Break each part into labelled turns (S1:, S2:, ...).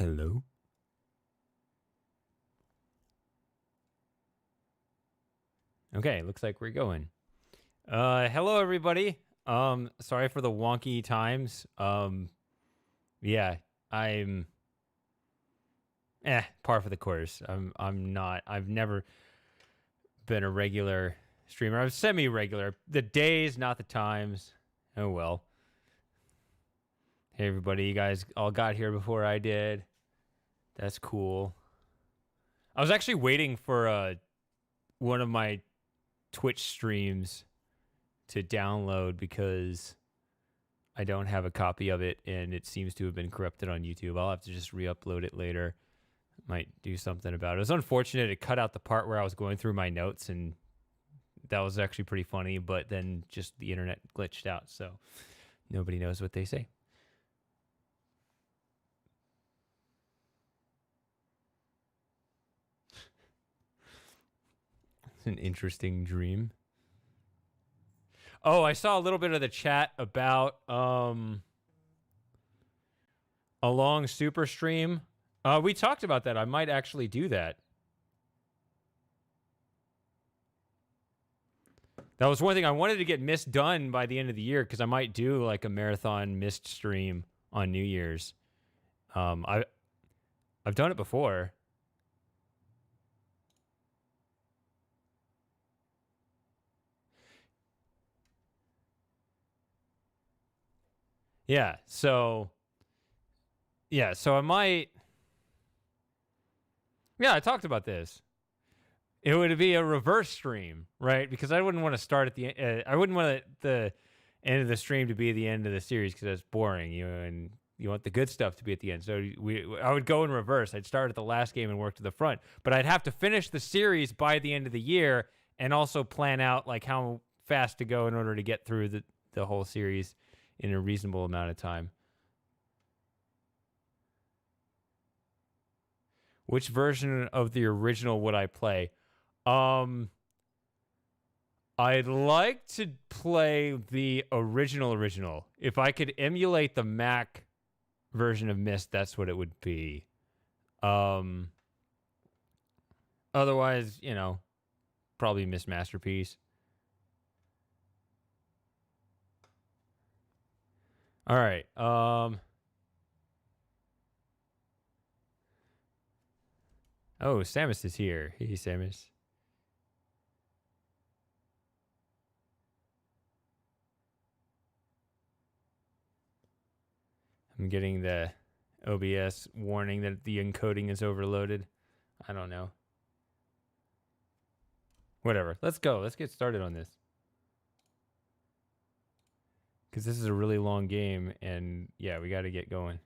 S1: Hello. Okay, looks like we're going. Hello everybody. Sorry for the wonky times. Yeah, I'm par for the course. I'm not. I've never been a regular streamer. I'm semi-regular. The days, not the times. Oh well. Hey everybody, you guys all got here before I did. That's cool. I was actually waiting for one of my Twitch streams to download because I don't have a copy of it and it seems to have been corrupted on YouTube. I'll have to just re-upload it later. Might do something about it. It was unfortunate. It cut out the part where I was going through my notes, and that was actually pretty funny, but then just the internet glitched out, so nobody knows what they say. It's an interesting dream. Oh, I saw a little bit of the chat about a long super stream. We talked about that. I might actually do that. That was one thing I wanted to get Mist done by the end of the year, because I might do like a marathon Mist stream on New Year's. I've done it before. Yeah, so I might. Yeah, I talked about this. It would be a reverse stream, right? Because I wouldn't want to start at the. I wouldn't want the end of the stream to be the end of the series, because that's boring. And you want the good stuff to be at the end. So I would go in reverse. I'd start at the last game and work to the front. But I'd have to finish the series by the end of the year, and also plan out like how fast to go in order to get through the whole series in a reasonable amount of time. Which version of the original would I play? I'd like to play the original. If I could emulate the Mac version of Myst, that's what it would be. Otherwise, probably Myst Masterpiece. All right. Oh, Samus is here. Hey, Samus. I'm getting the OBS warning that the encoding is overloaded. I don't know. Whatever. Let's go. Let's get started on this. Because this is a really long game, and yeah, we got to get going.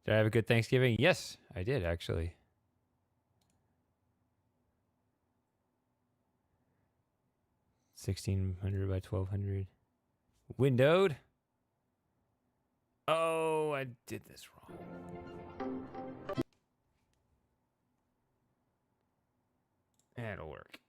S1: Did I have a good Thanksgiving? Yes, I did, actually. $1,600 by $1,200. Windowed. Oh, I did this wrong. That'll work.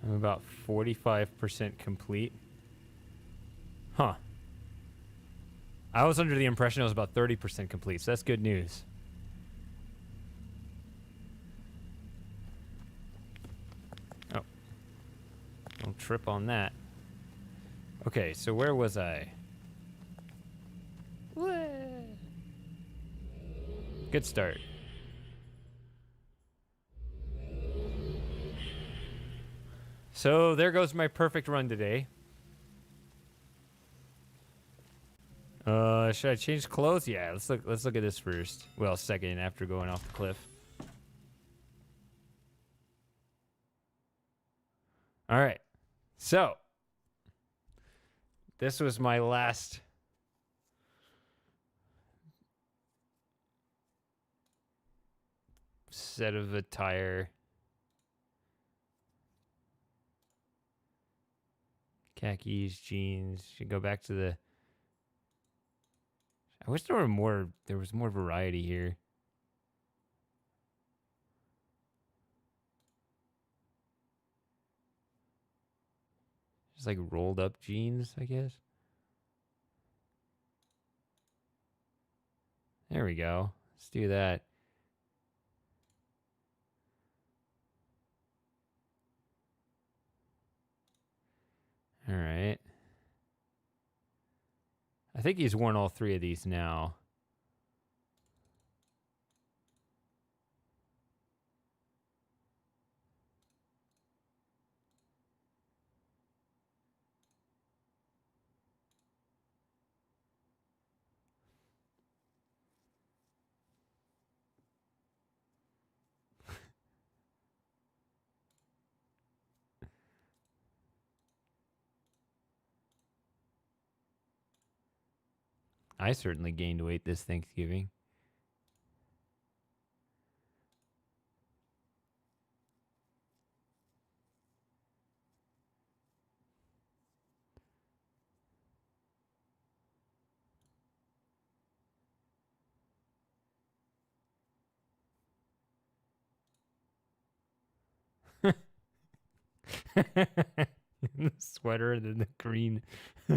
S1: I'm about 45% complete. Huh. I was under the impression I was about 30% complete, so that's good news. Oh. Don't trip on that. Okay, so where was I? Good start. So there goes my perfect run today. Should I change clothes? Yeah, let's look at this first. Well, second after going off the cliff. All right. So this was my last set of attire. Khakis, jeans. Should go back to the I wish there were more. There was more variety here. Just like rolled up jeans, I guess. There we go. Let's do that. All right. I think he's worn all three of these now. I certainly gained weight this Thanksgiving. The sweater and then the green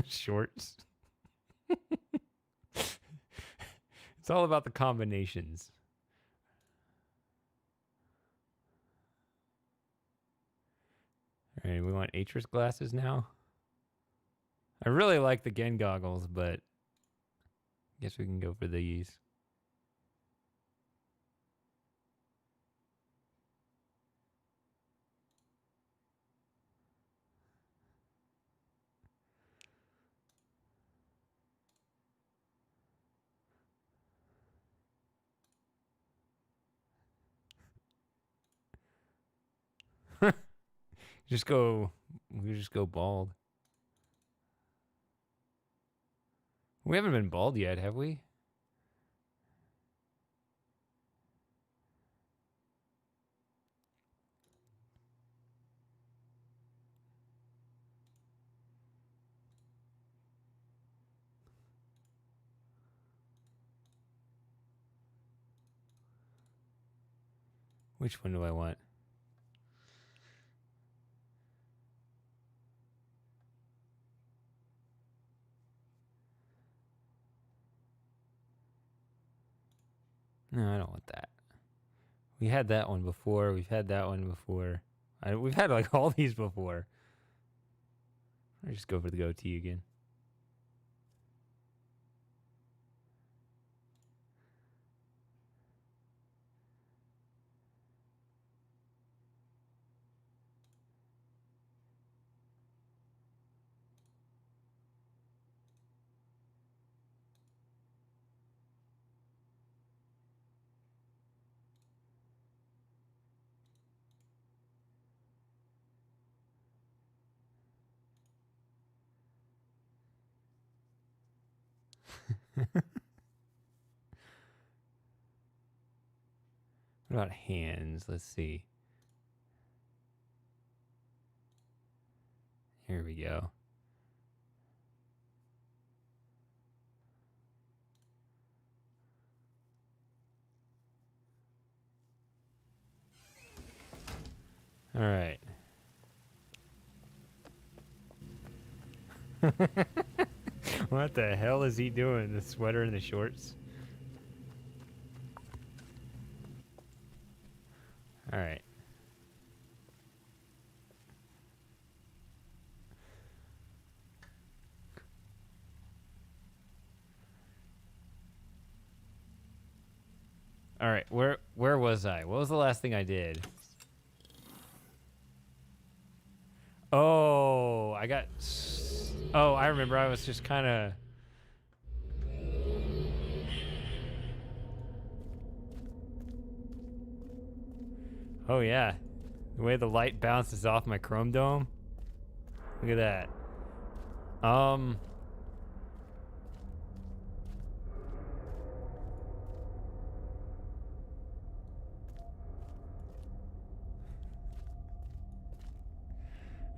S1: shorts. It's all about the combinations. All right, we want Atris glasses now. I really like the Gen goggles, but I guess we can go for these. Just go. We just go bald. We haven't been bald yet, have we? Which one do I want? No, I don't want that. We had that one before. We've had that one before. We've had like all these before. I just go for the goatee again. What about hands? Let's see. Here we go. All right. What the hell is he doing? The sweater and the shorts? All right. All right. Where was I? What was the last thing I did? Oh, Oh, I remember. I was just kind of. Oh yeah, the way the light bounces off my chrome dome. Look at that. All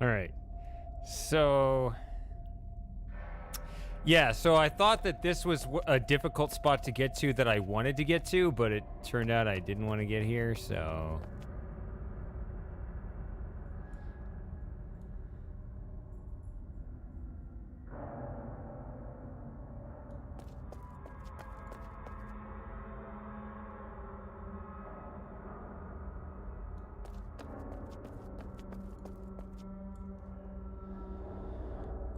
S1: right. So Yeah, so I thought that this was a difficult spot to get to that I wanted to get to, but it turned out I didn't want to get here, so...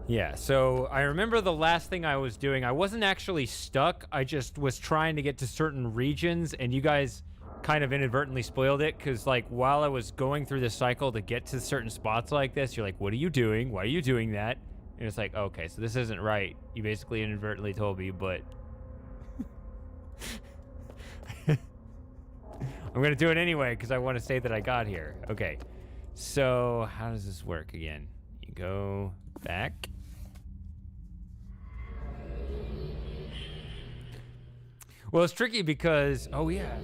S1: Yeah, so I remember the last thing I was doing, I wasn't actually stuck, I just was trying to get to certain regions, and you guys kind of inadvertently spoiled it, because, like, while I was going through this cycle to get to certain spots like this, you're like, what are you doing? Why are you doing that? And it's like, okay, so this isn't right. You basically inadvertently told me, but... I'm going to do it anyway, because I want to say that I got here. Okay, so how does this work again? You go back... Well, it's tricky because... Oh, yeah.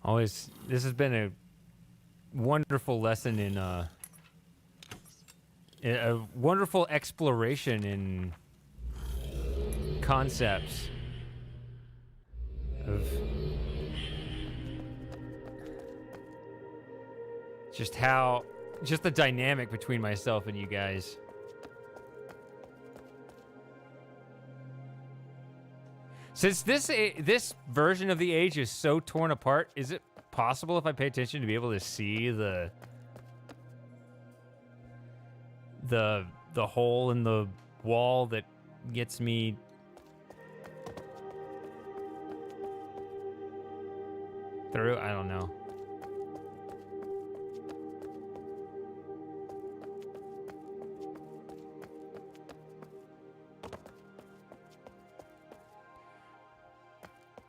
S1: Always, this has been a wonderful lesson in a wonderful exploration in concepts of just the dynamic between myself and you guys. Since this version of the age is so torn apart, is it possible if I pay attention to be able to see the hole in the wall that gets me through? I don't know.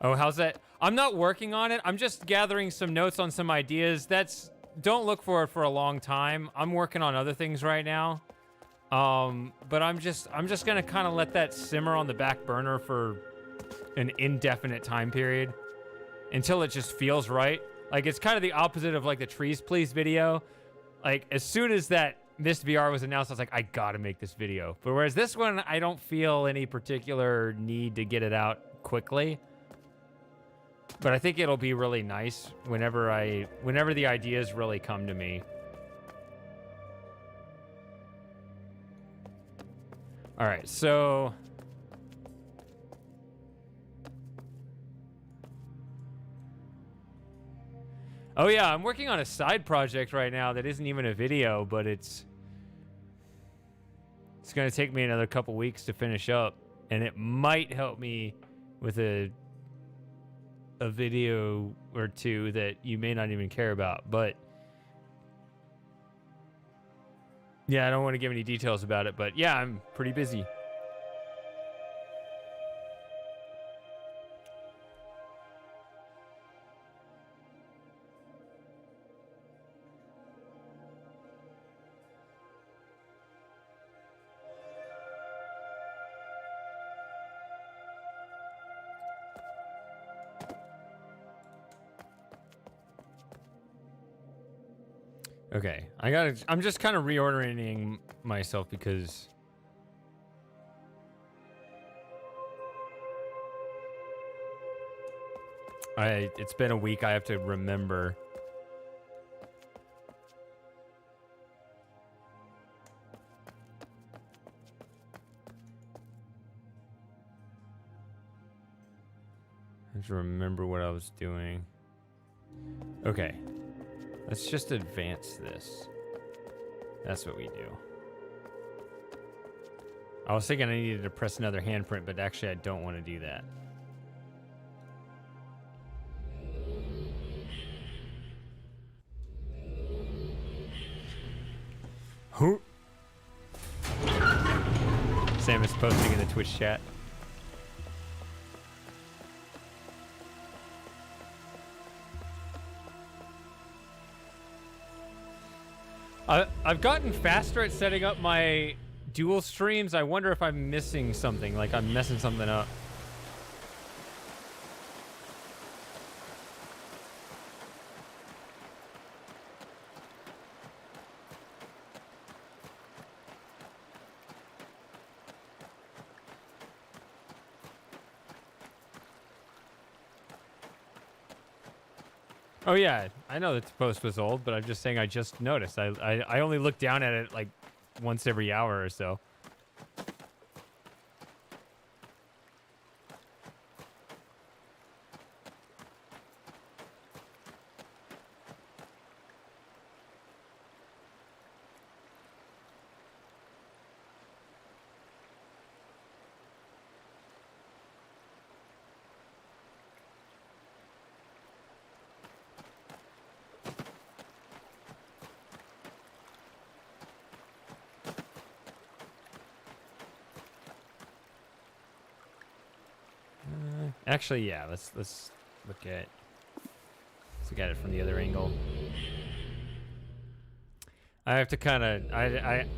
S1: Oh, how's that? I'm not working on it. I'm just gathering some notes on some ideas. Don't look for it for a long time. I'm working on other things right now. But I'm just gonna kind of let that simmer on the back burner for an indefinite time period until it just feels right. Like, it's kind of the opposite of like the Trees Please video. Like, as soon as that Mist VR was announced, I was like, I gotta make this video. But whereas this one, I don't feel any particular need to get it out quickly. But I think it'll be really nice whenever the ideas really come to me. All right, so oh yeah, I'm working on a side project right now that isn't even a video, but it's going to take me another couple weeks to finish up, and it might help me with a video or two that you may not even care about, but yeah, I don't want to give any details about it, but yeah, I'm pretty busy. Okay, I'm just kind of reordering myself because it's been a week. I have to remember. I have to remember what I was doing. Okay. Let's just advance this. That's what we do. I was thinking I needed to press another handprint, but actually I don't want to do that. Who? Sam is posting in the Twitch chat. I've gotten faster at setting up my dual streams. I wonder if I'm missing something, like I'm messing something up. Oh yeah, I know that the post was old, but I'm just saying I just noticed. I only look down at it like once every hour or so. Actually, yeah. Let's look at it from the other angle. I have to kind of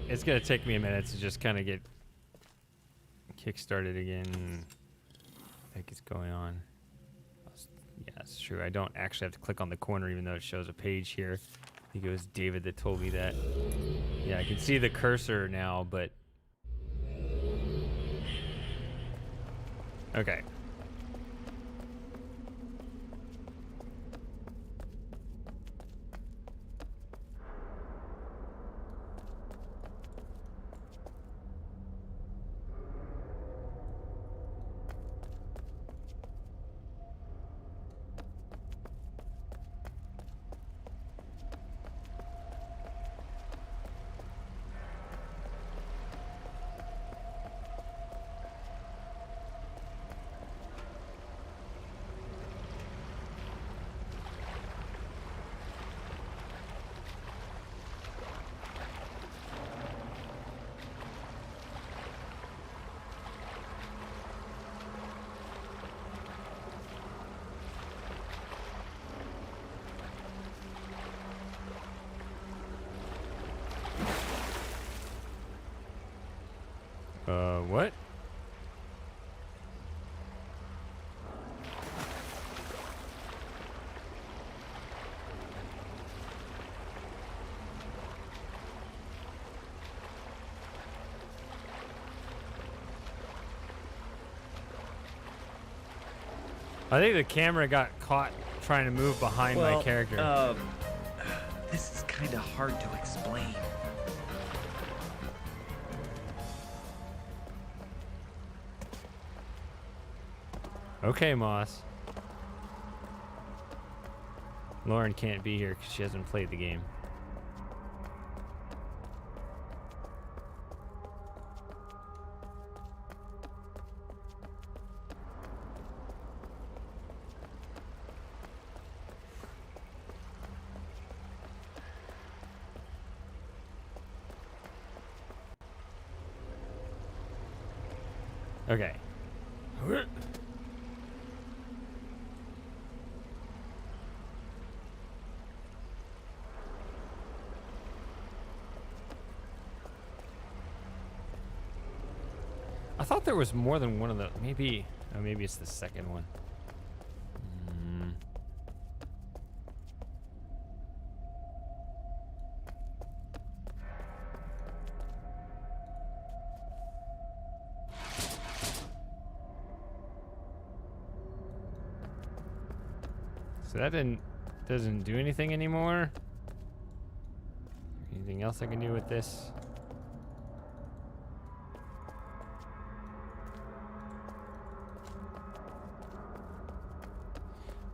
S1: it's gonna take me a minute to just kind of get kick-started again. I think it's going on. Yeah, that's true. I don't actually have to click on the corner, even though it shows a page here. I think it was David that told me that. Yeah, I can see the cursor now, but okay. What? I think the camera got caught trying to move behind my character.
S2: This is kind of hard to explain.
S1: Okay, Moss. Lauren can't be here because she hasn't played the game. Okay. I thought there was more than one of the. Maybe it's the second one. So that doesn't do anything anymore. Anything else I can do with this?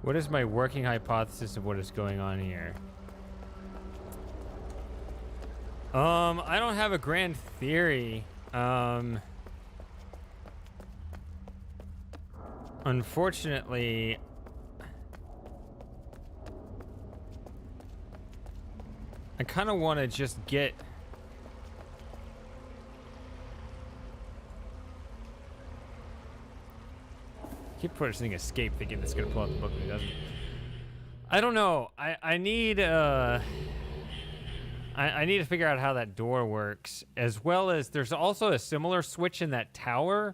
S1: What is my working hypothesis of what is going on here? I don't have a grand theory. Unfortunately, I kind of want to just get keep pushing escape thinking it's gonna pull out the book, but it doesn't. I don't know. I need I need to figure out how that door works, as well as there's also a similar switch in that tower.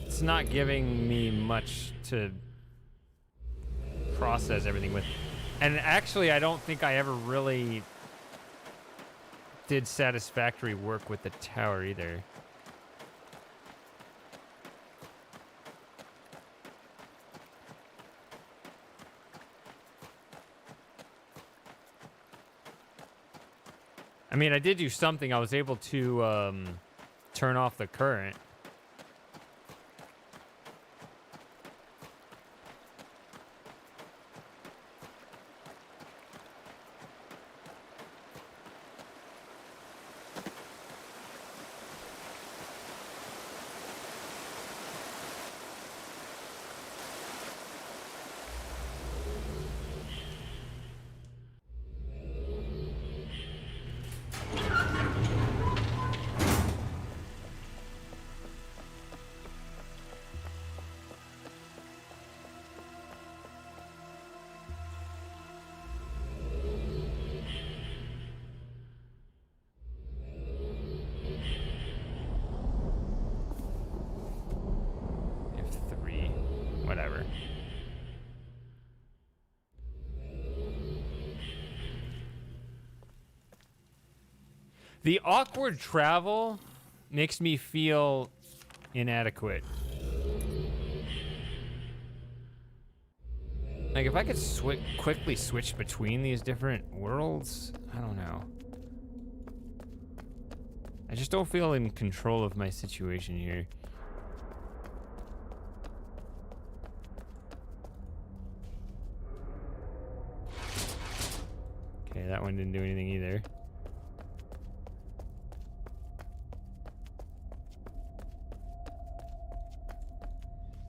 S1: It's not giving me much to process everything with. And actually, I don't think I ever really did satisfactory work with the tower either. I mean, I did do something. I was able to turn off the current. F3, whatever. The awkward travel makes me feel inadequate. Like, if I could quickly switch between these different worlds, I don't know. I just don't feel in control of my situation here. Okay, that one didn't do anything either.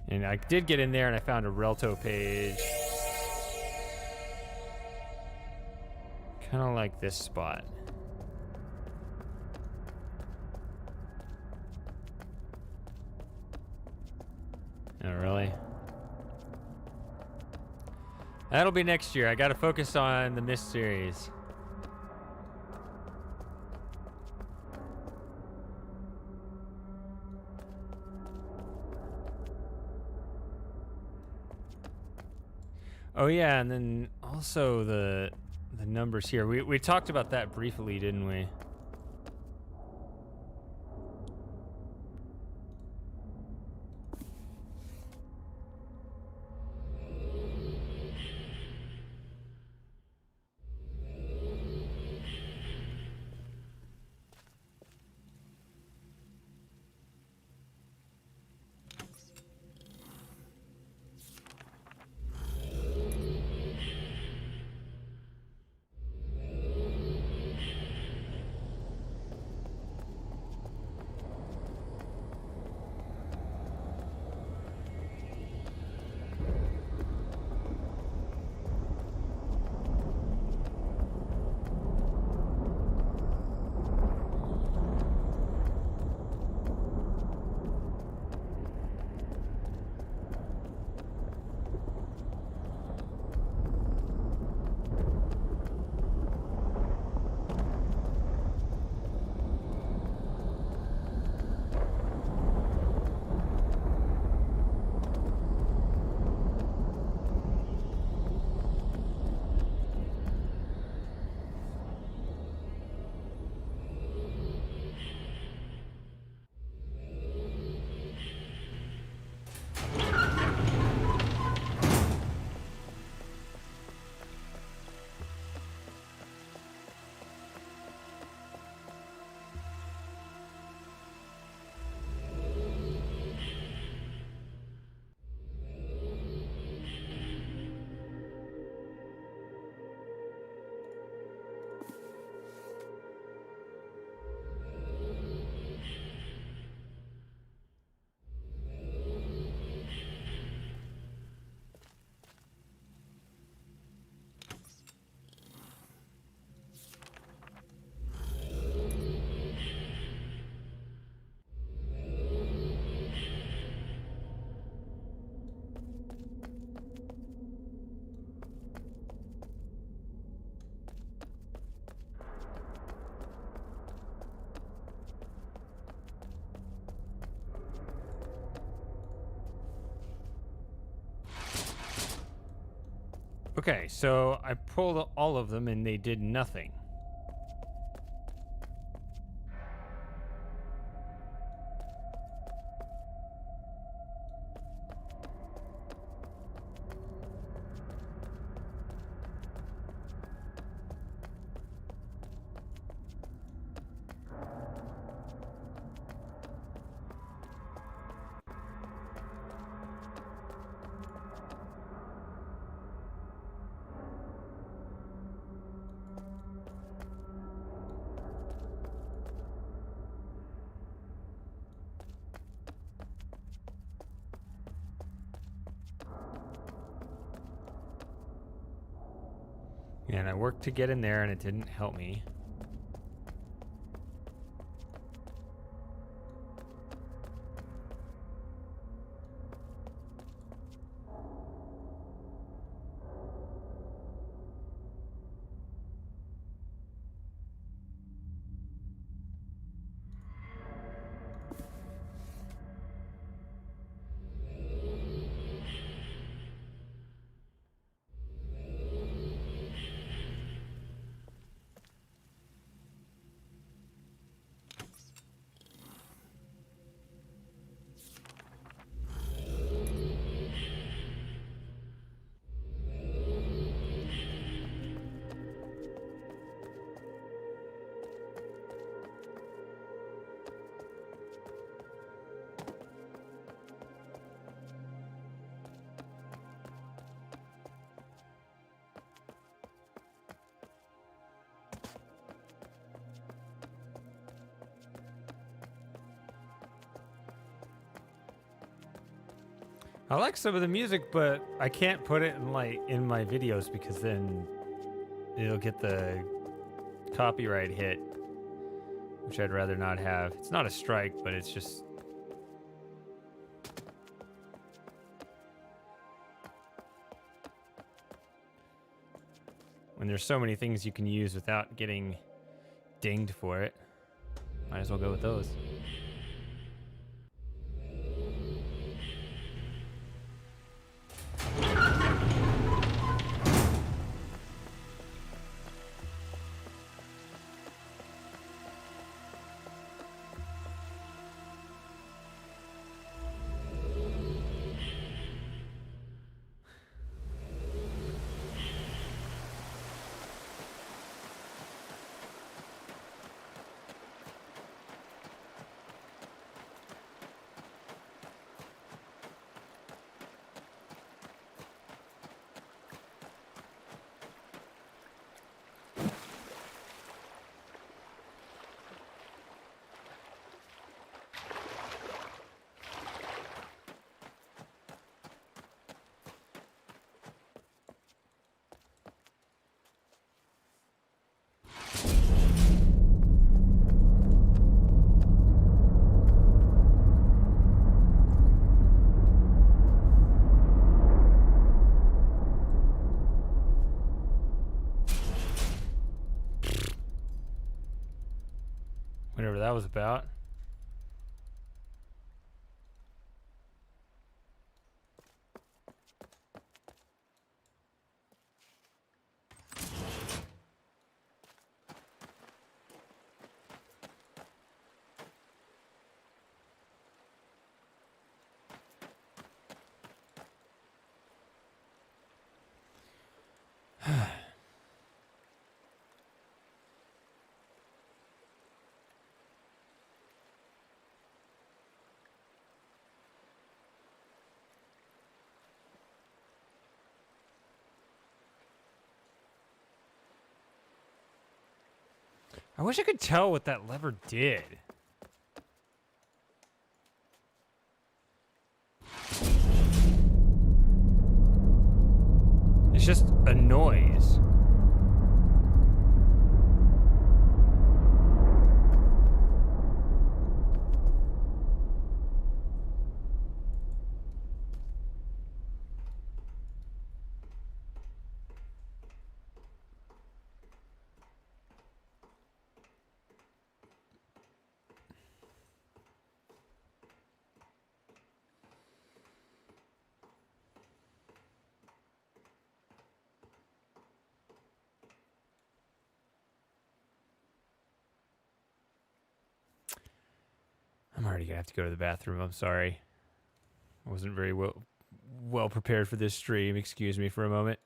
S1: And I did get in there and I found a Relto page. Kind of like this spot. Oh, really? That'll be next year. I gotta focus on the Mist series. Oh yeah, and then also the numbers here. We talked about that briefly, didn't we? Okay, so I pulled all of them and they did nothing. And I worked to get in there and it didn't help me. I like some of the music, but I can't put it in my videos because then it'll get the copyright hit, which I'd rather not have. It's not a strike, but it's just when there's so many things you can use without getting dinged for it, might as well go with those. Whatever that was about. I wish I could tell what that lever did. It's just a noise. already gonna have to go to the bathroom. I'm sorry. I wasn't very well prepared for this stream. Excuse me for a moment.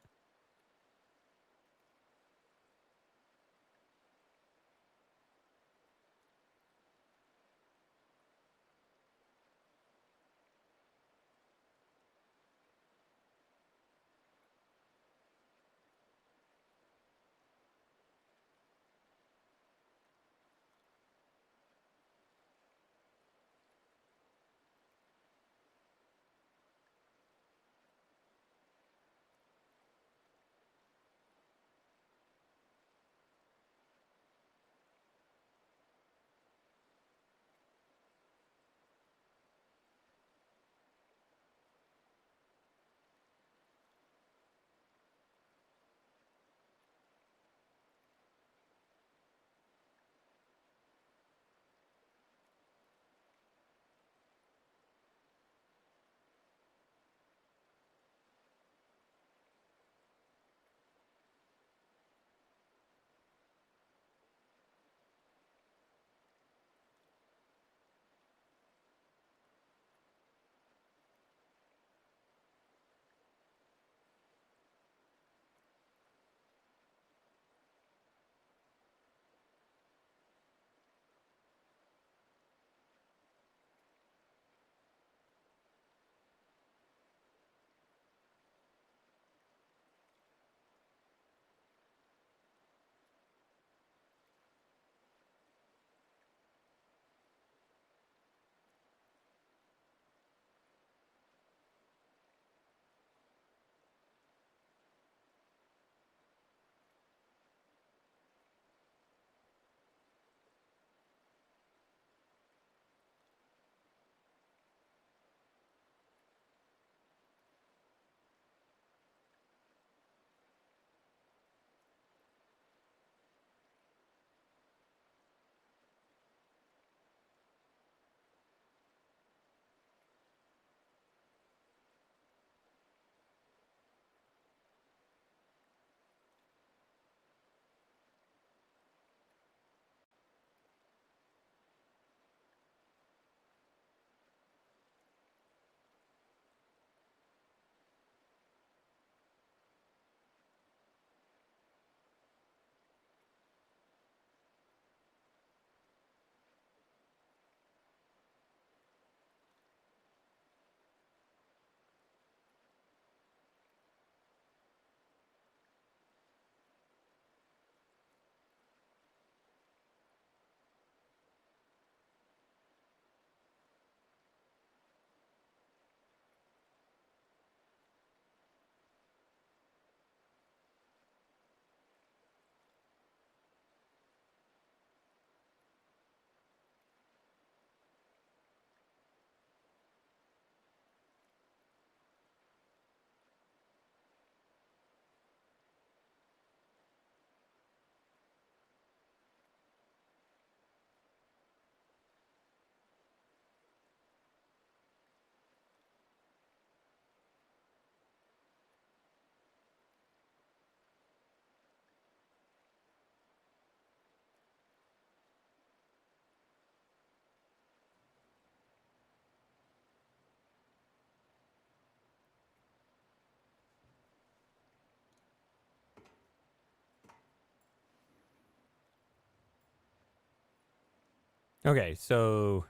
S1: Okay, so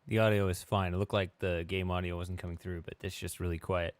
S1: the audio is fine. It looked like the game audio wasn't coming through, but it's just really quiet.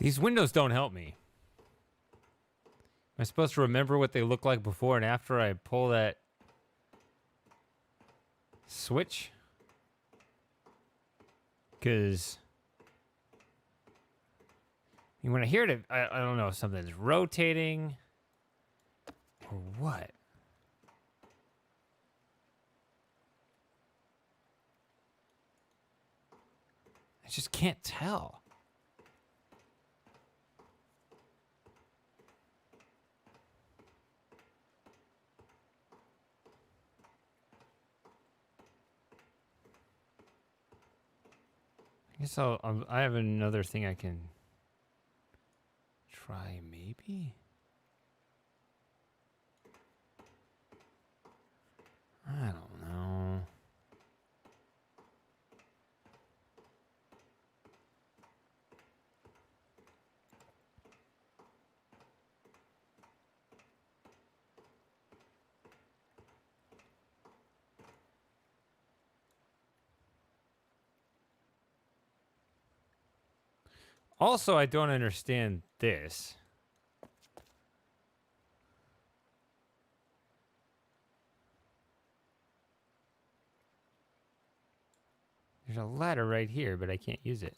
S1: These windows don't help me. Am I supposed to remember what they look like before and after I pull that switch? Because when I hear it, I don't know if something's rotating or what. I just can't tell. I guess I have another thing I can try, maybe? I don't know. Also, I don't understand this. There's a ladder right here, but I can't use it.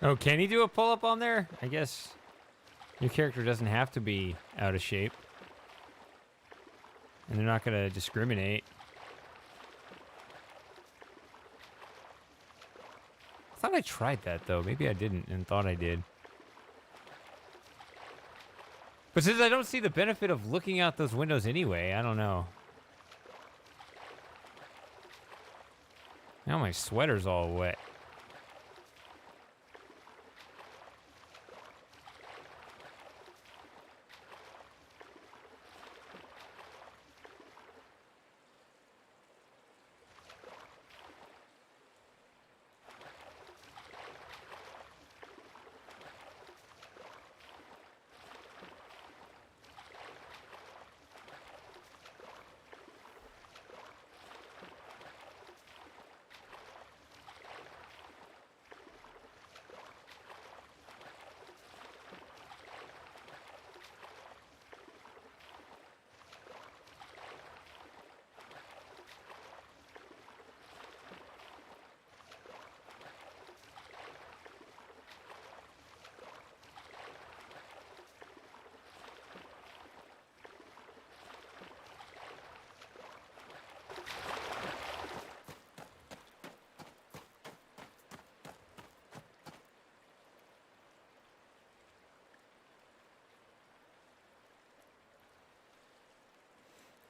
S1: Oh, can he do a pull-up on there? I guess your character doesn't have to be out of shape. And they're not going to discriminate. I thought I tried that, though. Maybe I didn't and thought I did. But since I don't see the benefit of looking out those windows anyway, I don't know. Now my sweater's all wet.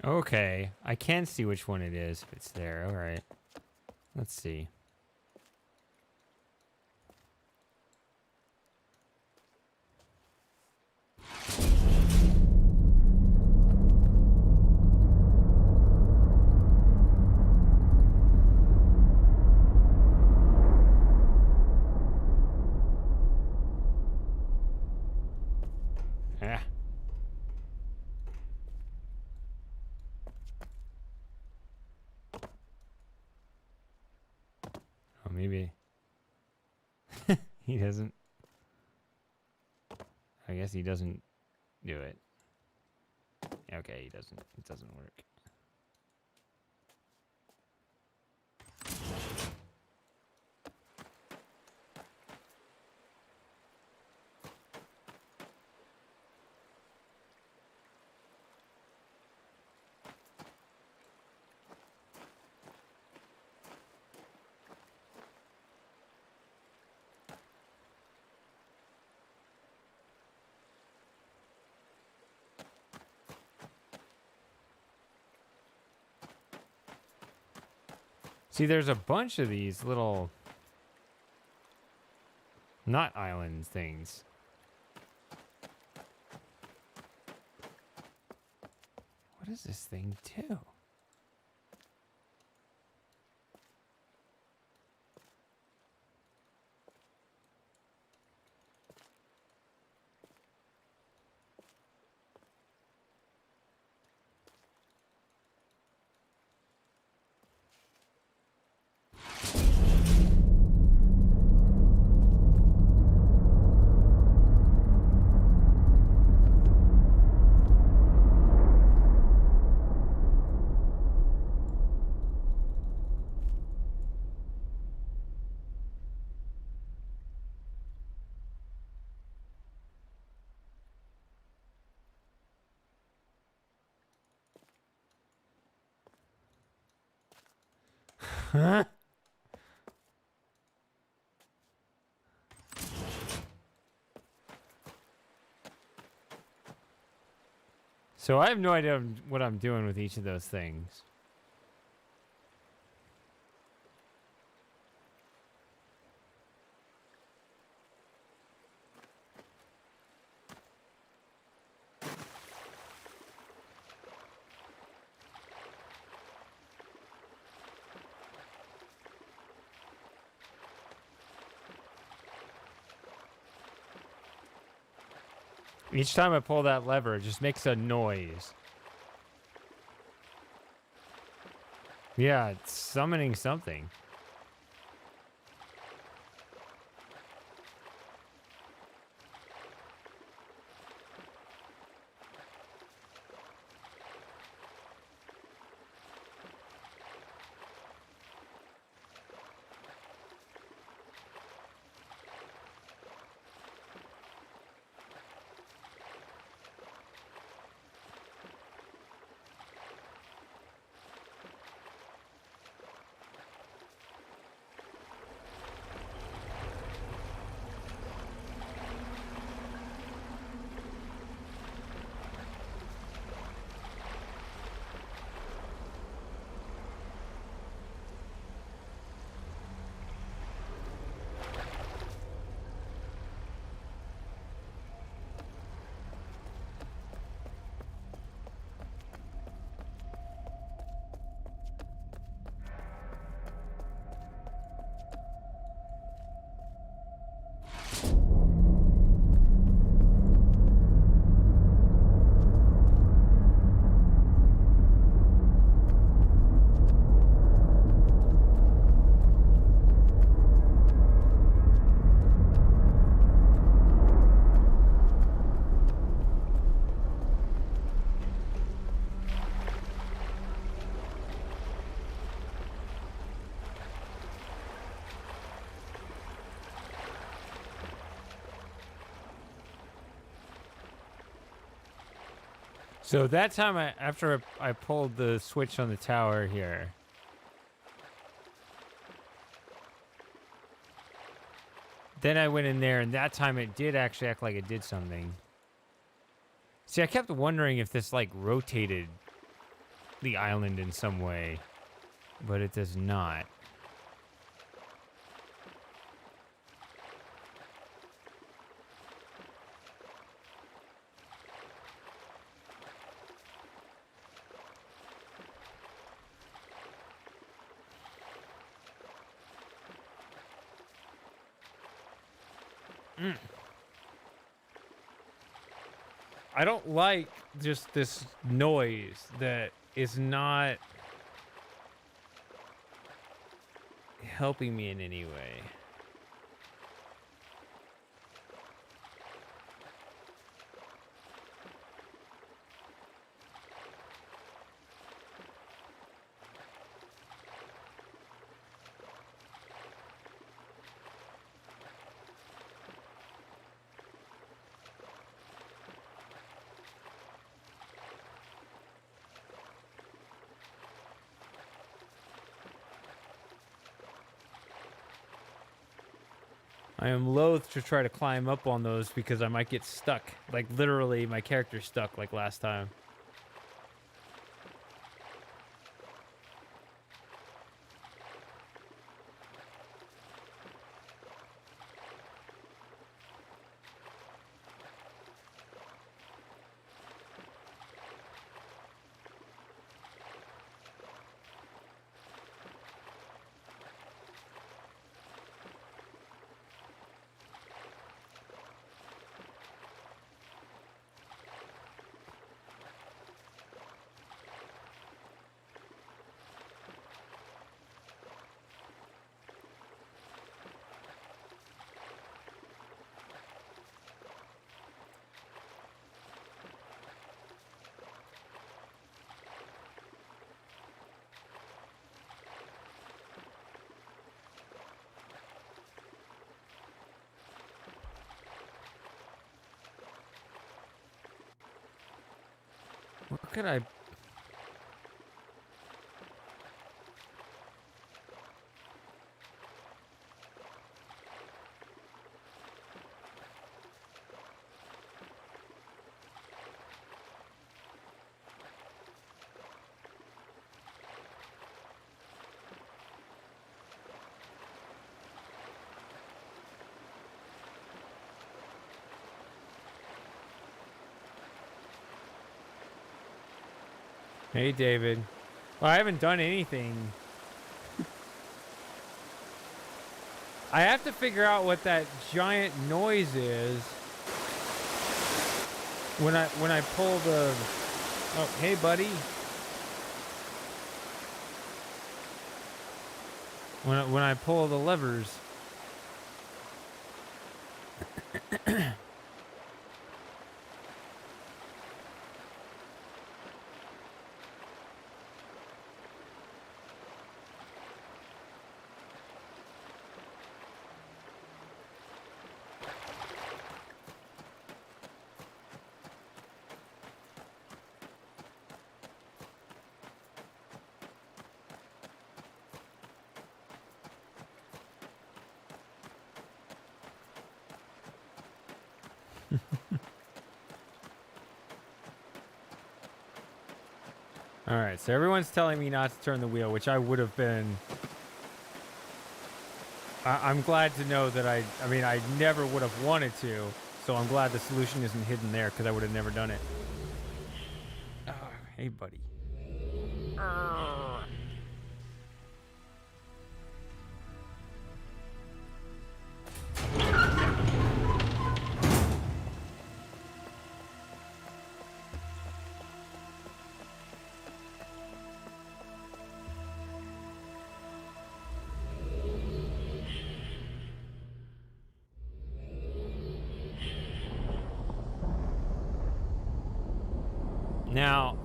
S1: Okay, I can see which one it is if it's there. All right, let's see. Ah. Oh, maybe he doesn't. I guess he doesn't do it. Okay, he doesn't. It doesn't work. See, there's a bunch of these little... not island things. What does this thing do? Huh? So I have no idea what I'm doing with each of those things. Each time I pull that lever, it just makes a noise. Yeah, it's summoning something. So that time, after I pulled the switch on the tower here, then I went in there, and that time it did actually act like it did something. See, I kept wondering if this, like, rotated the island in some way, but it does not. I don't like just this noise that is not helping me in any way. I am loath to try to climb up on those because I might get stuck. Like, literally, my character's stuck like last time. could I... Hey, David. Well, I haven't done anything. I have to figure out what that giant noise is when I pull the... Oh, hey, buddy. When I pull the levers. All right, so everyone's telling me not to turn the wheel, which I would have been. I'm glad to know that I mean, I never would have wanted to, so I'm glad the solution isn't hidden there because I would have never done it. Oh, hey, buddy. Now,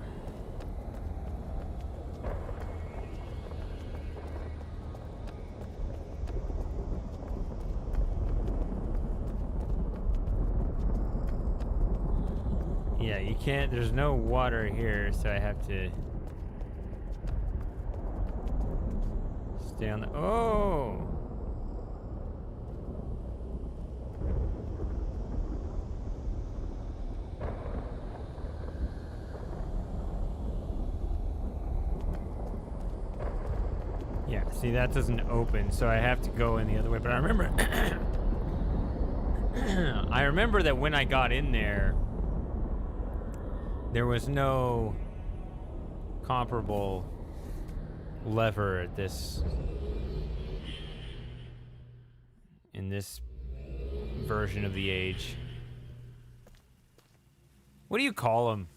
S1: yeah, you can't, there's no water here, so I have to stay on the, oh! Yeah, see, that doesn't open, so I have to go in the other way. But I remember, I remember that when I got in there, there was no comparable lever at this, in this version of the age. What do you call them?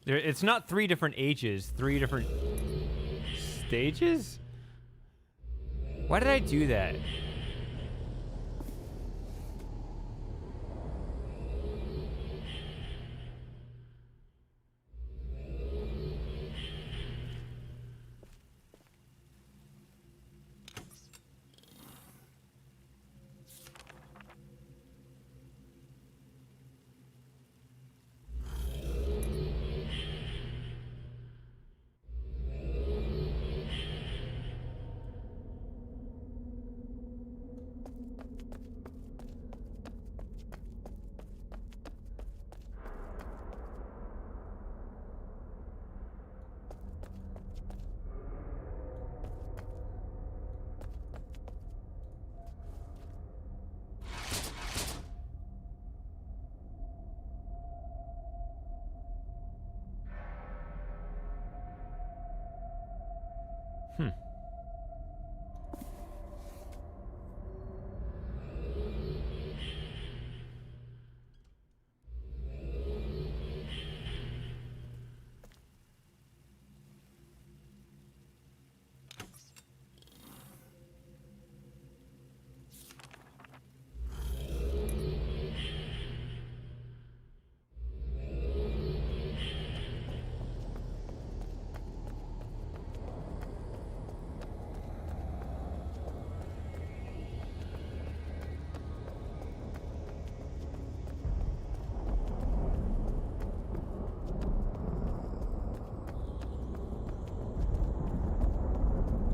S1: It's not 3 different ages, 3 different stages? Why did I do that?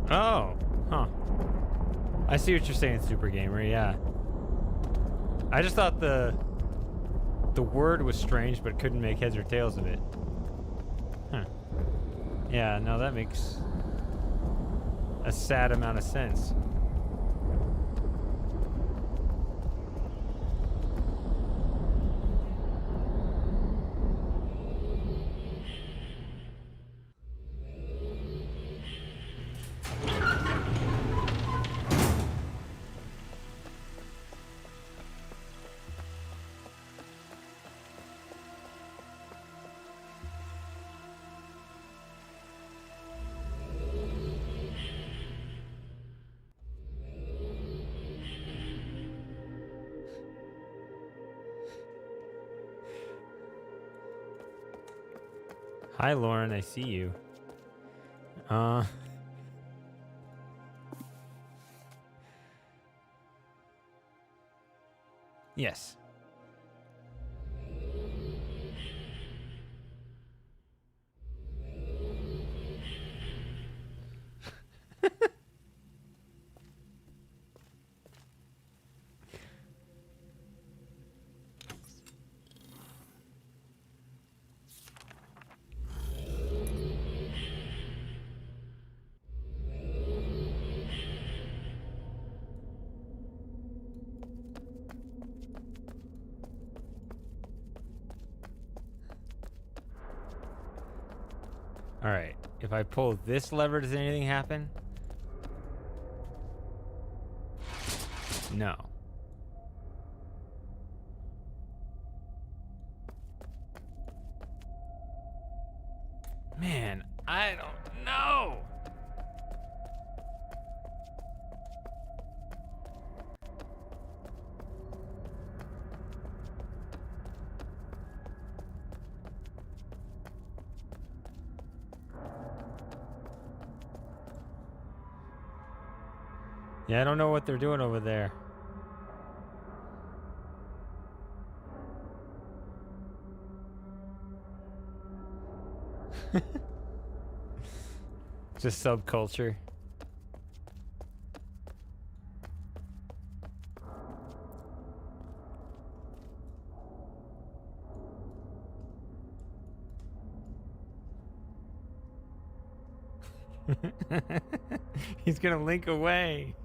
S1: Oh, huh. I see what you're saying, Super Gamer. Yeah. I just thought the word was strange, but couldn't make heads or tails of it. Huh. Yeah, no, that makes a sad amount of sense. Hi, Lauren. I see you. Yes. All right. If I pull this lever, does anything happen? No. Man, I don't know. Yeah, I don't know what they're doing over there. Just subculture. He's gonna link away.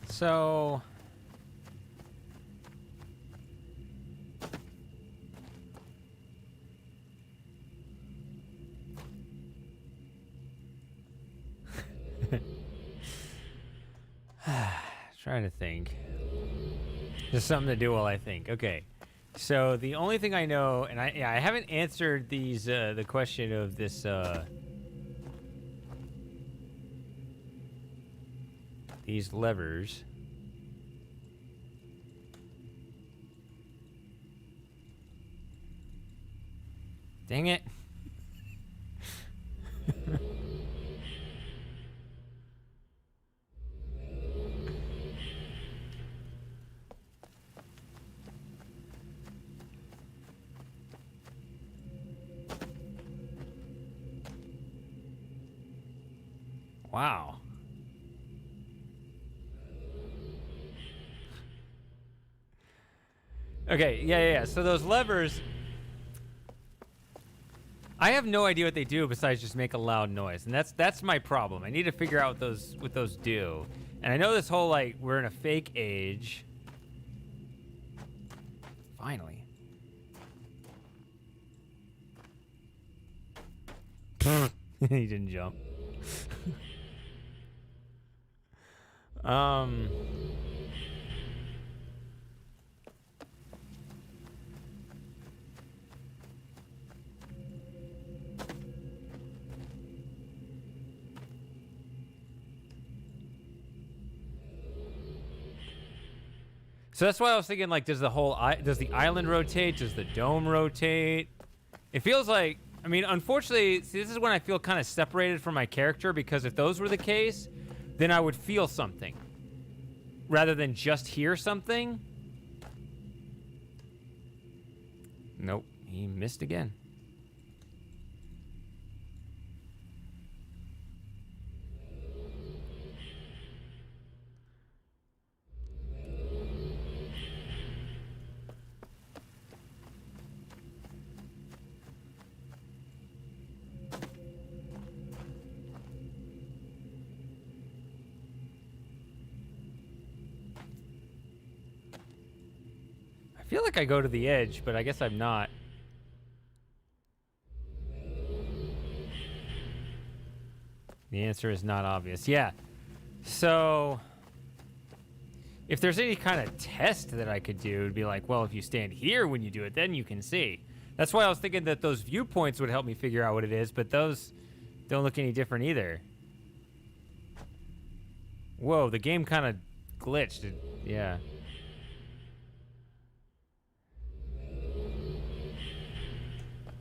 S1: So trying to think. Just something to do while I think. Okay. So the only thing I know, and I haven't answered these the question of this these levers. Dang it. Wow. Okay, yeah. So those levers, I have no idea what they do besides just make a loud noise, and that's my problem. I need to figure out what those do. And I know this whole we're in a fake age. Finally. He didn't jump. um. So that's why I was thinking, like, does the island rotate? Does the dome rotate? It feels like, I mean, unfortunately, see, this is when I feel kind of separated from my character, because if those were the case, then I would feel something rather than just hear something. Nope, he missed again. I feel like I go to the edge, but I guess I'm not. The answer is not obvious. Yeah. So, if there's any kind of test that I could do, it'd be like, well, if you stand here when you do it, then you can see. That's why I was thinking that those viewpoints would help me figure out what it is, but those don't look any different either. Whoa, the game kind of glitched. Yeah.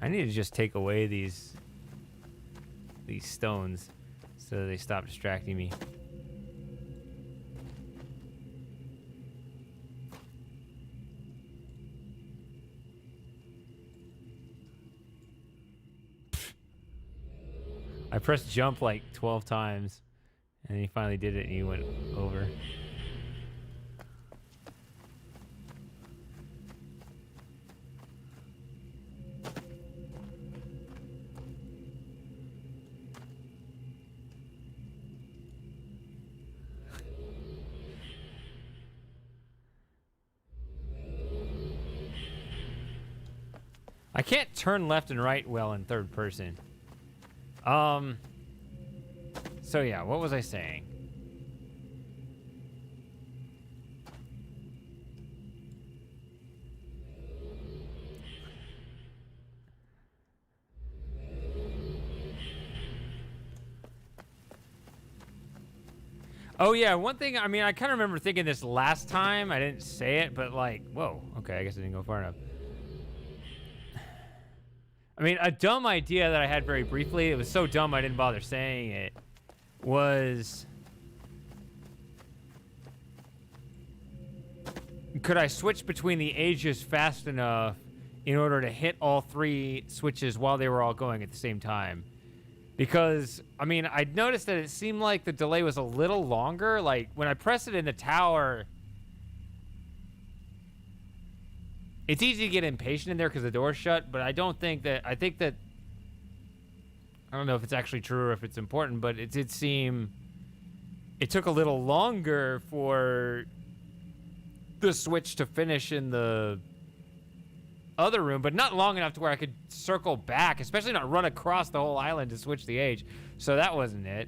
S1: I need to just take away these stones so they stop distracting me. I pressed jump like 12 times, and he finally did it, and he went over. I can't turn left and right well in third person. So yeah, what was I saying? Oh yeah, one thing, I mean, I kind of remember thinking this last time. I didn't say it, but like, whoa, okay, I guess I didn't go far enough. I mean, a dumb idea that I had very briefly, it was so dumb I didn't bother saying it, was... could I switch between the ages fast enough in order to hit all three switches while they were all going at the same time? Because, I mean, I noticed that it seemed like the delay was a little longer. Like, when I press it in the tower... it's easy to get impatient in there because the door's shut, but I don't think that... I think that... I don't know if it's actually true or if it's important, but it did seem... it took a little longer for the switch to finish in the other room, but not long enough to where I could circle back, especially not run across the whole island to switch the age. So that wasn't it.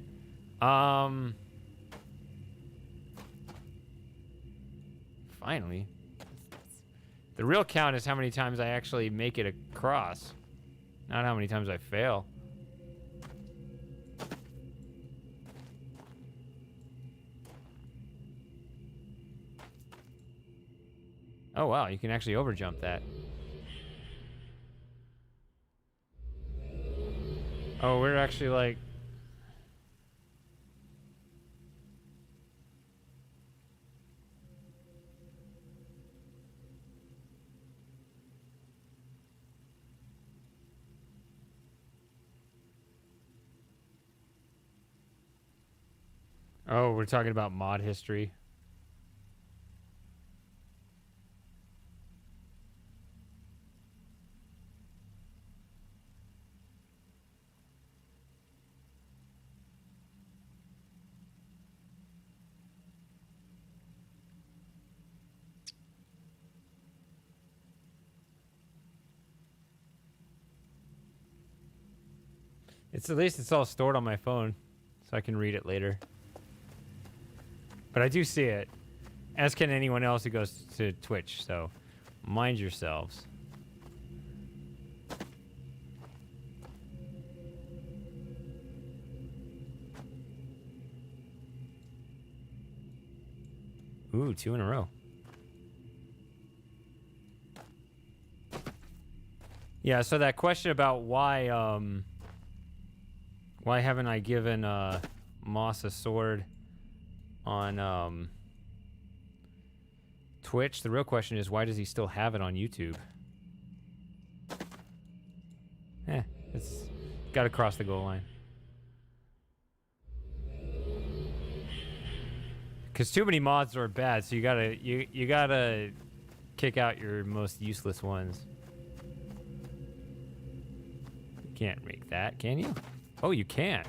S1: Finally. The real count is how many times I actually make it across, not how many times I fail. Oh wow, you can actually overjump that. Oh, we're actually like... oh, we're talking about mod history. It's at least it's all stored on my phone, so I can read it later. But I do see it, as can anyone else who goes to Twitch. So, mind yourselves. Ooh, 2 in a row. Yeah, so that question about why haven't I given Moss a sword on Twitch? The real question is, why does he still have it on YouTube? It's got to cross the goal line. Because too many mods are bad, so you gotta kick out your most useless ones. You can't make that, can you? Oh, you can.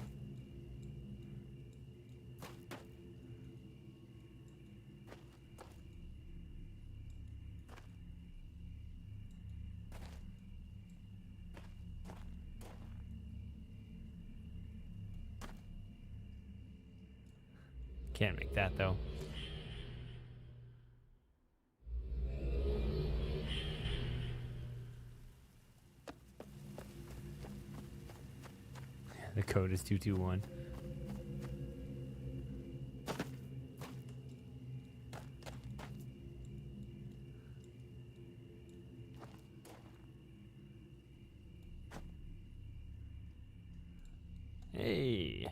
S1: Can't make that though. The code is 221. Hey.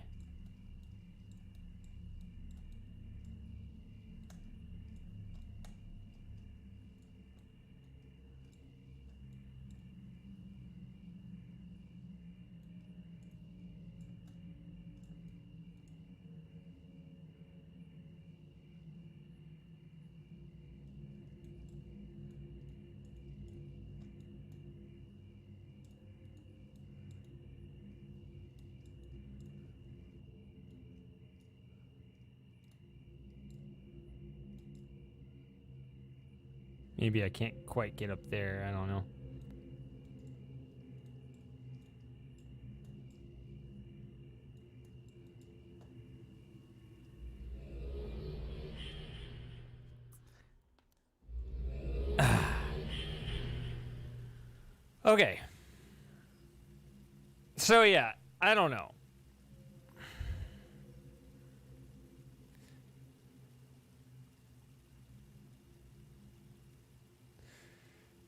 S1: Maybe I can't quite get up there. I don't know. Okay. So yeah, I don't know.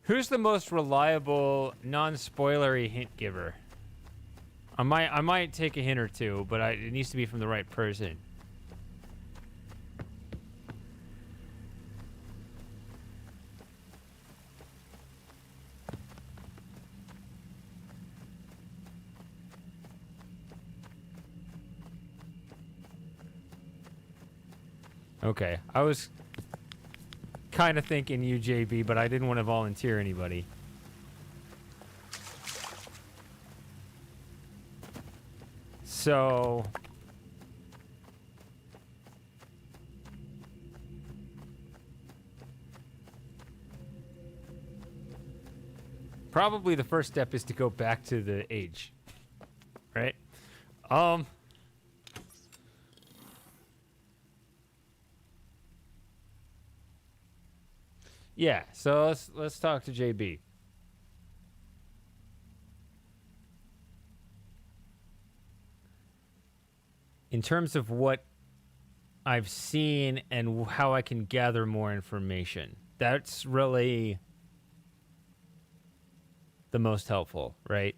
S1: Who's the most reliable, non-spoilery hint giver? I might take a hint or two, but it needs to be from the right person. Okay, I was kind of thinking you, JB, but I didn't want to volunteer anybody. So probably the first step is to go back to the age, right? Yeah, so let's talk to JB. In terms of what I've seen and how I can gather more information, that's really the most helpful, right?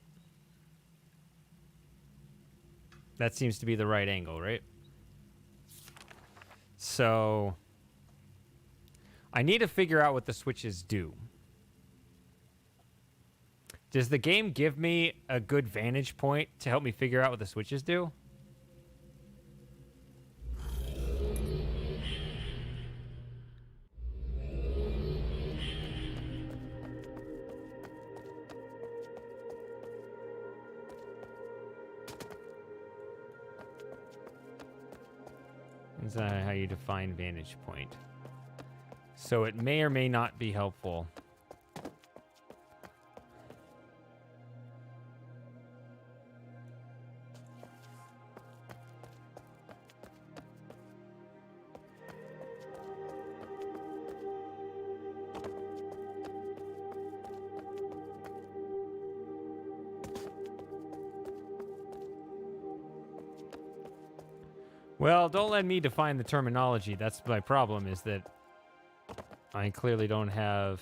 S1: That seems to be the right angle, right? So I need to figure out what the switches do. Does the game give me a good vantage point to help me figure out what the switches do? Is that how you define vantage point? So it may or may not be helpful. Well, don't let me define the terminology. That's my problem, is that I clearly don't have...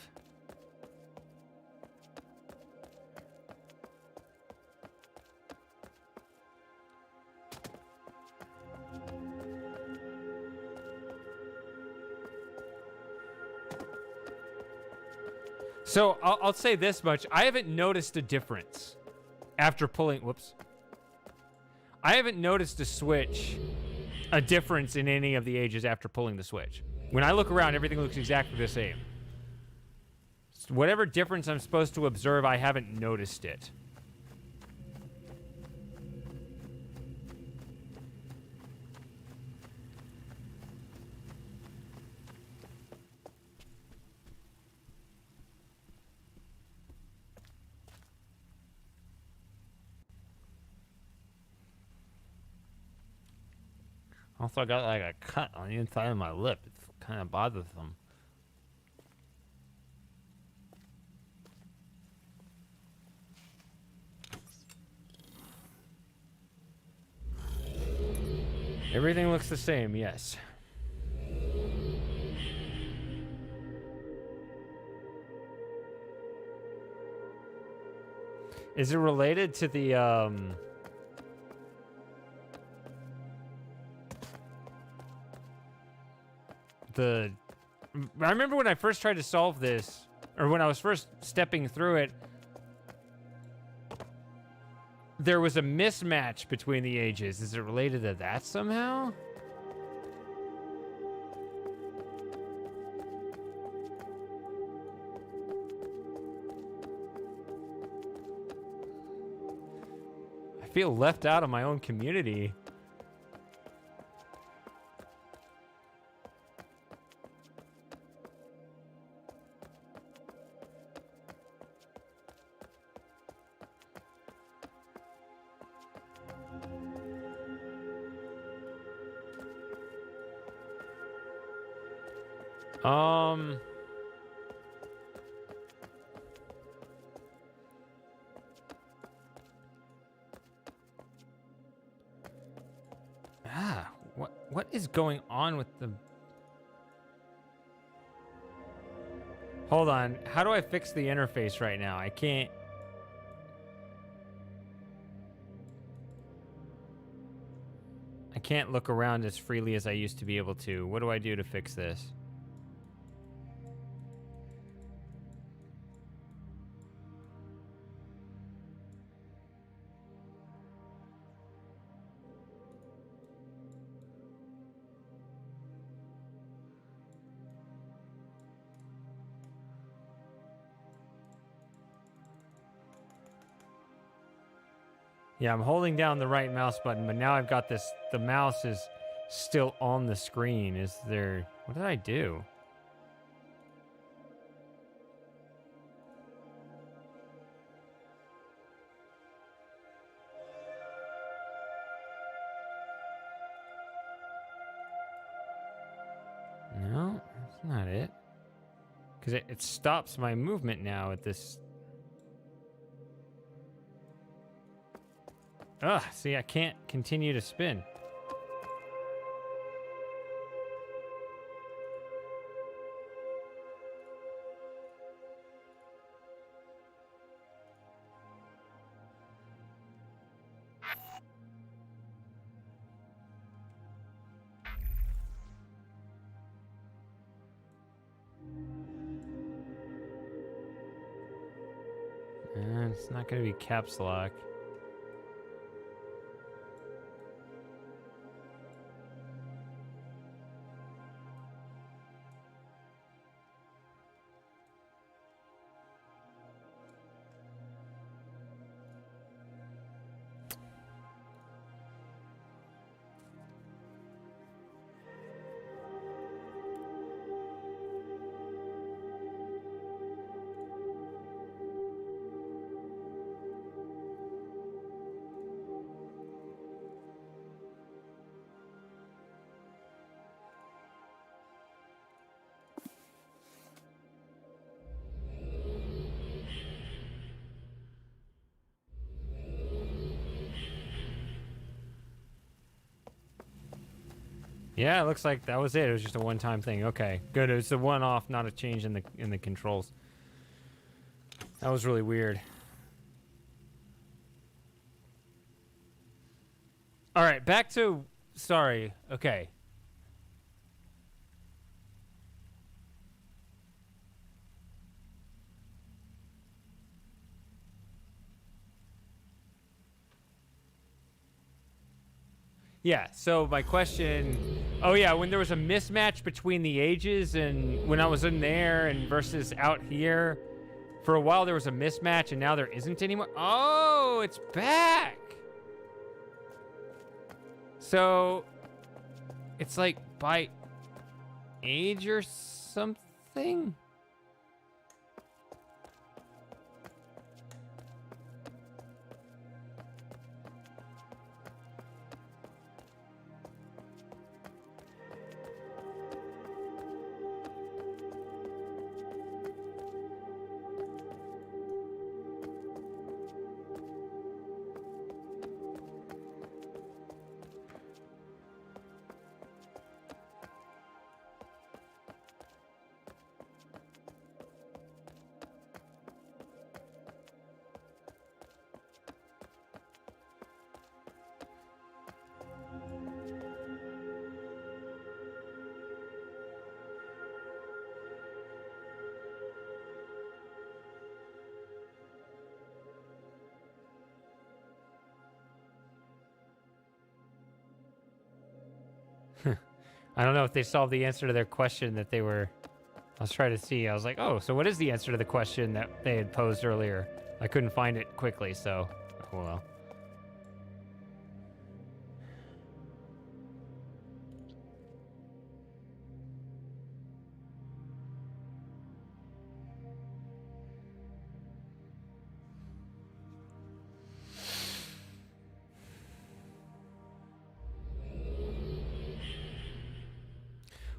S1: So, I'll say this much. I haven't noticed a difference after pulling... Whoops. I haven't noticed a difference in any of the ages after pulling the switch. When I look around, everything looks exactly the same. So whatever difference I'm supposed to observe, I haven't noticed it. Also, I got like a cut on the inside of my lip. It's kind of bothersome. Everything looks the same, yes. Is it related to the, I remember when I first tried to solve this, or when I was first stepping through it, there was a mismatch between the ages. Is it related to that somehow? I feel left out of my own community. What is going on with the... Hold on. How do I fix the interface right now? I can't... I can't look around as freely as I used to be able to. What do I do to fix this? Yeah, I'm holding down the right mouse button, but now I've got this... The mouse is still on the screen. Is there... What did I do? No, that's not it. Because it stops my movement now at this... Ugh, see, I can't continue to spin. And it's not going to be caps lock. Yeah, it looks like that was it. It was just a one-time thing. Okay, good. It was a one-off, not a change in the controls. That was really weird. All right, back to... Sorry. Okay. Yeah, so my question... Oh, yeah, when there was a mismatch between the ages and when I was in there and versus out here, for a while there was a mismatch and now there isn't anymore. Oh, it's back! So, it's like by age or something? I don't know if they solved the answer to their question that they were... I was trying to see. I was like, oh, so what is the answer to the question that they had posed earlier? I couldn't find it quickly, so... Oh, well.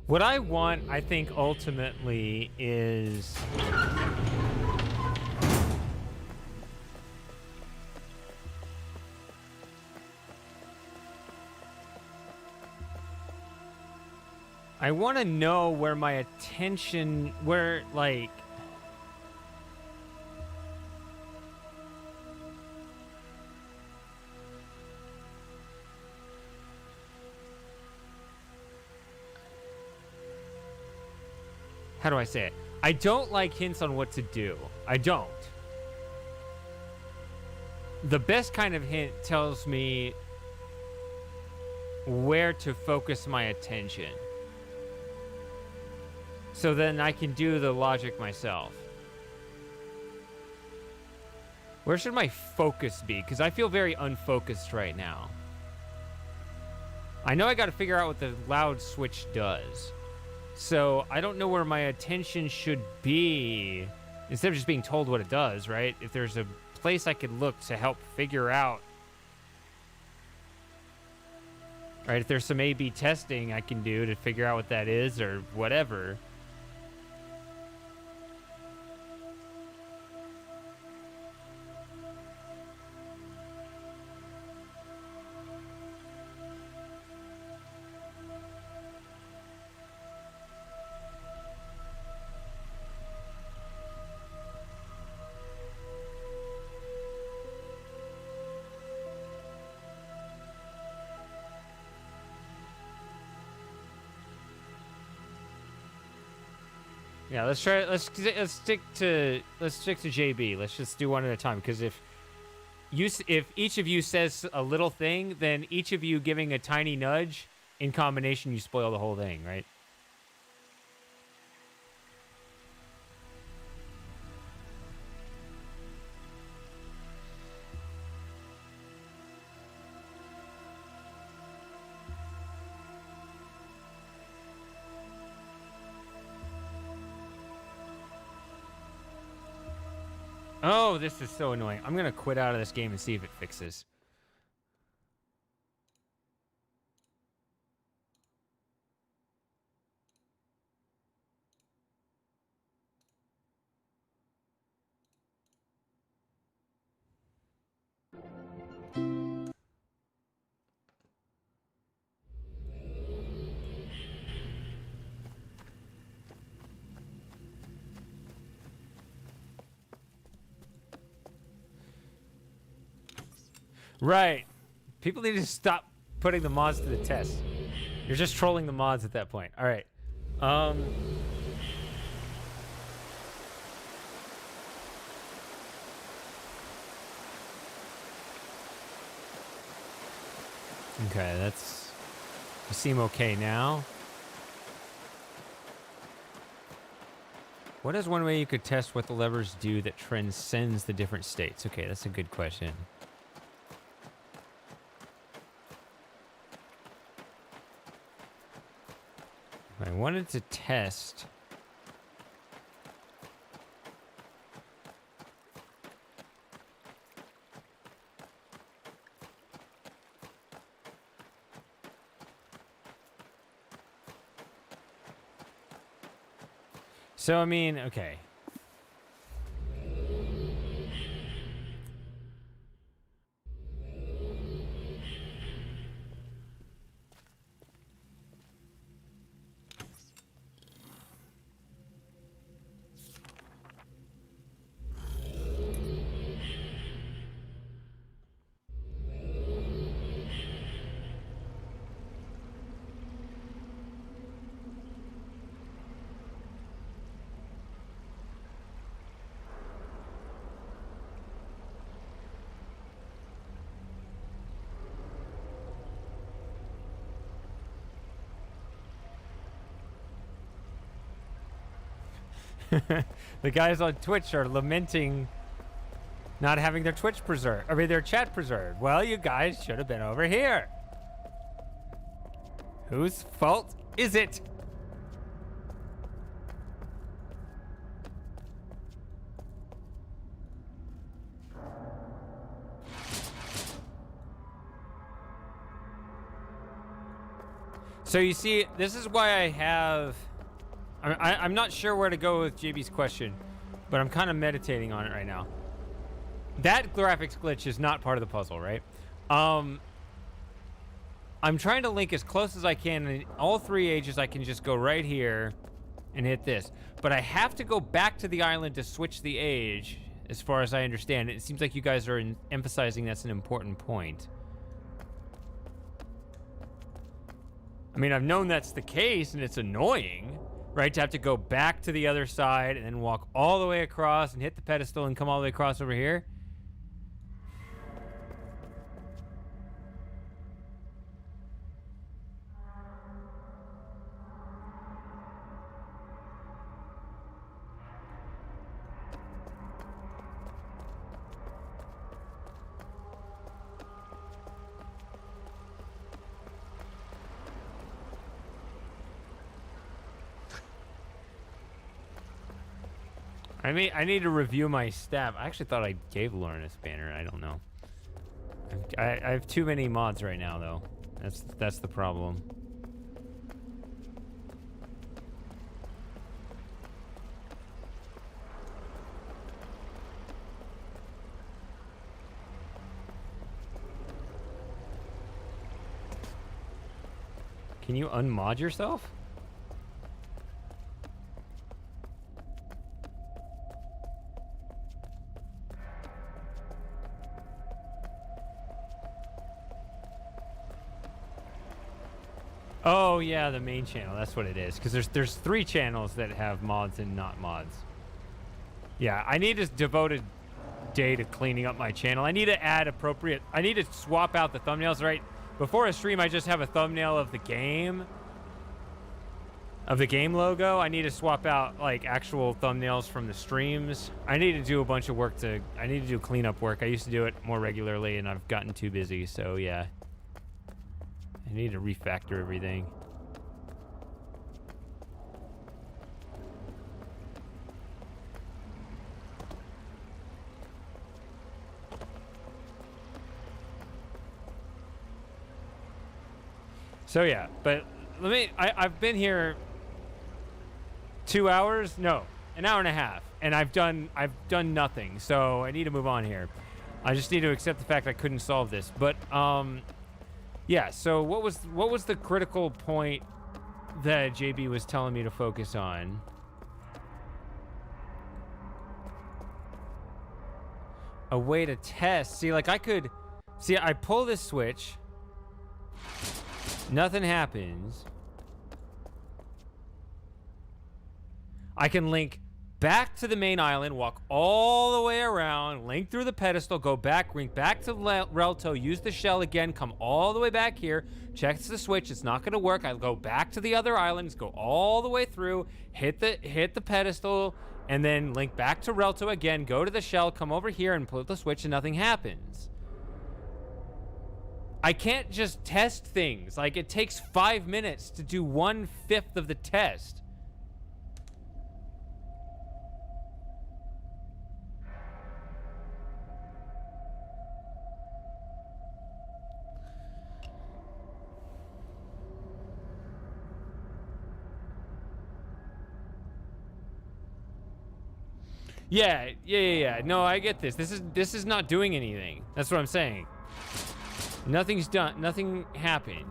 S1: What I want, I think, ultimately is... I want to know where my attention... Where, like... How do I say it? I don't like hints on what to do. I don't. The best kind of hint tells me where to focus my attention. So then I can do the logic myself. Where should my focus be? Because I feel very unfocused right now. I know I got to figure out what the loud switch does. So I don't know where my attention should be. Instead of just being told what it does, right? If there's a place I could look to help figure out. Right? If there's some A/B testing I can do to figure out what that is or whatever. Yeah, let's try. Let's stick to JB. Let's just do one at a time. Because if each of you says a little thing, then each of you giving a tiny nudge in combination, you spoil the whole thing, right? Oh, this is so annoying. I'm gonna quit out of this game and see if it fixes. Right. People need to stop putting the mods to the test. You're just trolling the mods at that point. All right. Okay, that's... You seem okay now. What is one way you could test what the levers do that transcends the different states? Okay, that's a good question. If I wanted to test... So, I mean, okay. The guys on Twitch are lamenting not having their Twitch preserved. I mean, their chat preserved. Well, you guys should have been over here. Whose fault is it? So you see, this is why I have... I'm not sure where to go with JB's question, but I'm kind of meditating on it right now. That graphics glitch is not part of the puzzle, right? I'm trying to link as close as I can. In all 3 ages, I can just go right here and hit this. But I have to go back to the island to switch the age, as far as I understand it. It seems like you guys are emphasizing that's an important point. I mean, I've known that's the case, and it's annoying, right? To have to go back to the other side and then walk all the way across and hit the pedestal and come all the way across over here. I mean, I need to review my staff. I actually thought I gave Lauren a spanner. I don't know. I have too many mods right now, though. That's the problem. Can you unmod yourself? Oh yeah, the main channel. That's what it is. Because there's 3 channels that have mods and not mods. Yeah, I need to devote a day to cleaning up my channel. I need to add appropriate. I need to swap out the thumbnails. Right before a stream, I just have a thumbnail of the game. Of the game logo. I need to swap out like actual thumbnails from the streams. I need to do a bunch of work to. I need to do cleanup work. I used to do it more regularly, and I've gotten too busy. So yeah. I need to refactor everything. So yeah, but let me, I've been here 2 hours? No, an hour and a half. And I've done nothing. So I need to move on here. I just need to accept the fact I couldn't solve this. But, yeah, so what was the critical point that JB was telling me to focus on? A way to test. See, like I could See, I pull this switch. Nothing happens. I can link back to the main island, walk all the way around, link through the pedestal, go back, link back to Relto, use the shell again, come all the way back here, checks the switch, it's not going to work. I go back to the other islands, go all the way through, hit the pedestal, and then link back to Relto again, go to the shell, come over here and pull the switch, and nothing happens. I can't just test things. Like, it takes 5 minutes to do 1/5 of the test. Yeah. No, I get this. This is not doing anything. That's what I'm saying. Nothing's done. Nothing happened.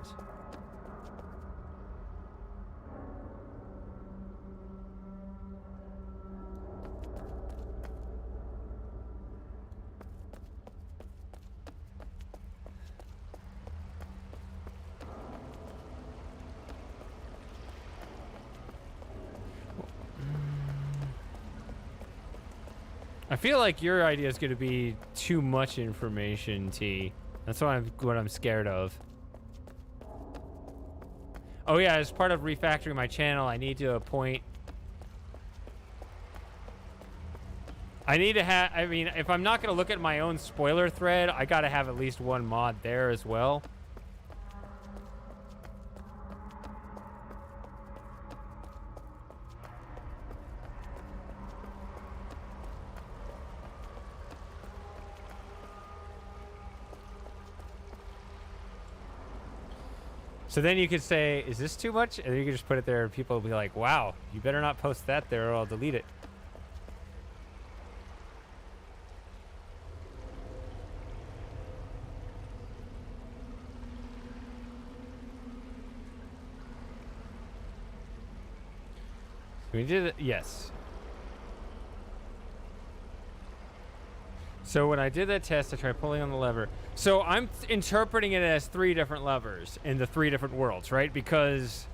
S1: I feel like your idea is going to be too much information, T. That's what I'm scared of. Oh yeah, as part of refactoring my channel, I need to appoint. I need to have. I mean, if I'm not going to look at my own spoiler thread, I got to have at least one mod there as well. So then you could say, is this too much? And then you can just put it there and people will be like, wow, you better not post that there or I'll delete it. We did it, yes. So when I did that test, I tried pulling on the lever. So I'm interpreting it as 3 different levers in the 3 different worlds, right? Because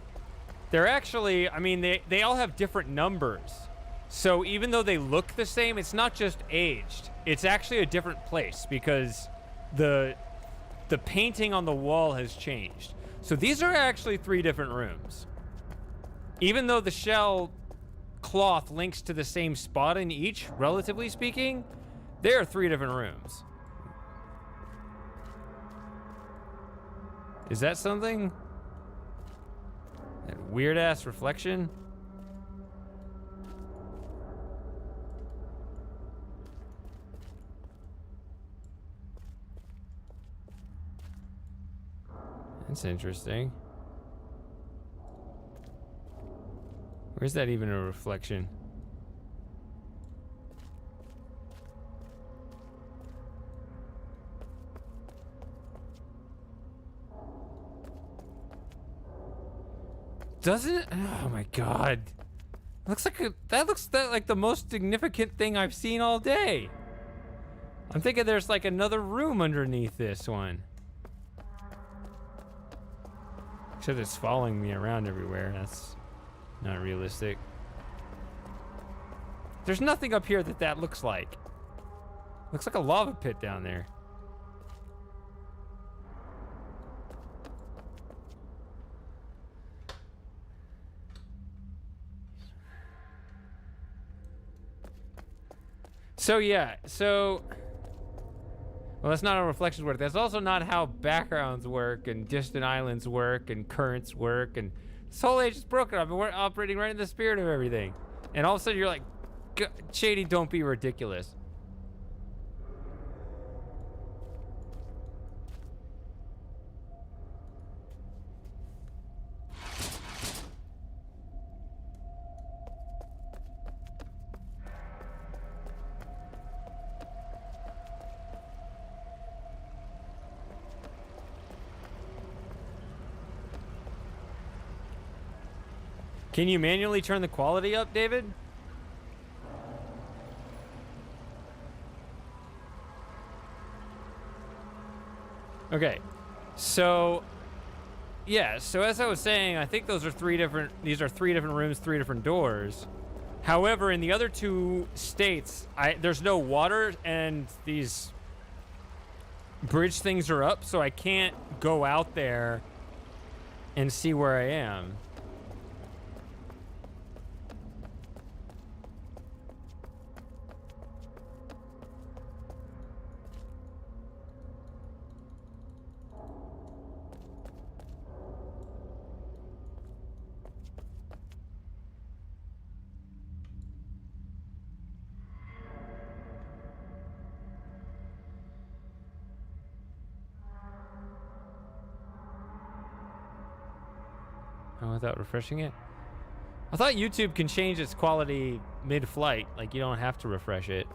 S1: they're actually, I mean, they all have different numbers. So even though they look the same, it's not just aged. It's actually a different place because the painting on the wall has changed. So these are actually 3 different rooms. Even though the shell cloth links to the same spot in each, relatively speaking, there are 3 different rooms. Is that something? That weird-ass reflection? That's interesting. Where's that even a reflection? Doesn't it? Oh my god. Looks like that looks like the most significant thing I've seen all day. I'm thinking there's like another room underneath this one. Except it's following me around everywhere. That's not realistic. There's nothing up here that looks like. Looks like a lava pit down there. So yeah, well, that's not how reflections work. That's also not how backgrounds work and distant islands work and currents work. And this whole age is broken up and we're operating right in the spirit of everything. And all of a sudden you're like, Shady, don't be ridiculous. Can you manually turn the quality up, David? Okay. So, yeah. So as I was saying, I think these are three different rooms, three different doors. However, in the other two states, there's no water and these bridge things are up, so I can't go out there and see where I am. Oh, without refreshing it? I thought YouTube can change its quality mid-flight. Like, you don't have to refresh it.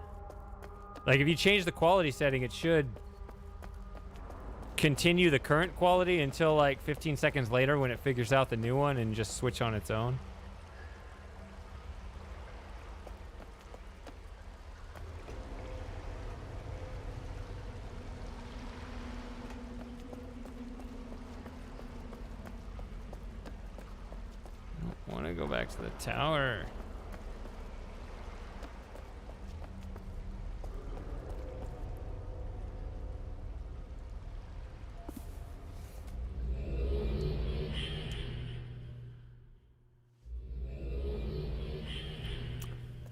S1: Like, if you change the quality setting, it should continue the current quality until, like, 15 seconds later when it figures out the new one and just switch on its own. I want to go back to the tower.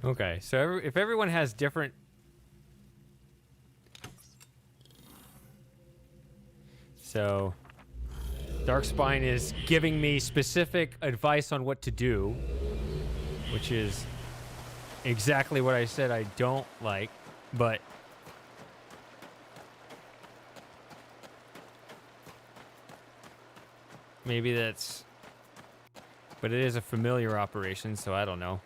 S1: Okay, so if everyone has different... So, Darkspine is giving me specific advice on what to do, which is exactly what I said I don't like, but... Maybe that's... But it is a familiar operation, so I don't know.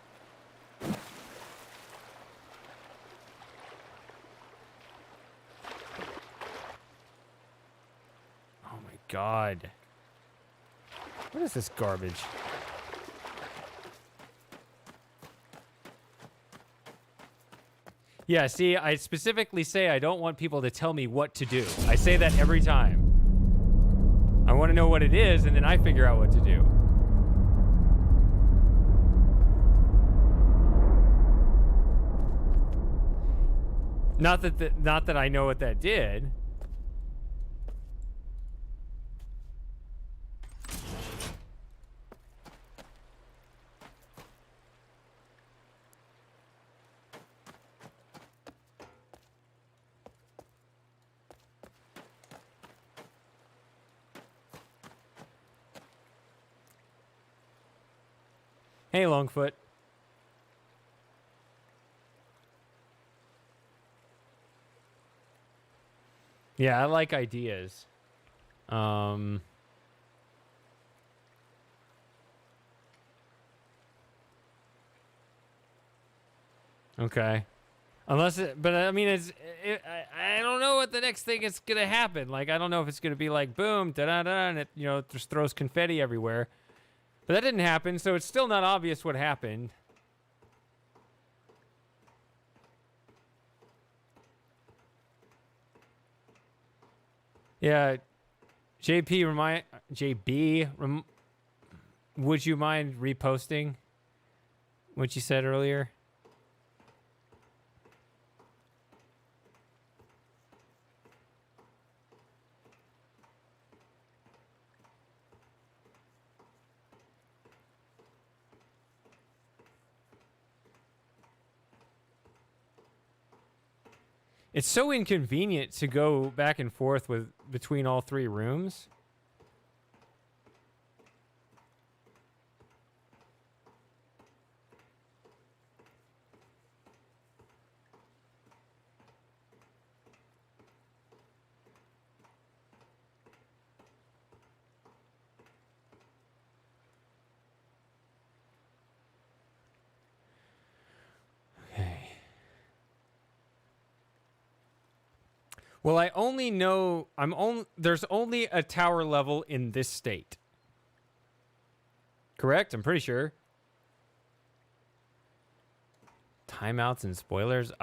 S1: Oh my god. What is this garbage? Yeah, see, I specifically say I don't want people to tell me what to do. I say that every time. I want to know what it is, and then I figure out what to do. Not that I know what that did. Hey, Longfoot. Yeah, I like ideas. Okay. Unless it, but I mean, I don't know what the next thing is gonna happen. Like, I don't know if it's gonna be like boom, da da da, and it, you know, just throws confetti everywhere. But that didn't happen, so it's still not obvious what happened. Yeah, would you mind reposting what you said earlier? It's so inconvenient to go back and forth between all three rooms. Well, I only know there's only a tower level in this state. Correct? I'm pretty sure. Timeouts and spoilers.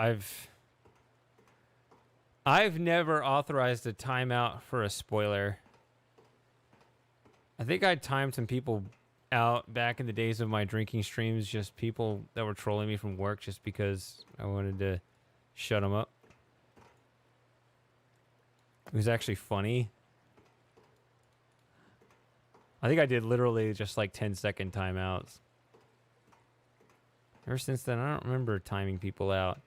S1: I've never authorized a timeout for a spoiler. I think I timed some people out back in the days of my drinking streams, just people that were trolling me from work just because I wanted to shut them up. It was actually funny. I think I did literally just like 10-second timeouts. Ever since then, I don't remember timing people out.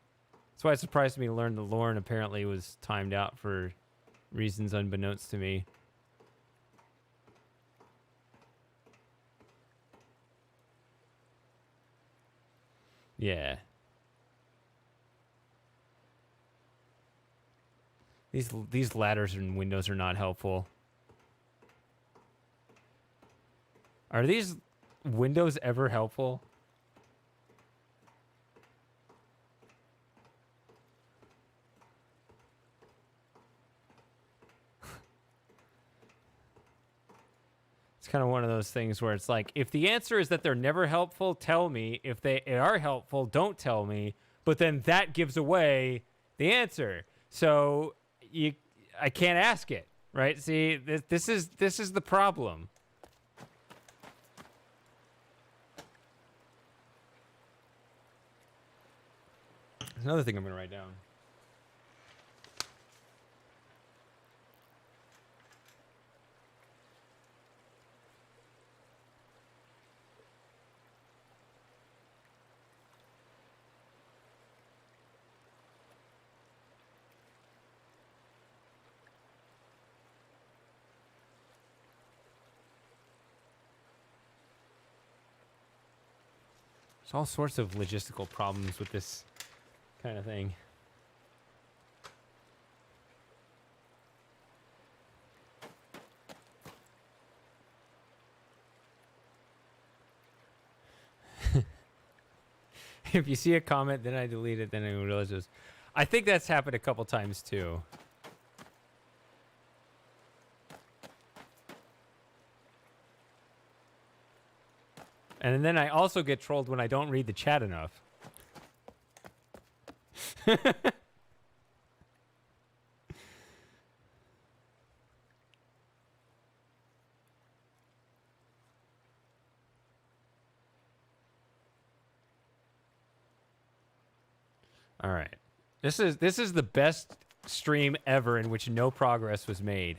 S1: That's why it surprised me to learn that Lauren apparently was timed out for reasons unbeknownst to me. Yeah. These ladders and windows are not helpful. Are these windows ever helpful? It's kind of one of those things where it's like, if the answer is that they're never helpful, tell me. If they are helpful, don't tell me. But then that gives away the answer. So I can't ask it, right? See, this is the problem. There's another thing I'm going to write down. There's all sorts of logistical problems with this kind of thing. If you see a comment, then I delete it, then I realize it was... I think that's happened a couple times too. And then I also get trolled when I don't read the chat enough. All right. This is the best stream ever in which no progress was made.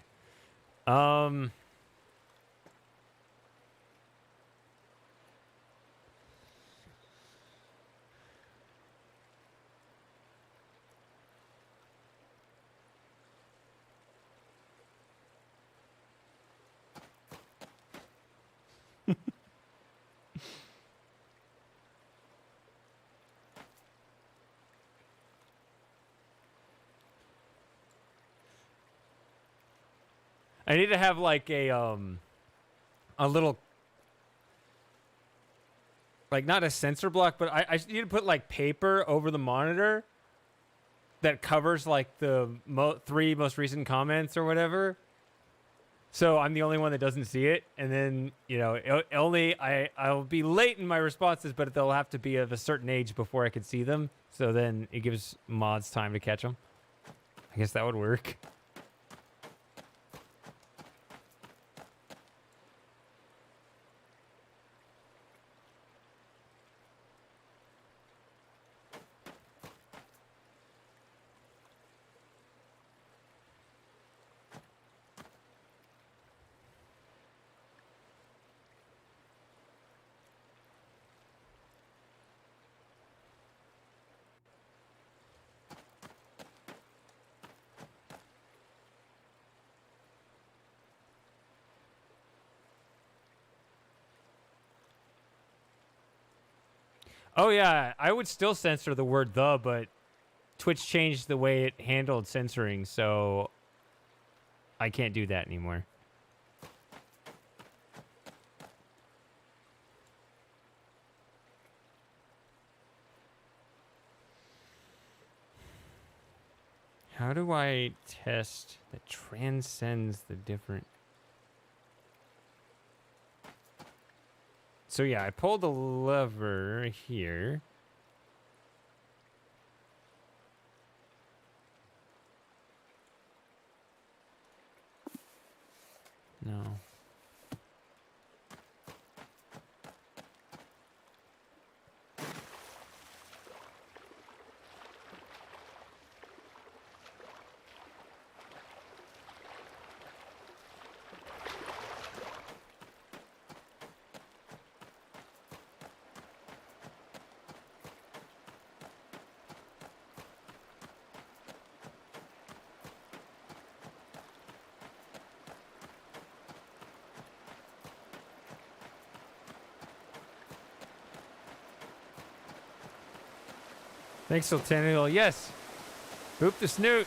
S1: I need to have like a little, like, not a sensor block, but I need to put like paper over the monitor that covers like the 3 most recent comments or whatever. So I'm the only one that doesn't see it, and then, you know, I'll be late in my responses, but they'll have to be of a certain age before I can see them. So then it gives mods time to catch them. I guess that would work. Oh, yeah, I would still censor the word "the," but Twitch changed the way it handled censoring, so I can't do that anymore. How do I test that transcends the different... So yeah, I pulled the lever here. No. Thanks, Sultaniel. Yes. Boop the snoot.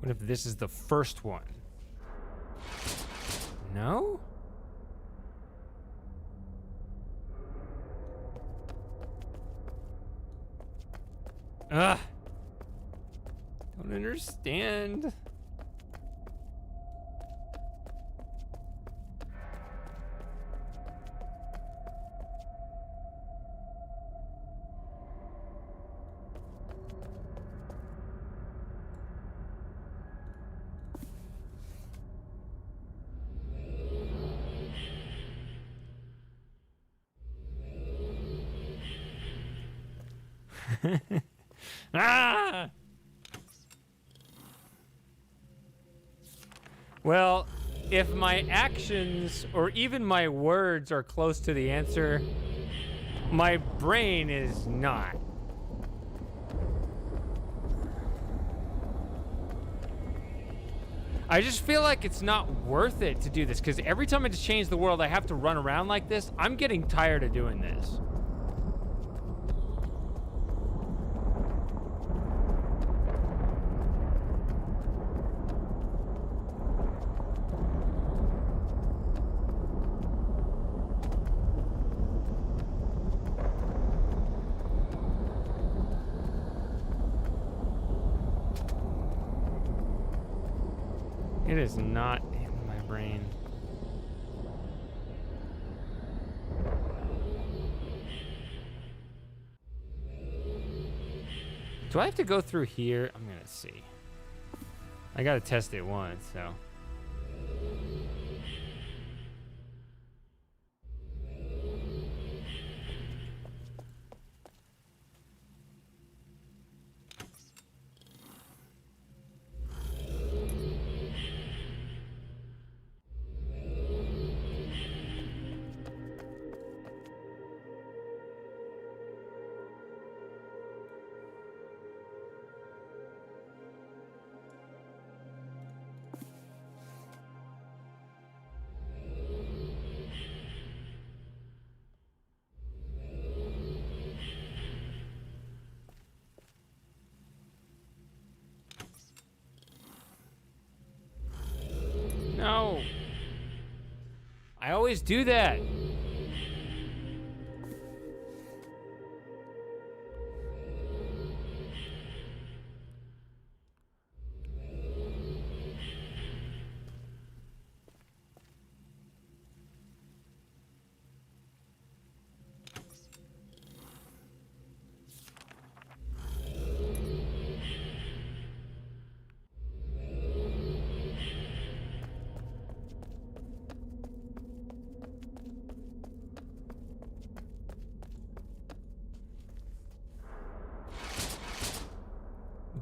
S1: What if this is the first one? No? Ugh. Don't understand. Ah! Well, if my actions or even my words are close to the answer, my brain is not. I just feel like it's not worth it to do this because every time I just change the world, I have to run around like this. I'm getting tired of doing this. It is not in my brain. Do I have to go through here? I'm gonna see. I gotta test it once, so. No. I always do that.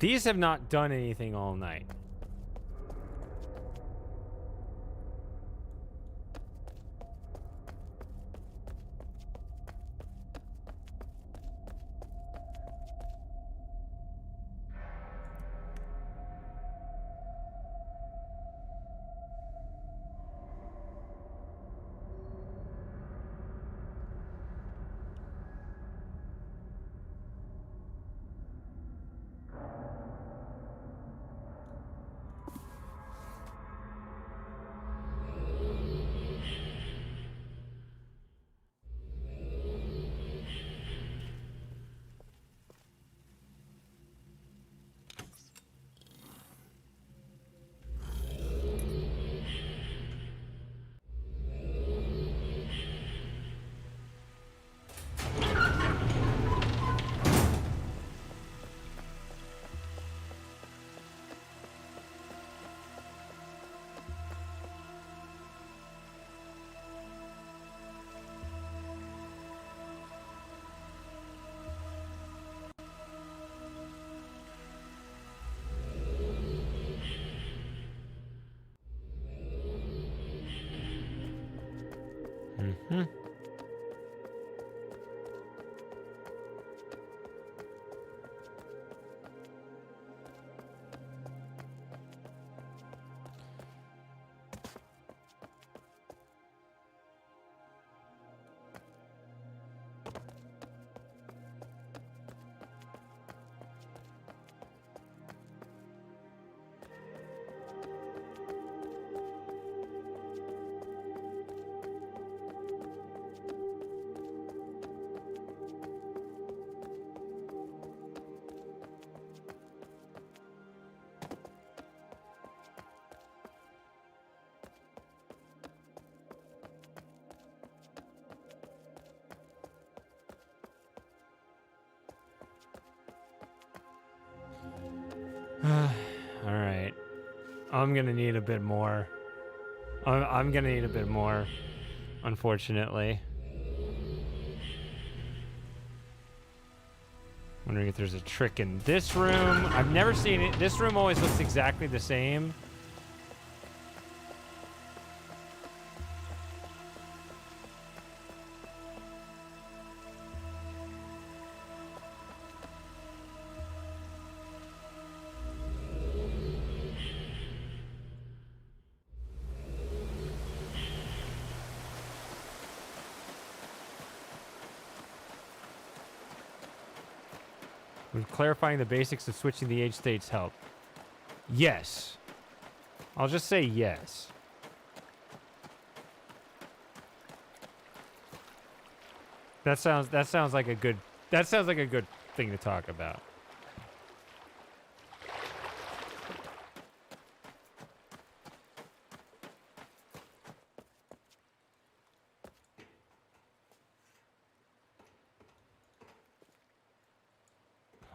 S1: These have not done anything all night. Mm-hmm. All right. I'm gonna need a bit more. I'm gonna need a bit more, unfortunately. Wondering if there's a trick in this room. I've never seen it. This room always looks exactly the same. Would clarifying the basics of switching the age states help? Yes. I'll just say yes. That sounds like a good thing to talk about.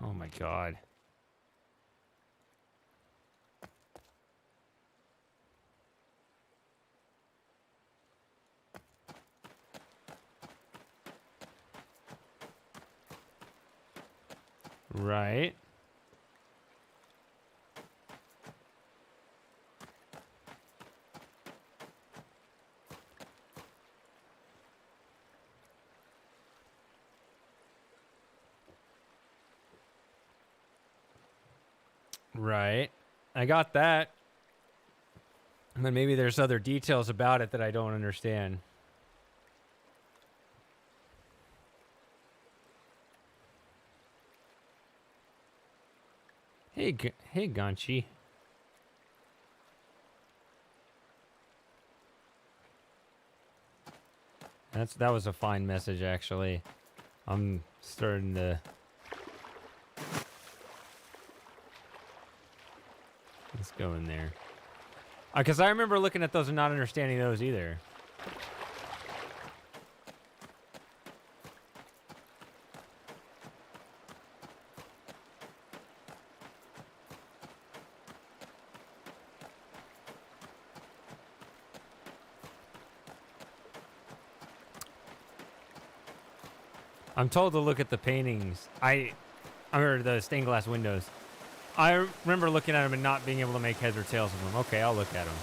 S1: Oh my god. Right. Right. I got that. And then maybe there's other details about it that I don't understand. Hey, Ganchi. That was a fine message, actually. I'm starting to... Let's go in there. Because I remember looking at those and not understanding those either. I'm told to look at the paintings. Or the stained glass windows. I remember looking at them and not being able to make heads or tails of them. Okay, I'll look at them.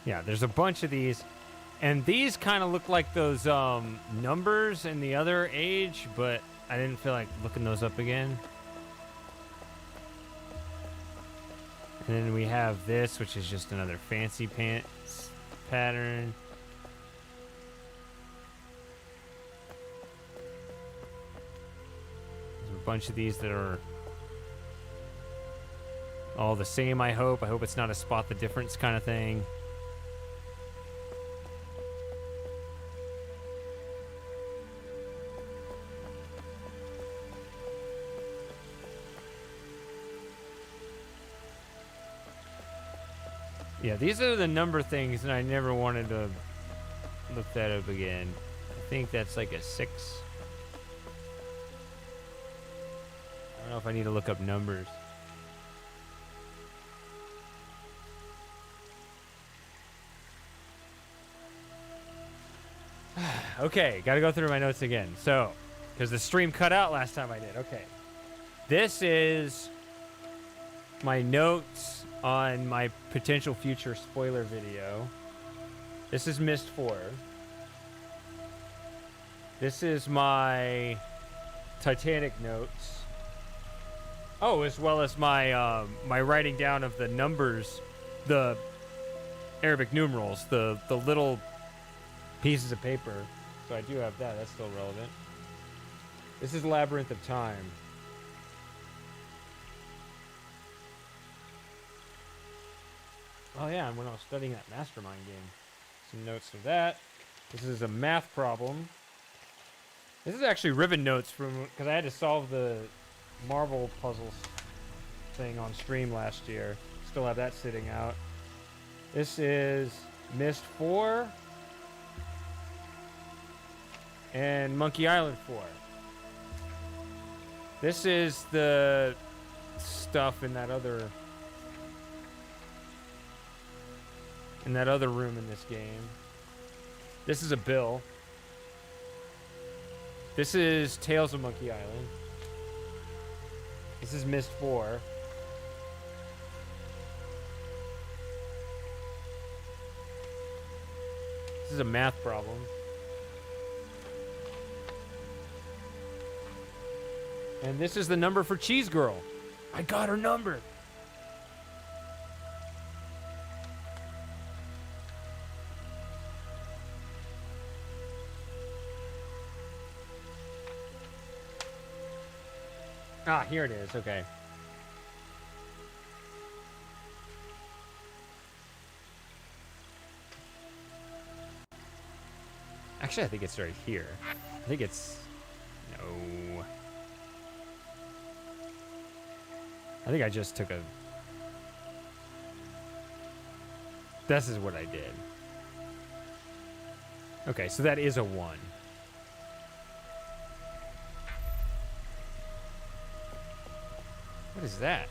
S1: Yeah, there's a bunch of these. And these kind of look like those numbers in the other age, but I didn't feel like looking those up again. And then we have this, which is just another fancy pants pattern. There's a bunch of these that are all the same, I hope. I hope it's not a spot the difference kind of thing. Yeah, these are the number things, and I never wanted to look that up again. I think that's like a 6. I don't know if I need to look up numbers. Okay, gotta go through my notes again. So, because the stream cut out last time I did. Okay. This is my notes on my potential future spoiler video. This is Mist 4. This is my Titanic notes. Oh, as well as my my writing down of the numbers, the Arabic numerals, the little pieces of paper. So I do have that. That's still relevant. This is Labyrinth of Time. Oh yeah, and when I was studying that Mastermind game. Some notes of that. This is a math problem. This is actually ribbon notes from, because I had to solve the marble puzzles thing on stream last year. Still have that sitting out. This is Mist 4 and Monkey Island 4. This is the stuff in that other room in this game. This is a bill. This is Tales of Monkey Island. This is Mist 4. This is a math problem. And this is the number for Cheese Girl. I got her number. Ah, here it is. Okay. Actually, I think it's right here. I think it's... No. I think I just took a... This is what I did. Okay, so that is a 1. What is that?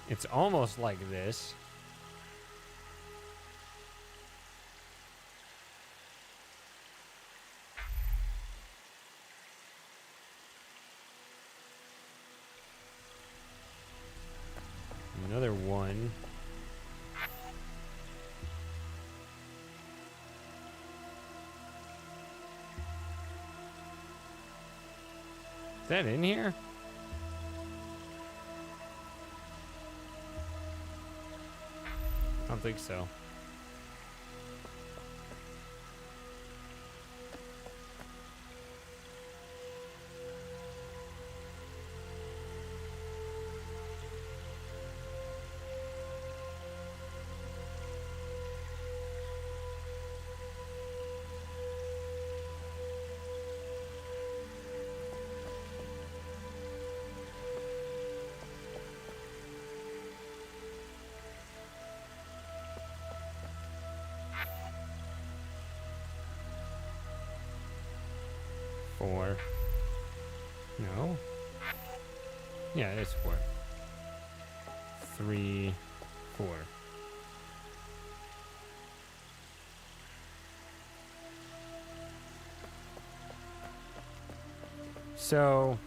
S1: It's almost like this. Another 1. Is that in here? I don't think so. No. Yeah, it's 4. 3, 4. So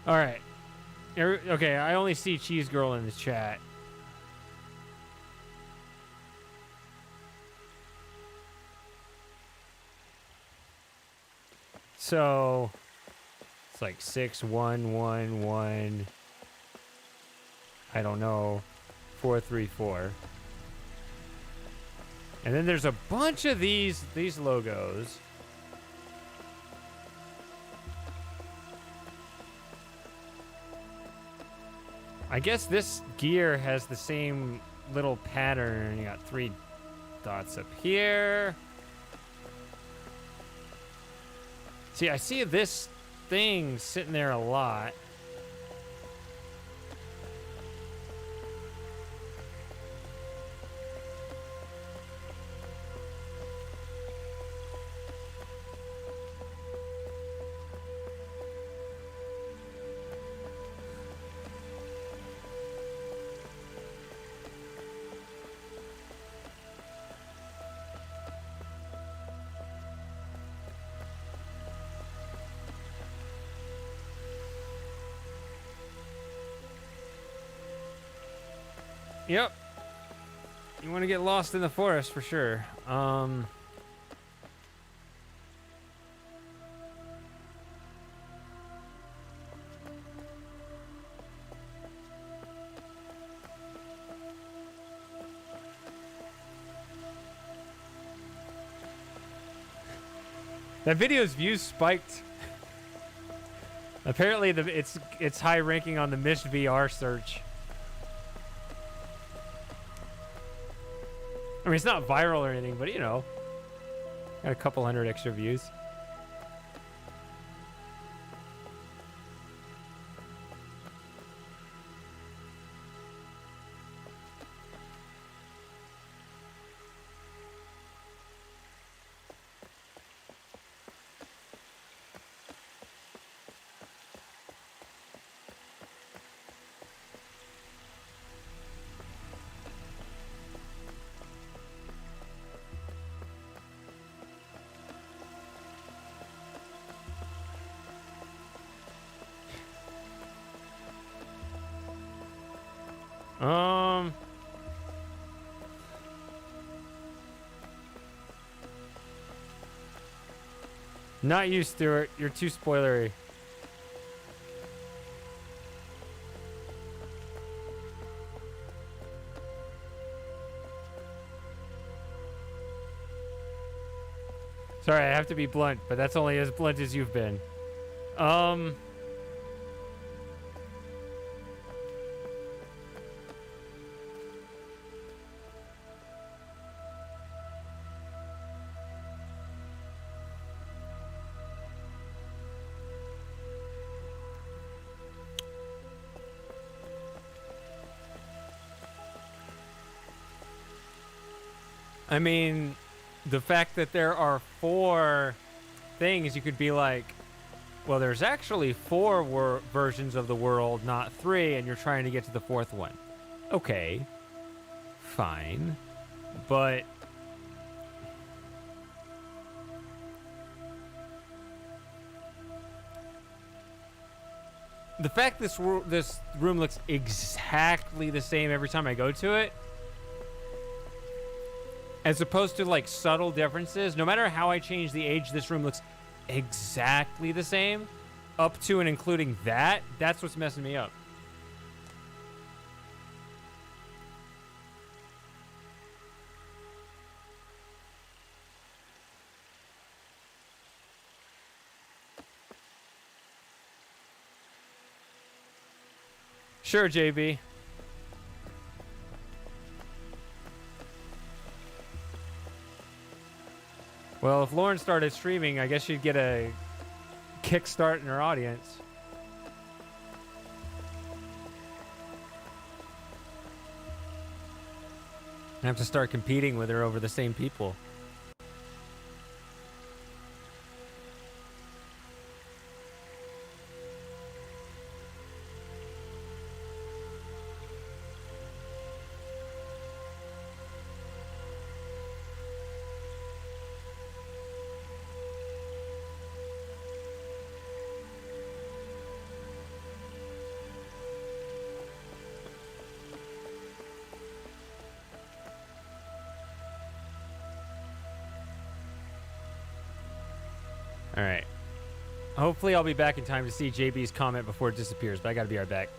S1: all right. Okay, I only see Cheese Girl in the chat. So it's like 6, 1, 1, 1. I don't know. 4, 3, 4. And then there's a bunch of these logos. I guess this gear has the same little pattern. You got 3 dots up here. See, I see this thing sitting there a lot. Yep. You want to get lost in the forest for sure. That video's views spiked. Apparently, it's high ranking on the Mist VR search. I mean, it's not viral or anything, but you know, got a couple hundred extra views. Not you, Stuart. You're too spoilery. Sorry, I have to be blunt, but that's only as blunt as you've been. I mean, the fact that there are 4 things, you could be like, well, there's actually 4 versions of the world, not 3, and you're trying to get to the 4th one. Okay, fine, but the fact this room looks exactly the same every time I go to it, as opposed to like subtle differences, no matter how I change the age, this room looks exactly the same, up to and including that. That's what's messing me up. Sure, JB. Well, if Lauren started streaming, I guess she'd get a kickstart in her audience. I have to start competing with her over the same people. All right. Hopefully I'll be back in time to see JB's comment before it disappears, but I gotta be right back.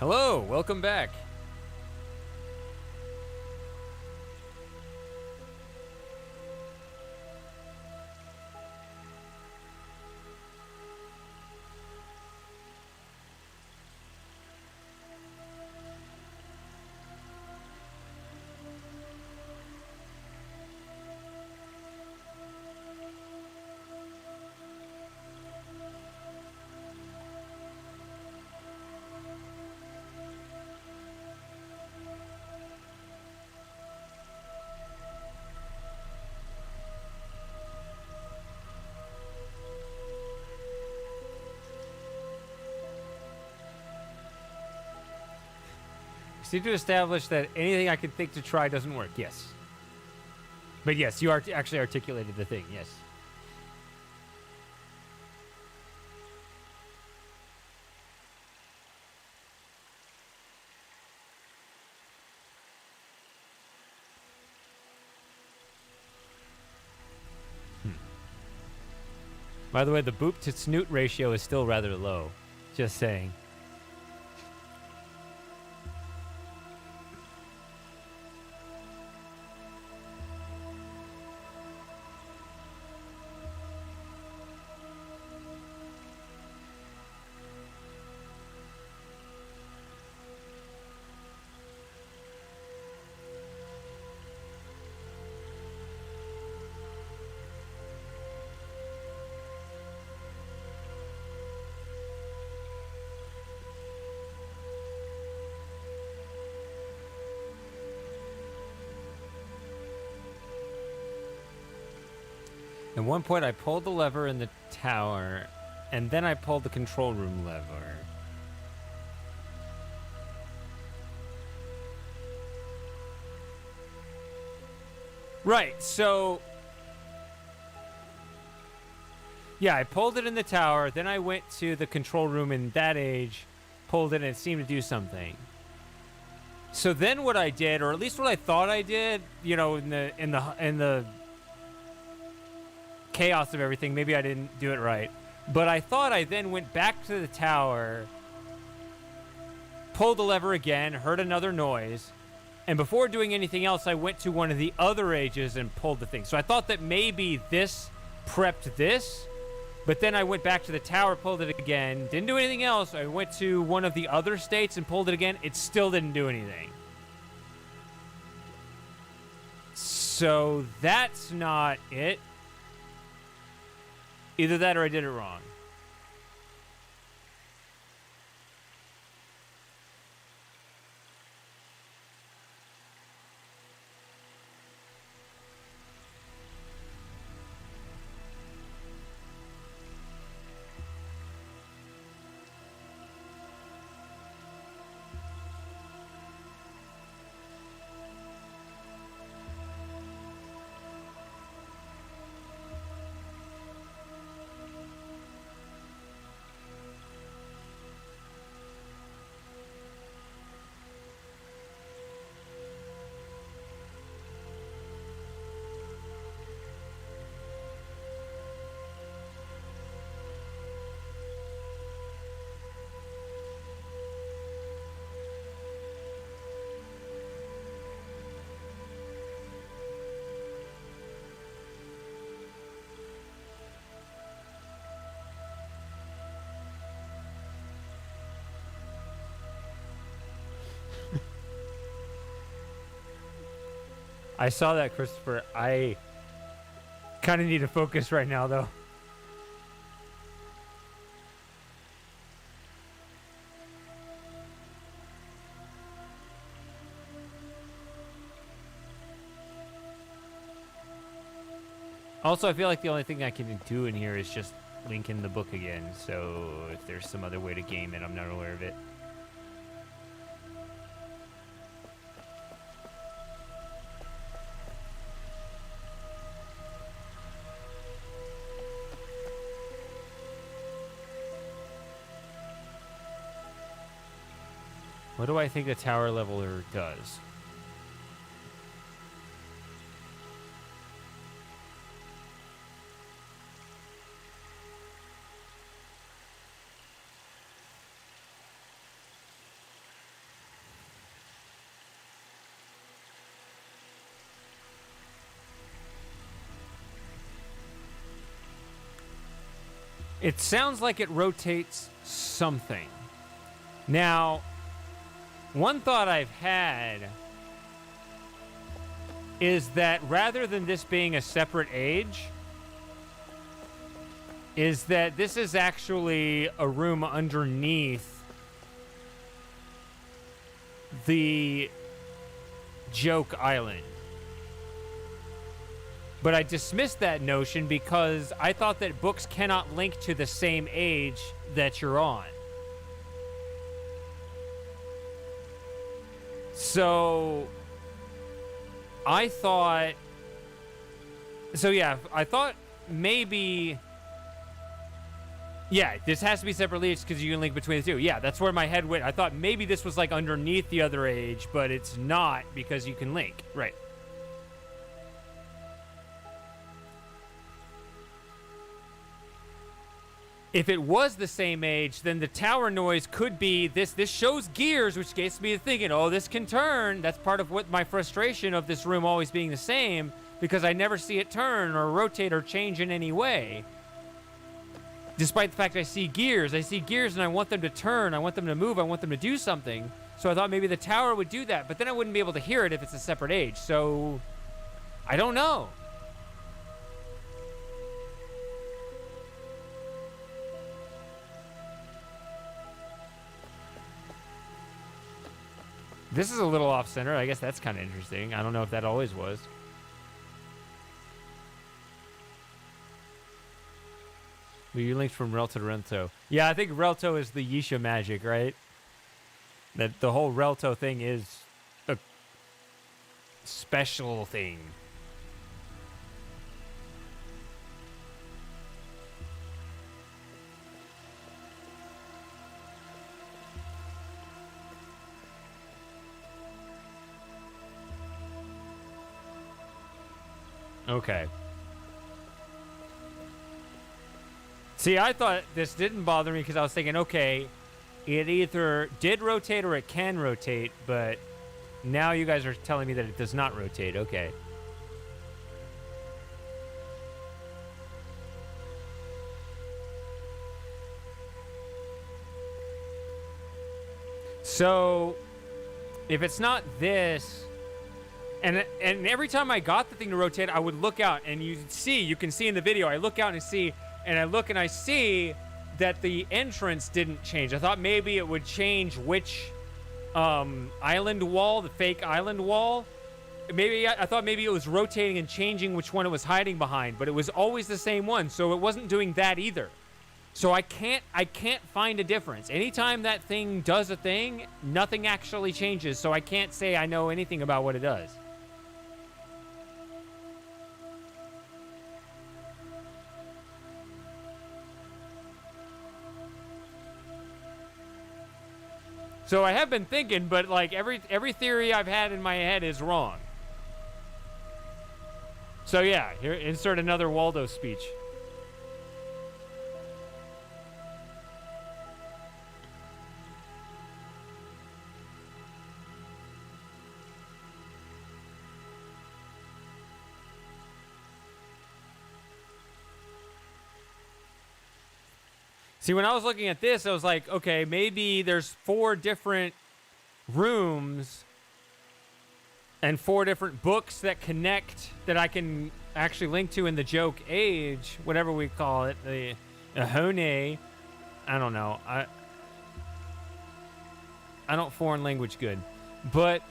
S1: Hello, welcome back. seem to establish that anything I can think to try doesn't work. Yes. But yes, you actually articulated the thing. Yes. By the way, the boop to snoot ratio is still rather low. Just saying. At one point, I pulled the lever in the tower, and then I pulled the control room lever. Right, so... yeah, I pulled it in the tower, then I went to the control room in that age, pulled it, and it seemed to do something. So then what I did, or at least what I thought I did, you know, in the chaos of everything, maybe I didn't do it right, but I thought I then went back to the tower, pulled the lever again, heard another noise, and before doing anything else, I went to one of the other ages and pulled the thing. So I thought that maybe this prepped this, but then I went back to the tower, pulled it again, didn't do anything else. I went to one of the other states and pulled it again. It still didn't do anything. So that's not it. Either that or I did it wrong. I saw that, Christopher. I kind of need to focus right now, though. Also, I feel like the only thing I can do in here is just link in the book again. So if there's some other way to game it, I'm not aware of it. What do I think the tower leveler does? It sounds like it rotates something. Now, one thought I've had is that rather than this being a separate age, is that this is actually a room underneath the joke island. But I dismissed that notion because I thought that books cannot link to the same age that you're on. So I thought, I thought maybe, this has to be separate leads because you can link between the two. Yeah, that's where my head went. I thought maybe this was like underneath the other age, but it's not because you can link. Right. If it was the same age, then the tower noise could be this. This shows gears, which gets me to thinking, oh, this can turn. That's part of what my frustration of this room always being the same, because I never see it turn or rotate or change in any way. Despite the fact I see gears and I want them to turn. I want them to move. I want them to do something. So I thought maybe the tower would do that, but then I wouldn't be able to hear it if it's a separate age. So I don't know. This is a little off-center. I guess that's kind of interesting. I don't know if that always was. Well, you linked from Relto to Rento. Yeah, I think Relto is the Yisha magic, right? That the whole Relto thing is a special thing. Okay. See, I thought this didn't bother me because I was thinking, okay, it either did rotate or it can rotate, but now you guys are telling me that it does not rotate. Okay. So, if it's not this... And every time I got the thing to rotate, I would look out, and you can see in the video, I look out and see, and I look and I see that the entrance didn't change. I thought maybe it would change which island wall, the fake island wall. Maybe I thought maybe it was rotating and changing which one it was hiding behind, but it was always the same one, so it wasn't doing that either. So I can't find a difference. Anytime that thing does a thing, nothing actually changes, so I can't say I know anything about what it does. So I have been thinking, but like every theory I've had in my head is wrong. So yeah, here, insert another Waldo speech. See, when I was looking at this, I was like, okay, maybe there's 4 different rooms and 4 different books that connect that I can actually link to in the joke age, whatever we call it, the Ahone. I don't know. I don't foreign language good, but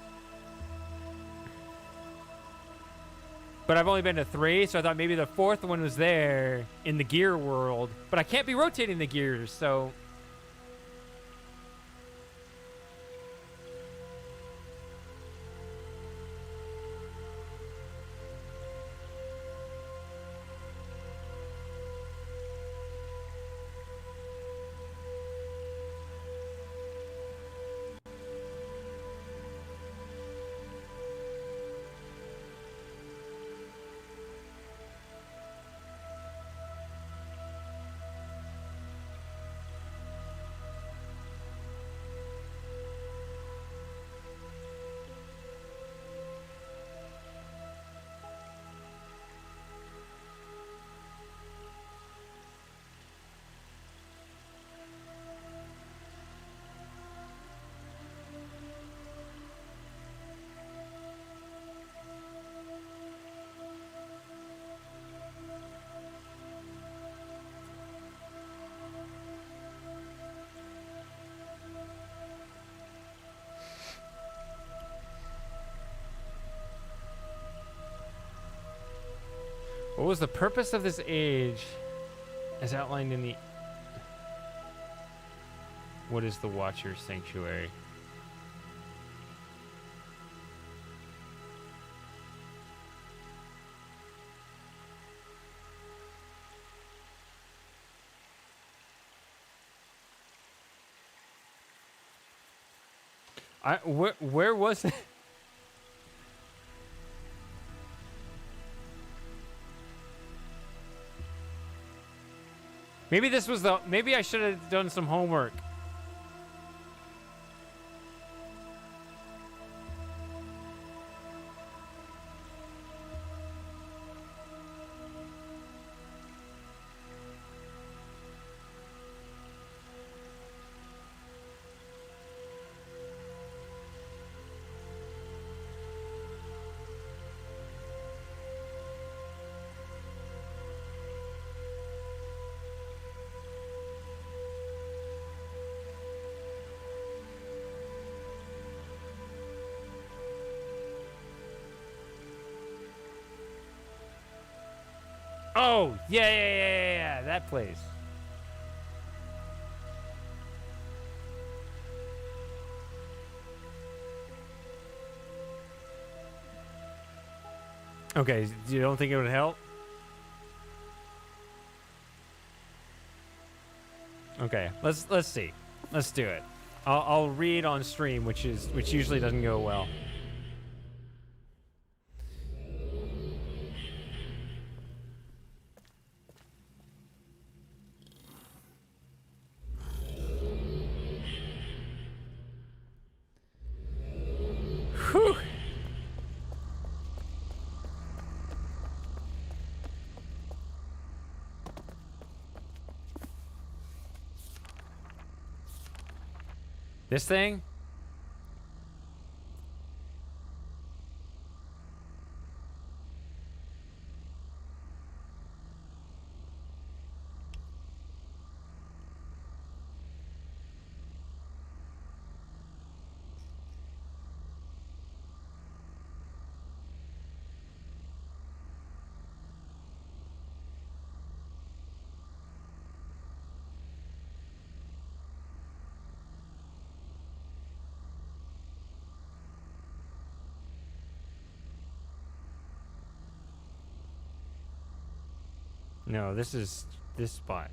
S1: I've only been to 3, so I thought maybe the 4th one was there in the gear world. But I can't be rotating the gears, so... What was the purpose of this age as outlined in the... What is the Watcher's Sanctuary? Where was it? Maybe this was the. Maybe I should have done some homework. Oh, yeah, that place. Okay, you don't think it would help? Okay, let's see. Let's do it. I'll read on stream, which usually doesn't go well. Whew. This thing? No, this is this spot.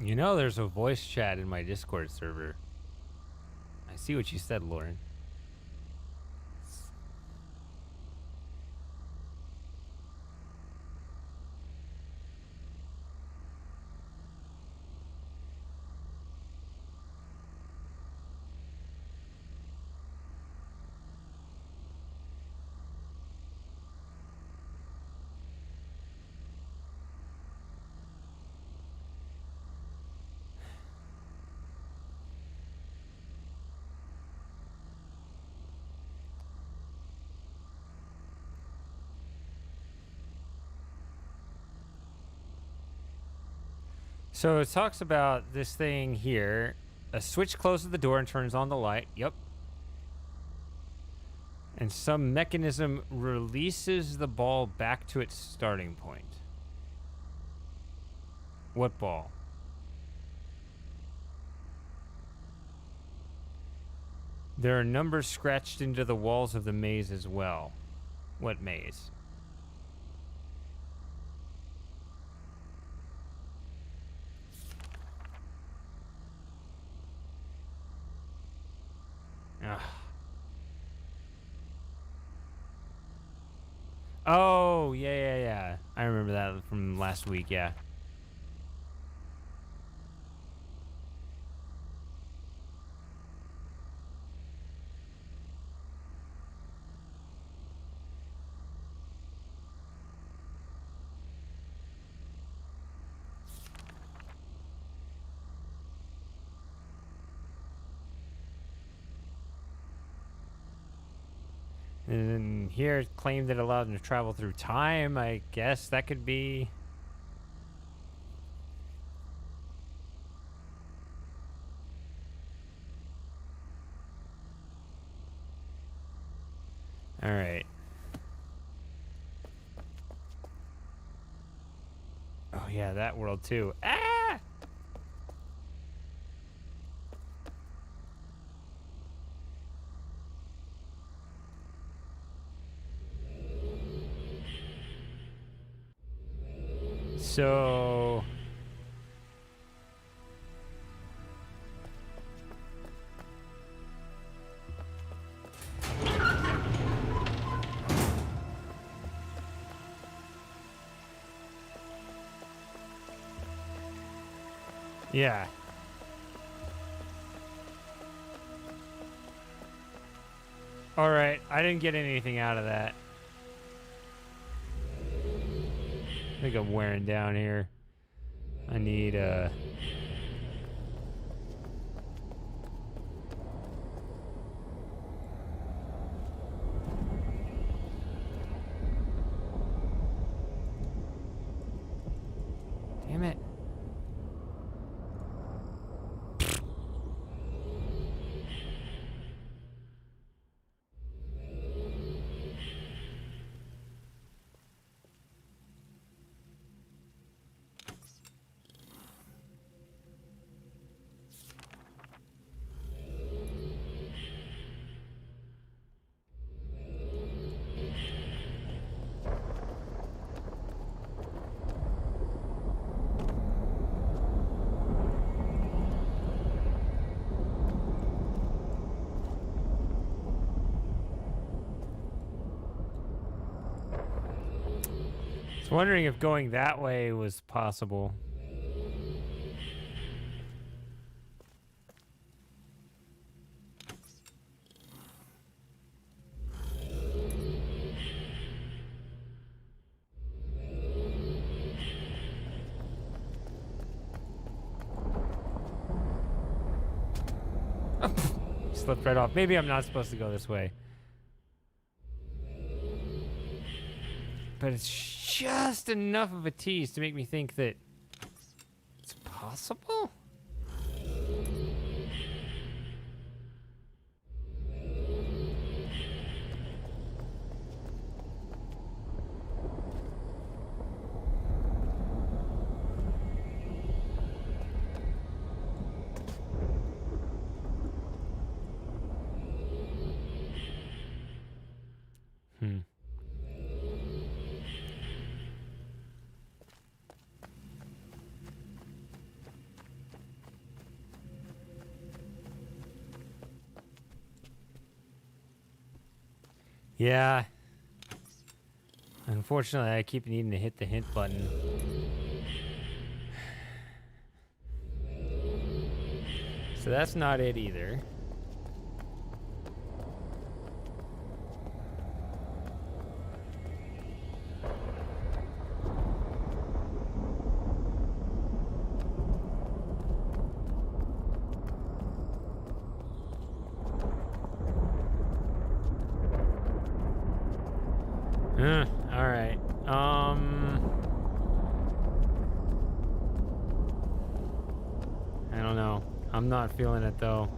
S1: You know, there's a voice chat in my Discord server. I see what you said, Lauren. So it talks about this thing here. A switch closes the door and turns on the light. Yep. And some mechanism releases the ball back to its starting point. What ball? There are numbers scratched into the walls of the maze as well. What maze? Ugh. Oh, yeah. I remember that from last week, yeah. And then here it claimed that it allowed them to travel through time. I guess that could be. All right. Oh, yeah, that world too. Ah! So. Yeah. All right. I didn't get anything out of that. I think I'm wearing down here. I need Damn it. I was wondering if going that way was possible. Slipped right off. Maybe I'm not supposed to go this way. But it's just enough of a tease to make me think that it's possible? Yeah. Unfortunately, I keep needing to hit the hint button. So that's not it either. All right. I don't know. I'm not feeling it though.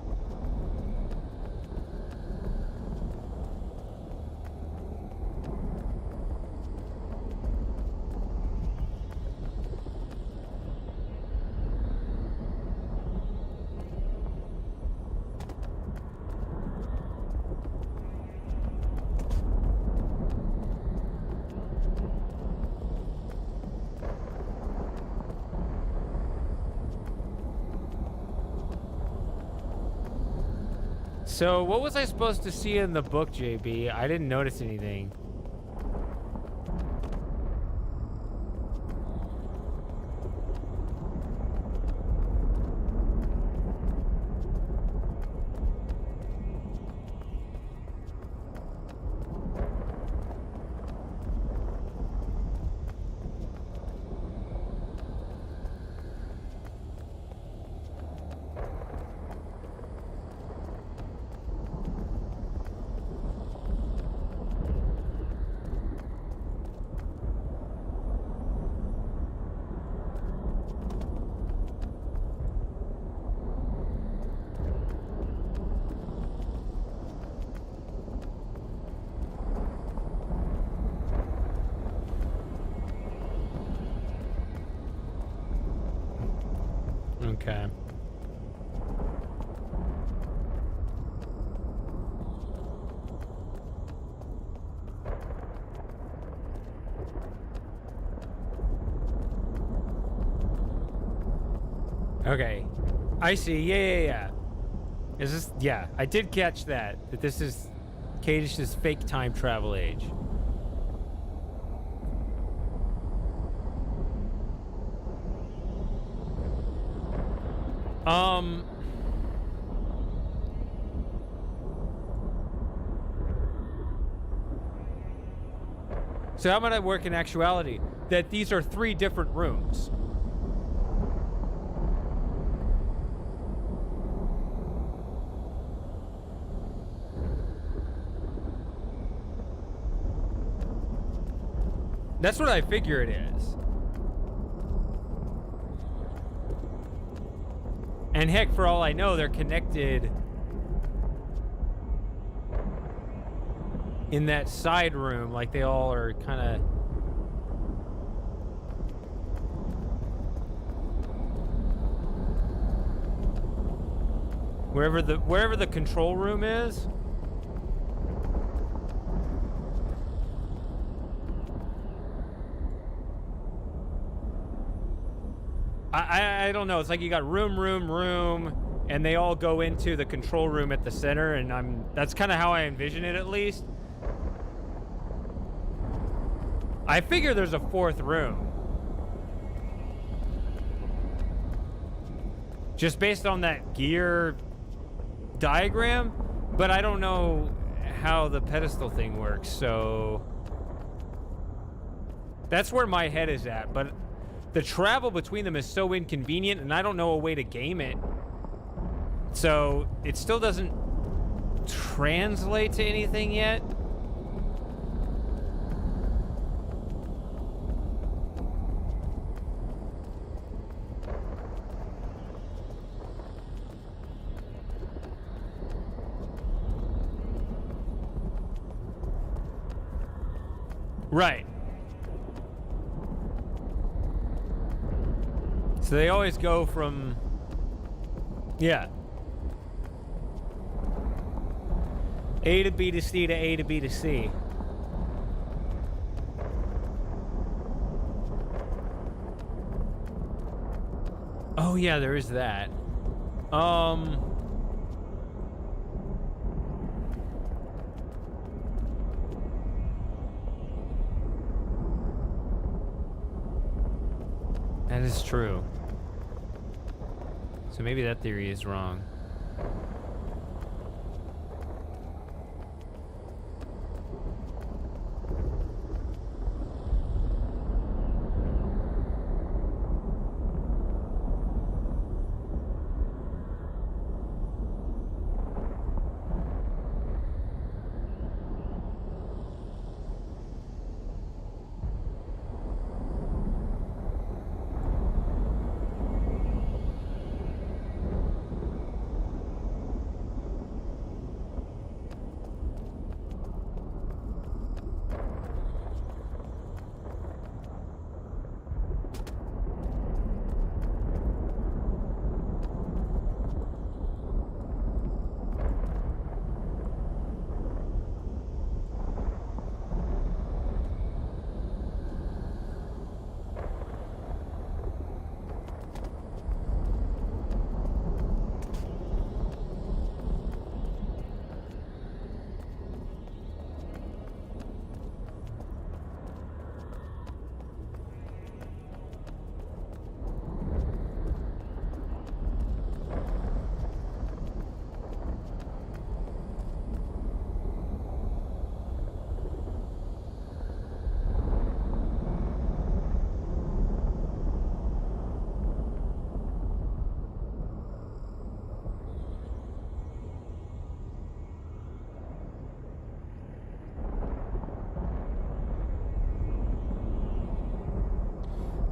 S1: So, what was I supposed to see in the book, JB? I didn't notice anything. Okay. Okay. I see. Yeah. Is this... Yeah, I did catch that. That this is Kadish's fake time travel age. So how might that work in actuality? That these are 3 different rooms. That's what I figure it is. And heck, for all I know, they're connected in that side room, like they all are kind of... Wherever the control room is. I don't know. It's like you got room, and they all go into the control room at the center, and that's kind of how I envision it, at least. I figure there's a 4th room. Just based on that gear diagram, but I don't know how the pedestal thing works, so... That's where my head is at, but the travel between them is so inconvenient, and I don't know a way to game it. So, it still doesn't translate to anything yet. Right. So they always go from... Yeah. A to B to C to A to B to C. Oh yeah, there is that. That is true. So maybe that theory is wrong.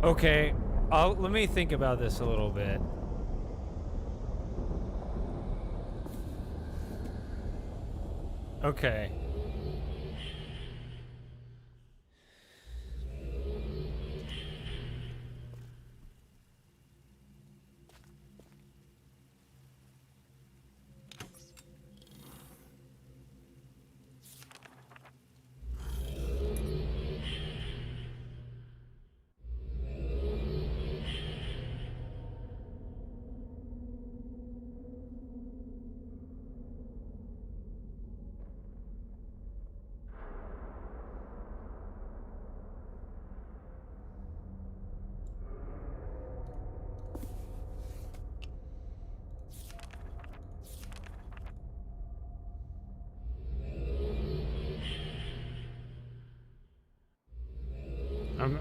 S1: Okay, let me think about this a little bit. Okay.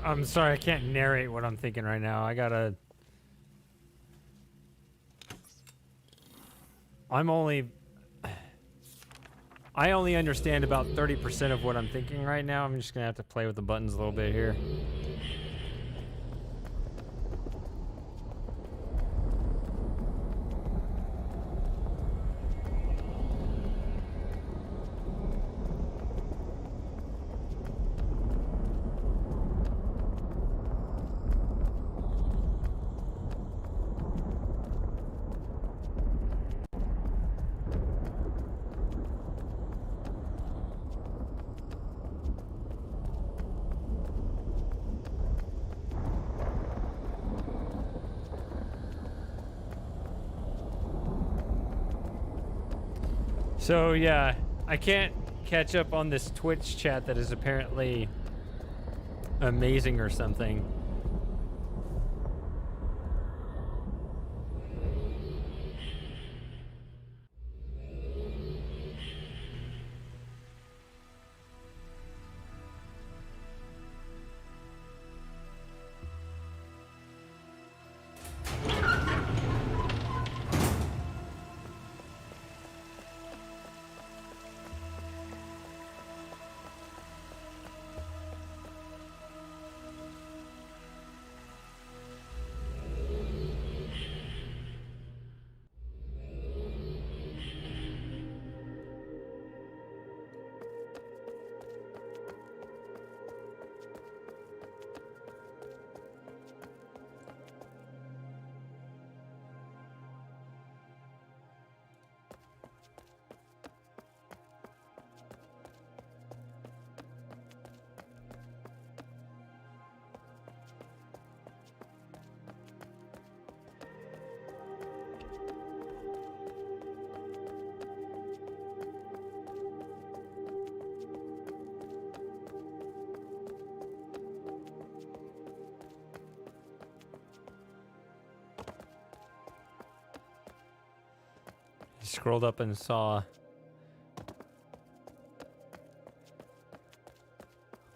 S1: I'm sorry, I can't narrate what I'm thinking right now. I only understand about 30% of what I'm thinking right now. I'm just gonna have to play with the buttons a little bit here. So yeah, I can't catch up on this Twitch chat that is apparently amazing or something. Scrolled up and saw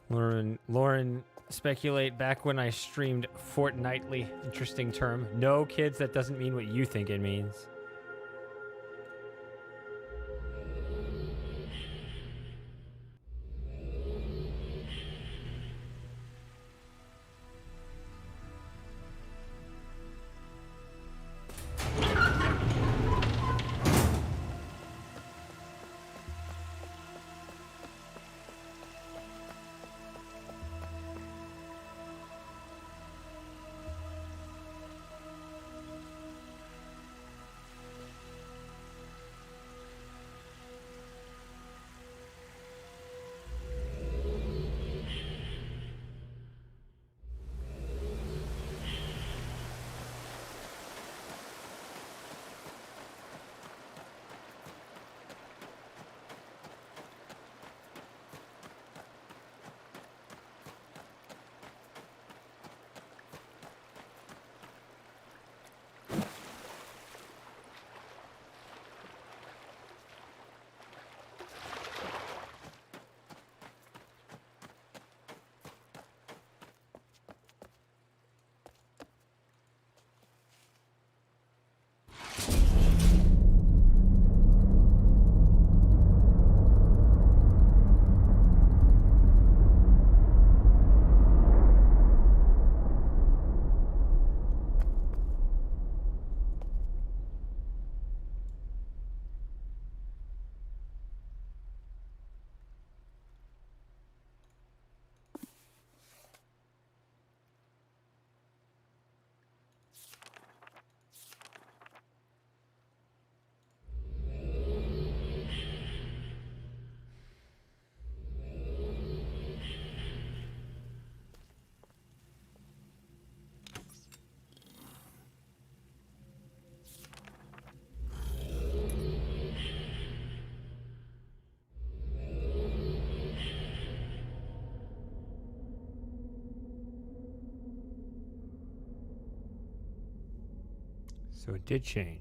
S1: Lauren speculate back when I streamed fortnightly. Interesting term. No, kids, that doesn't mean what you think it means. So it did change.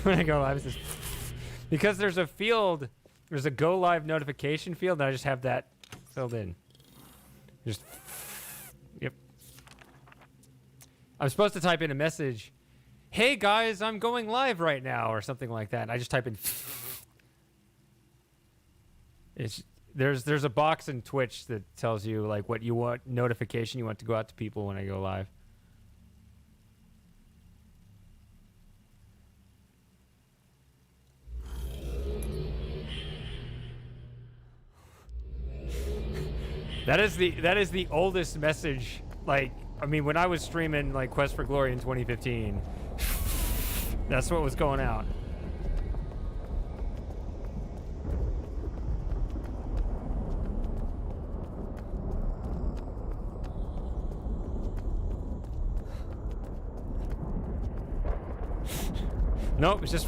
S1: When I go live, it's just because there's a field, there's a go live notification field, and I just have that filled in. Just, yep. I'm supposed to type in a message, "Hey guys, I'm going live right now," or something like that. And I just type in. There's a box in Twitch that tells you like what you want notification you want to go out to people when I go live. That is the oldest message. Like, I mean, when I was streaming like Quest for Glory in 2015, that's what was going out. Nope, it's just.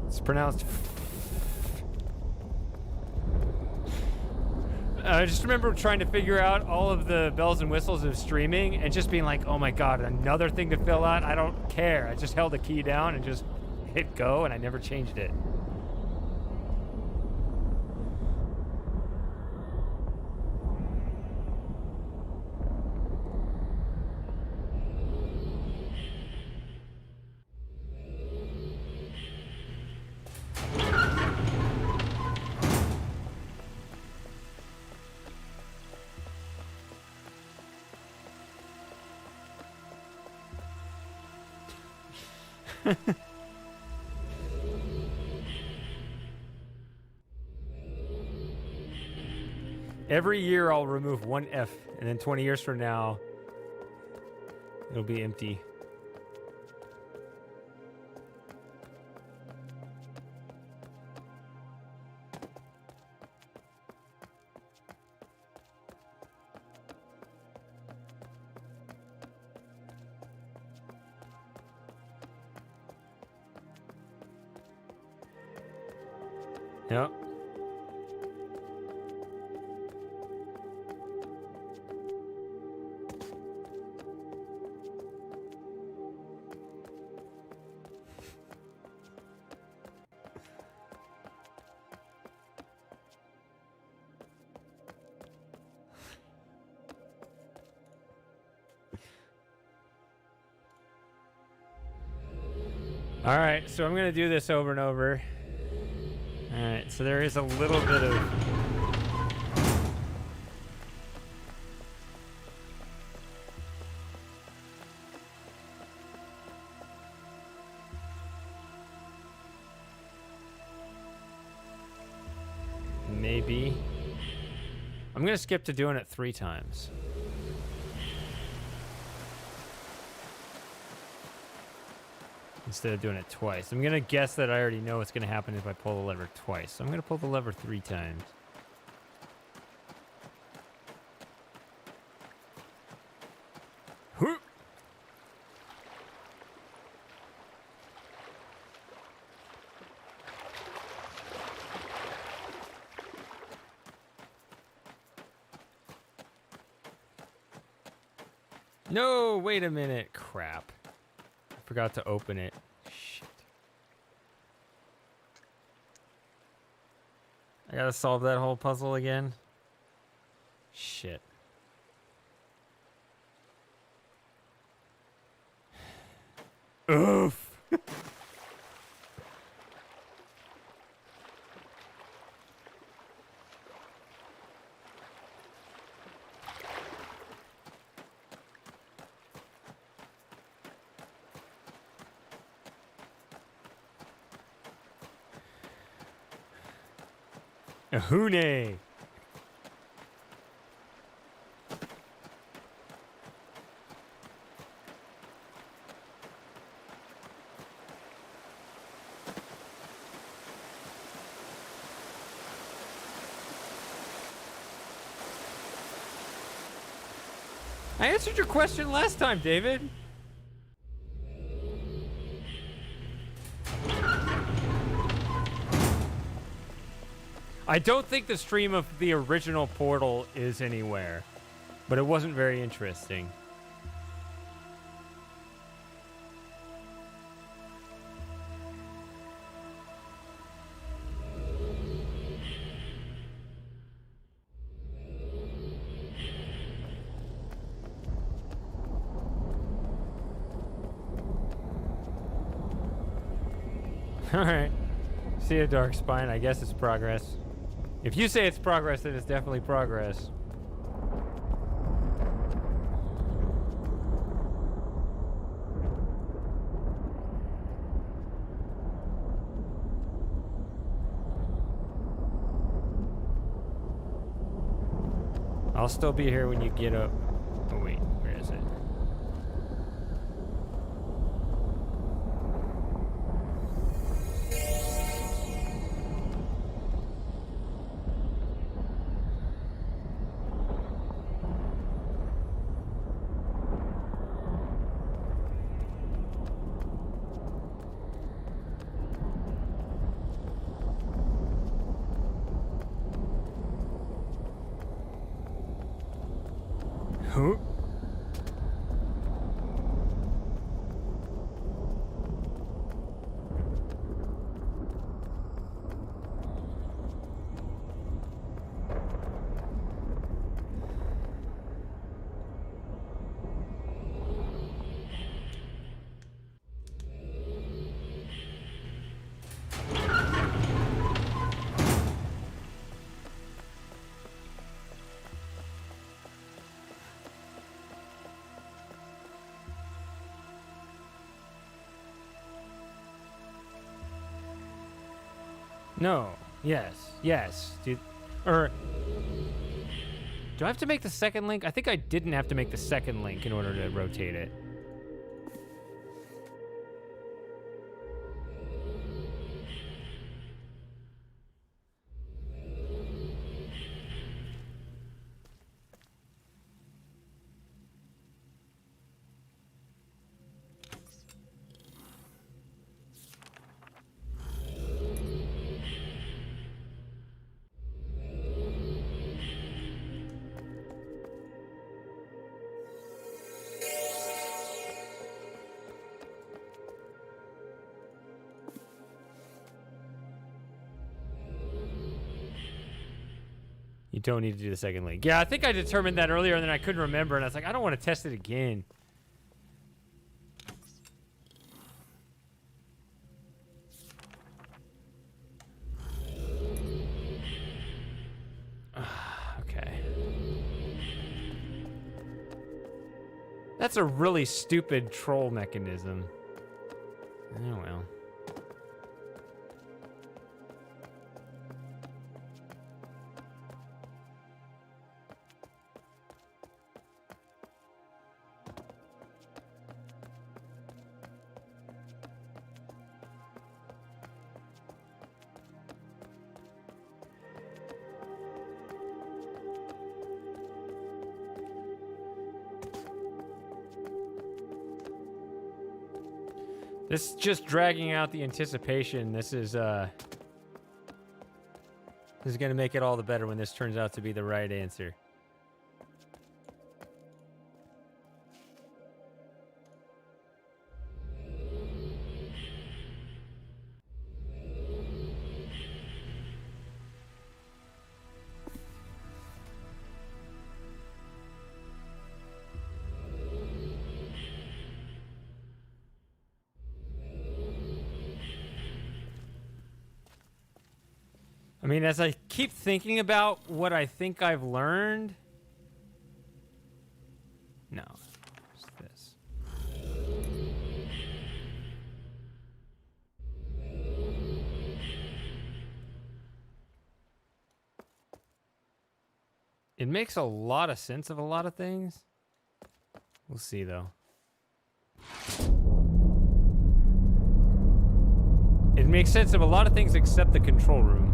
S1: It's pronounced. I just remember trying to figure out all of the bells and whistles of streaming and just being like, oh my god, another thing to fill out? I don't care. I just held the key down and just hit go, and I never changed it. Every year I'll remove one F, and then 20 years from now, it'll be empty. Yep. All right, so I'm going to do this over and over. All right, so there is a little bit of... Maybe. I'm going to skip to doing it 3 times. Instead of doing it twice. I'm going to guess that I already know what's going to happen if I pull the lever twice. So I'm going to pull the lever 3 times. Whoop. No, wait a minute. Crap. I forgot to open it. Shit. I gotta solve that whole puzzle again. Shit. Oof. Ahune. I answered your question last time, David. I don't think the stream of the original Portal is anywhere, but it wasn't very interesting. Alright. See a dark spine. I guess it's progress. If you say it's progress, then it's definitely progress. I'll still be here when you get up. Oh, wait. Where is it? Huh? No. Yes. Yes. Dude. Or... do I have to make the second link? I think I didn't have to make the second link in order to rotate it. don't need to do the second link. Yeah, I think I determined that earlier, and then I couldn't remember, and I was like, I don't want to test it again. Okay. That's a really stupid troll mechanism. Oh, well. This is just dragging out the anticipation. This is going to make it all the better when this turns out to be the right answer. I mean, as I keep thinking about what I think I've learned... No. It's this. It makes a lot of sense of a lot of things. We'll see, though. It makes sense of a lot of things except the control room.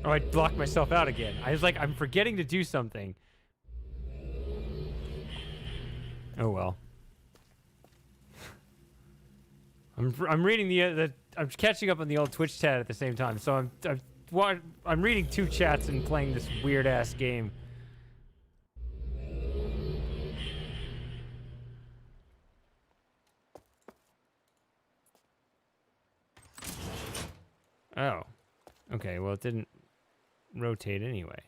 S1: Oh, I blocked myself out again. I was like, I'm forgetting to do something. Oh well. I'm reading the I'm catching up on the old Twitch chat at the same time. So I'm reading two chats and playing this weird ass game. Oh. Okay, well it didn't rotate anyway.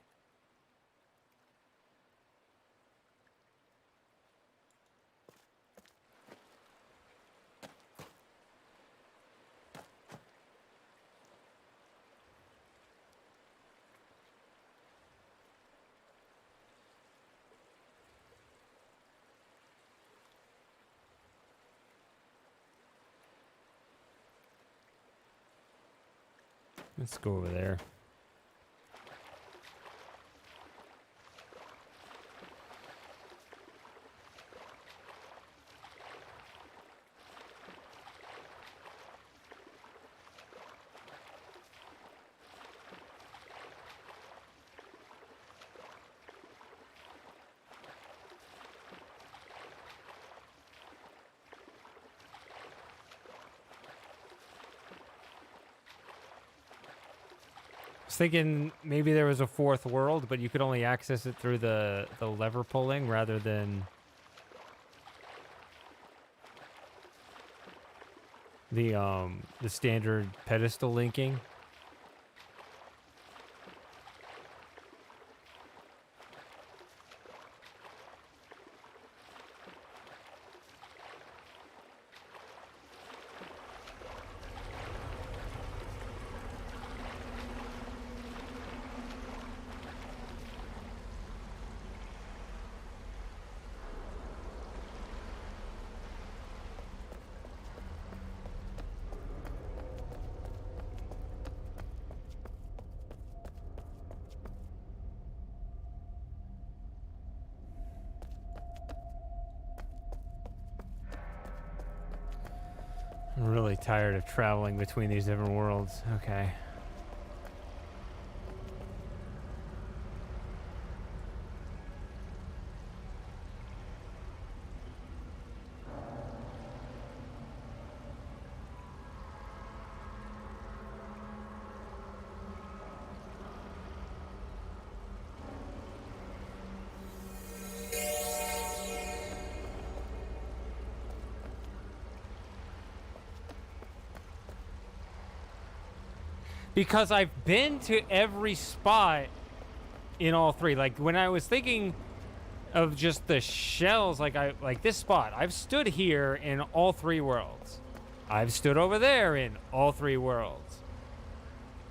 S1: Let's go over there. was thinking maybe there was a fourth world, but you could only access it through the lever pulling rather than the standard pedestal linking. I'm really tired of traveling between these different worlds. Okay. Because I've been to every spot in all three. Like when I was thinking of just the shells, like this spot, I've stood here in all three worlds. I've stood over there in all three worlds.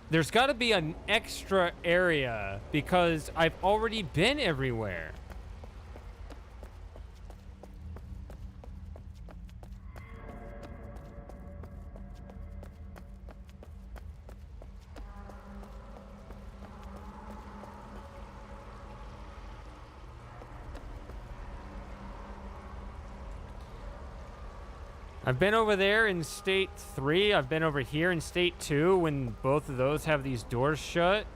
S1: There's got to be an extra area because I've already been everywhere. I've been over there in state 3. I've been over here in state 2 when both of those have these doors shut.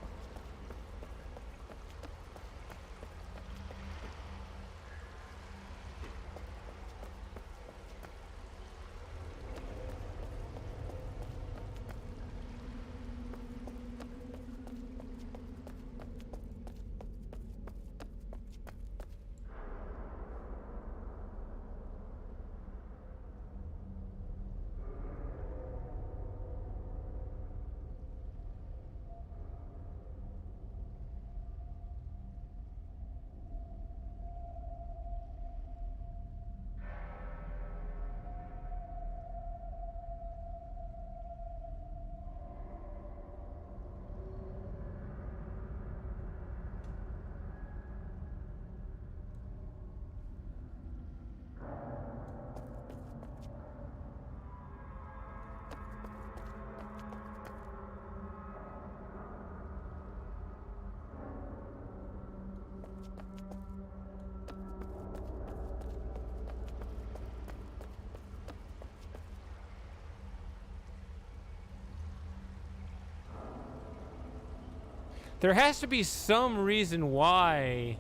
S1: There has to be some reason why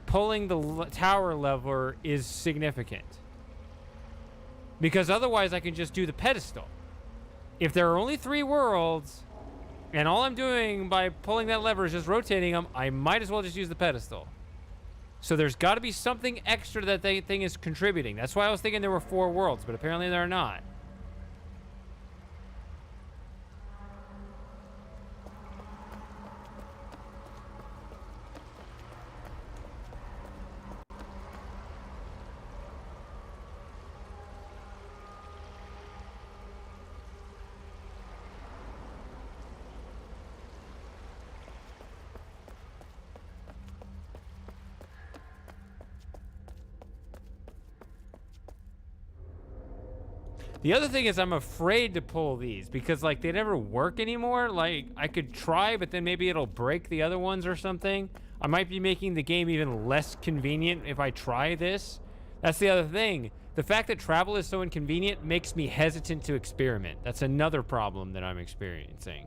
S1: pulling the tower lever is significant. Because otherwise I can just do the pedestal. If there are only 3 worlds, and all I'm doing by pulling that lever is just rotating them, I might as well just use the pedestal. So there's got to be something extra that the thing is contributing. That's why I was thinking there were 4 worlds, but apparently there are not. The other thing is I'm afraid to pull these because, like, they never work anymore. Like, I could try, but then maybe it'll break the other ones or something. I might be making the game even less convenient if I try this. That's the other thing. The fact that travel is so inconvenient makes me hesitant to experiment. That's another problem that I'm experiencing.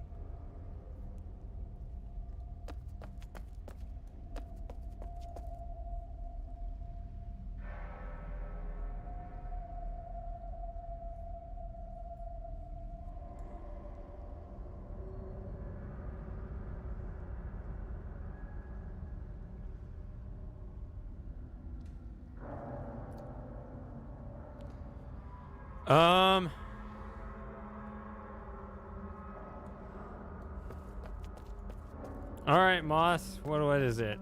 S1: Um. All right, Moss. What is it?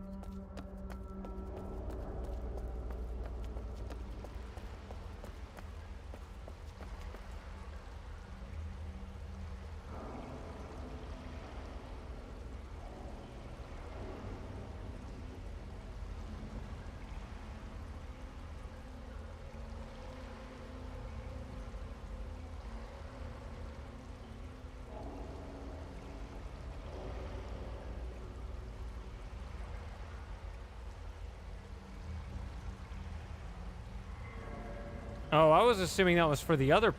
S1: Oh, I was assuming that was for the other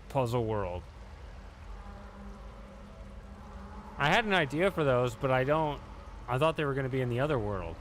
S1: puzzle world. I had an idea for those, but I thought they were going to be in the other world.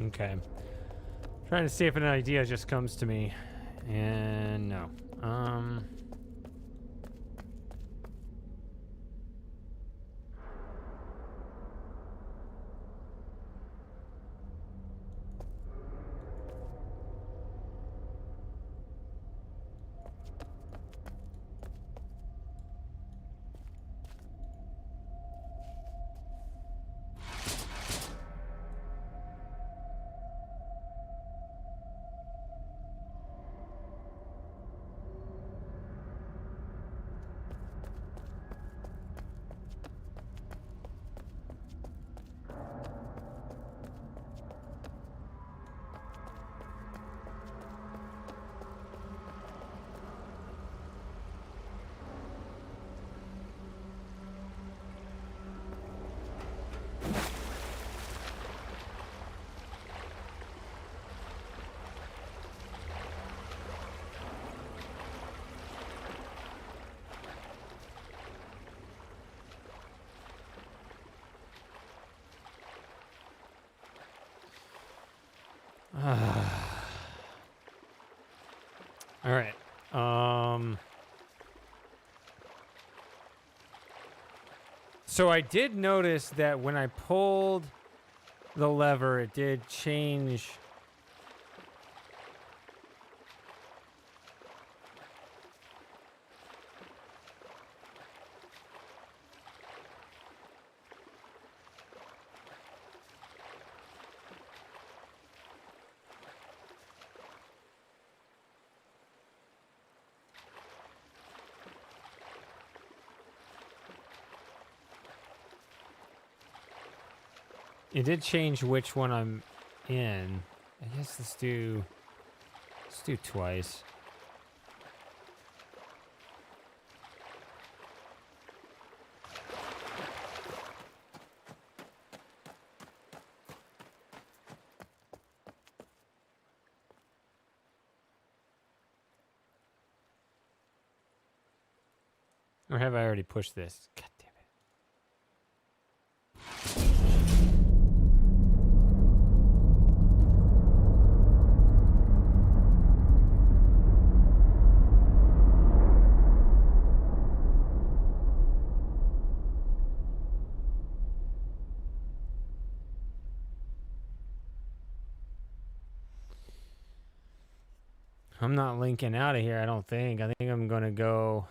S1: Okay. Trying to see if an idea just comes to me. And no. All right. So I did notice that when I pulled the lever, it did change. It did change which one I'm in. I guess let's do twice. Or have I already pushed this? God damn it. I'm not linking out of here, I don't think. I think I'm going to go...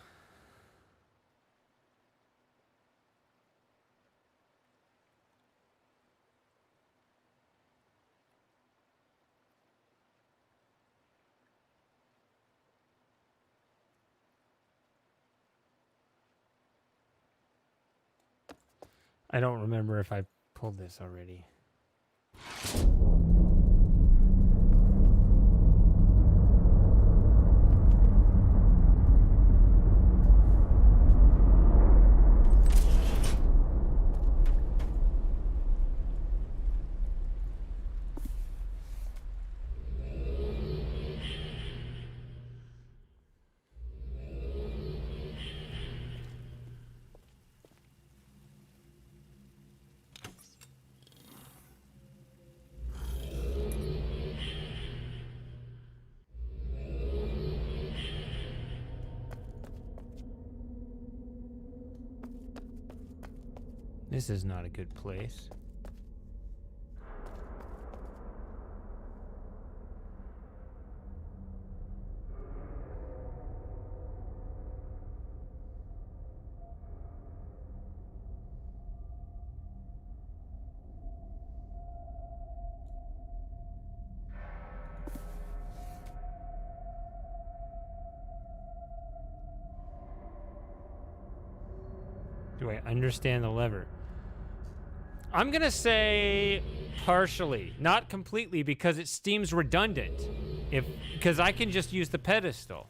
S1: I don't remember if I pulled this already. This is not a good place. Do I understand the lever? I'm going to say partially, not completely, because it seems redundant. Because I can just use the pedestal.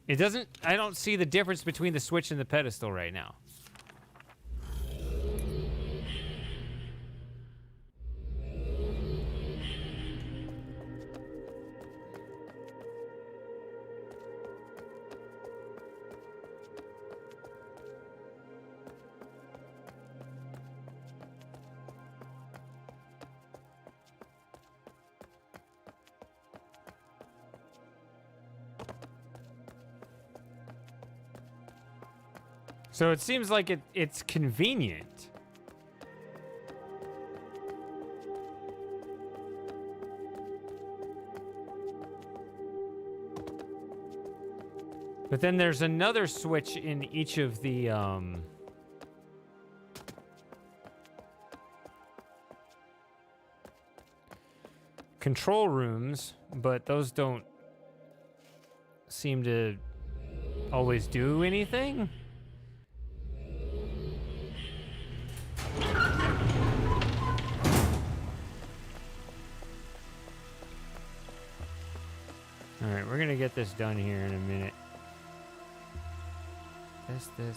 S1: It doesn't, I don't see the difference between the switch and the pedestal right now. So it seems like it's convenient. But then there's another switch in each of the control rooms, but those don't seem to always do anything. All right, we're gonna get this done here in a minute. This.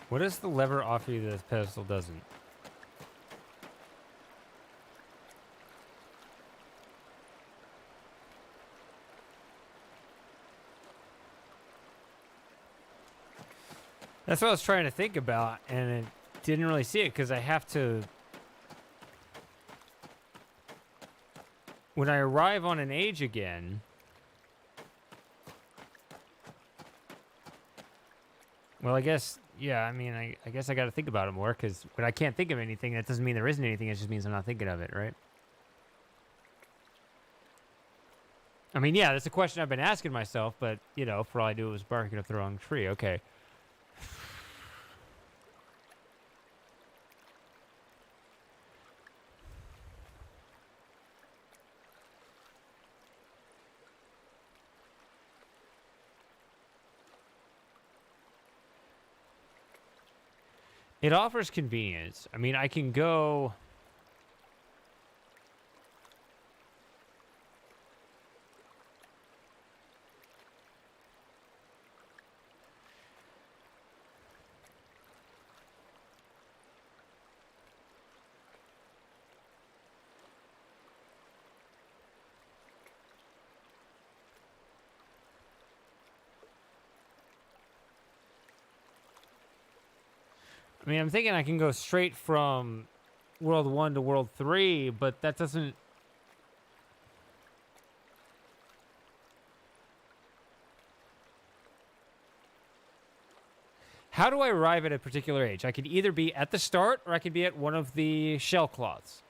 S1: What does the lever offer you that the pedestal doesn't? That's what I was trying to think about, and it didn't really see it because I have to... When I arrive on an age again... Well, I guess, yeah, I mean, I guess I got to think about it more, because when I can't think of anything, that doesn't mean there isn't anything, it just means I'm not thinking of it, right? I mean, yeah, that's a question I've been asking myself, but, you know, for all I knew, it was barking up the wrong tree. Okay. It offers convenience. I mean, I can go... I mean, I'm thinking I can go straight from World 1 to World 3, but that doesn't... How do I arrive at a particular age? I could either be at the start or I could be at one of the shell cloths.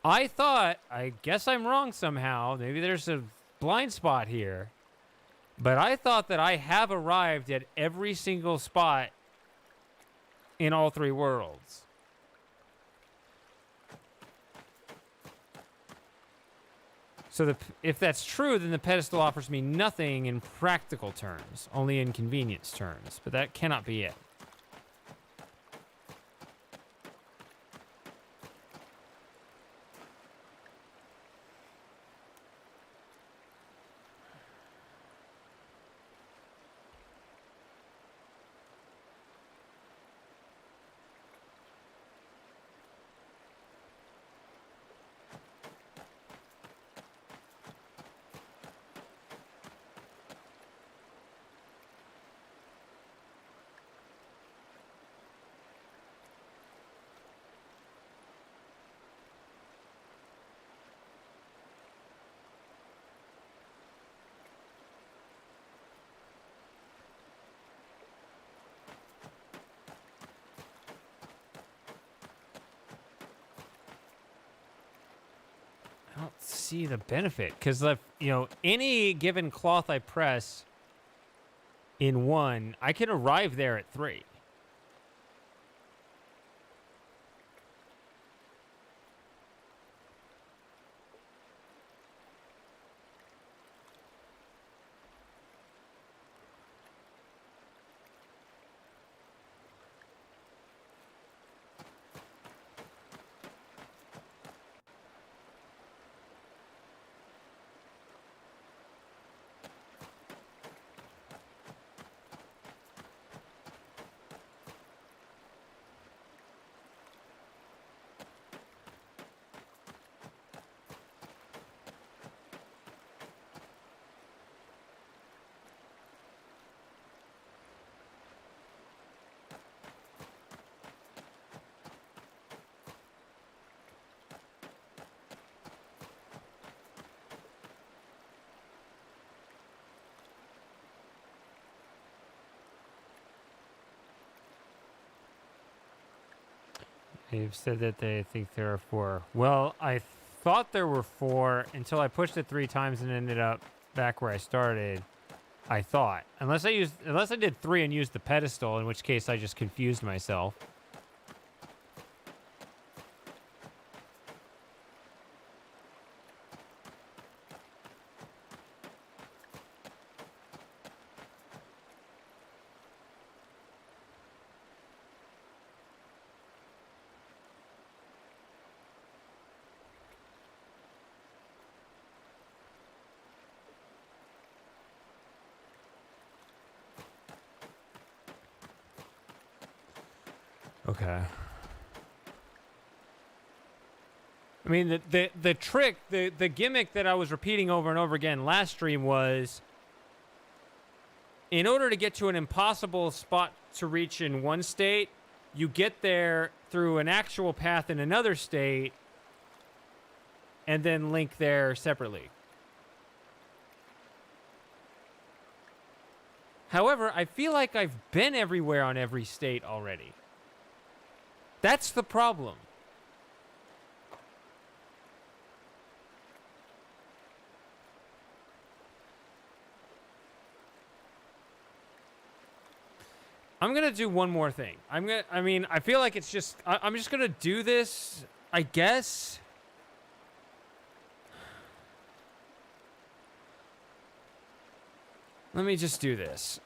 S1: I thought, I guess I'm wrong somehow. Maybe there's a blind spot here. But I thought that I have arrived at every single spot in all three worlds. So if that's true, then the pedestal offers me nothing in practical terms, only in convenience terms. But that cannot be it. I don't see the benefit because, any given cloth I press in 1, I can arrive there at 3. They've said that they think there are 4. Well, I thought there were 4 until I pushed it 3 times and ended up back where I started. I thought. Unless I did 3 and used the pedestal, in which case I just confused myself. Okay. I mean, the trick, the gimmick that I was repeating over and over again last stream was, in order to get to an impossible spot to reach in one state, you get there through an actual path in another state, and then link there separately. However, I feel like I've been everywhere on every state already. That's the problem. I'm gonna do one more thing. I mean, I feel like it's just. I'm just gonna do this. I guess. Let me just do this.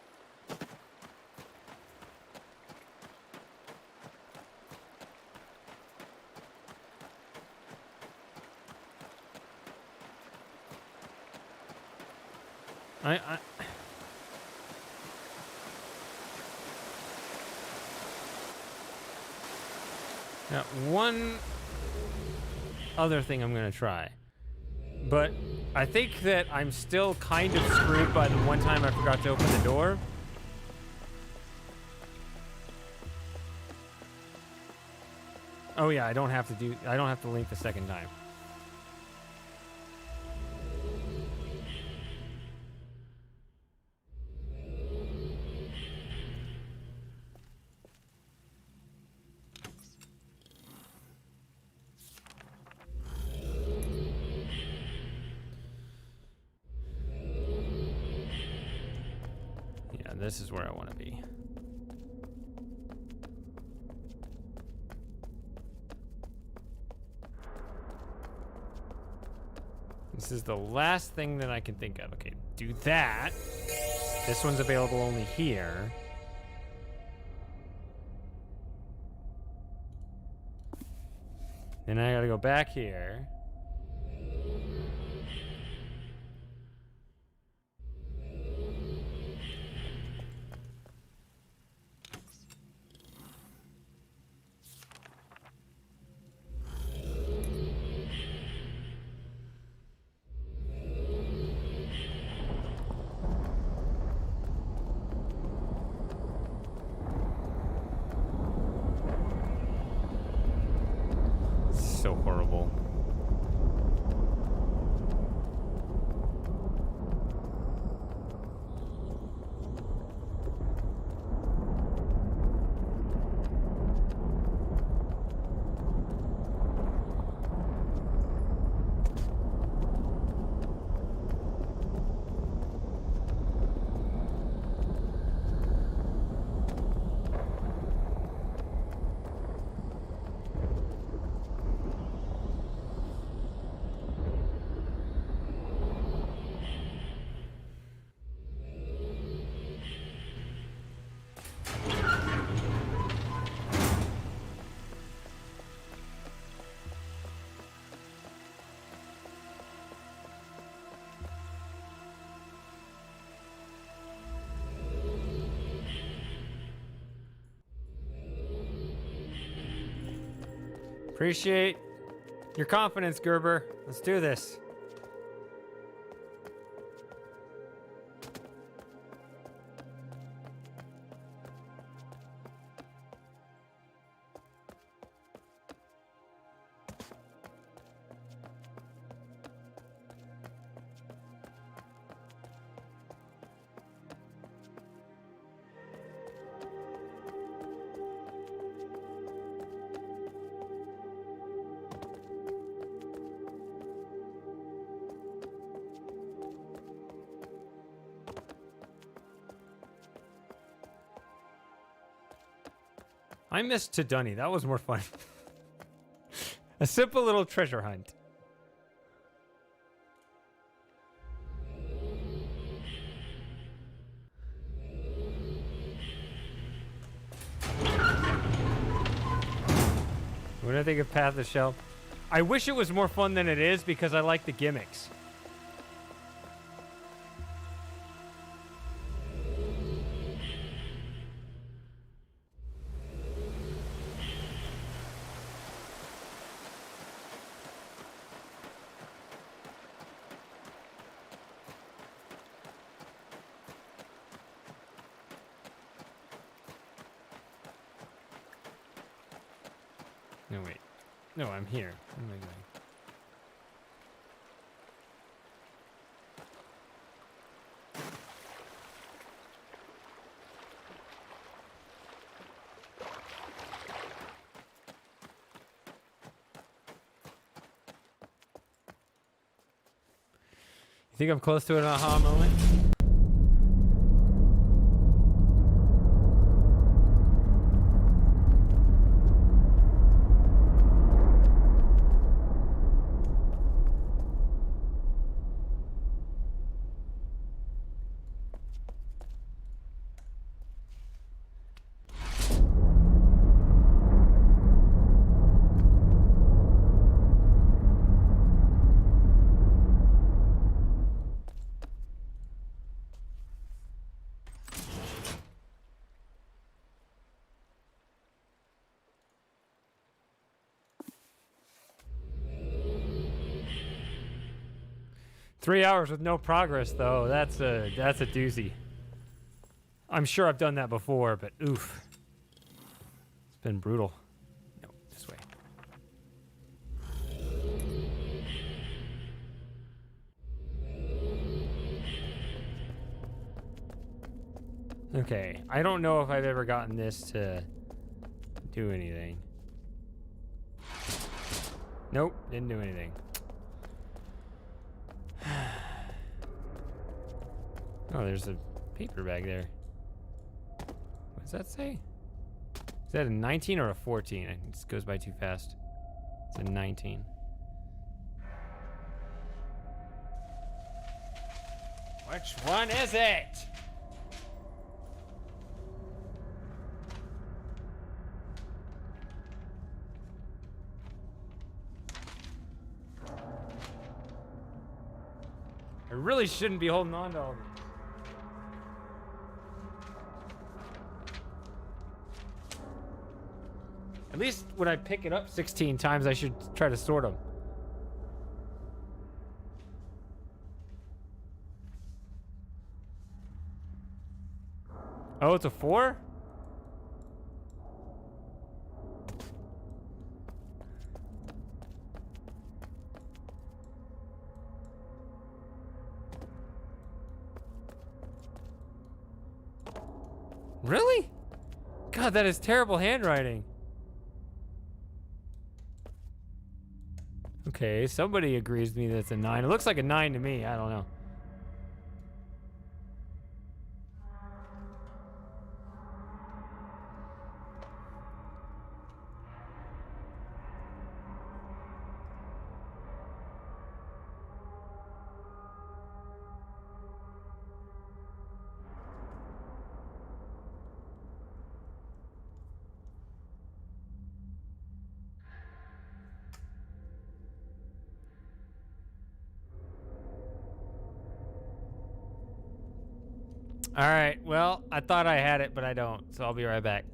S1: I Now, one other thing I'm going to try. But I think that I'm still kind of screwed by the one time I forgot to open the door. Oh yeah, I don't have to link the second time. Yeah, this is where I want to be. This is the last thing that I can think of. Okay, do that. This one's available only here. Then I gotta go back here. So horrible. Appreciate your confidence, Gerber. Let's do this. I missed Tadunny. That was more fun. A simple little treasure hunt. What do I think of Path of the Shell? I wish it was more fun than it is because I like the gimmicks. No, wait. No, I'm here. What am I doing? You think I'm close to an aha moment? 3 hours with no progress, though. That's a doozy. I'm sure I've done that before, but oof. It's been brutal. No, this way. Okay, I don't know if I've ever gotten this to do anything. Nope, didn't do anything. Oh, there's a paper bag there. What does that say? Is that a 19 or a 14? It just goes by too fast. It's a 19. Which one is it? I really shouldn't be holding on to all these. At least when I pick it up 16 times, I should try to sort them. Oh, it's a 4? Really? God, that is terrible handwriting. Okay, somebody agrees with me that it's a 9. It looks like a 9 to me. I don't know. All right, well, I thought I had it, but I don't, so I'll be right back.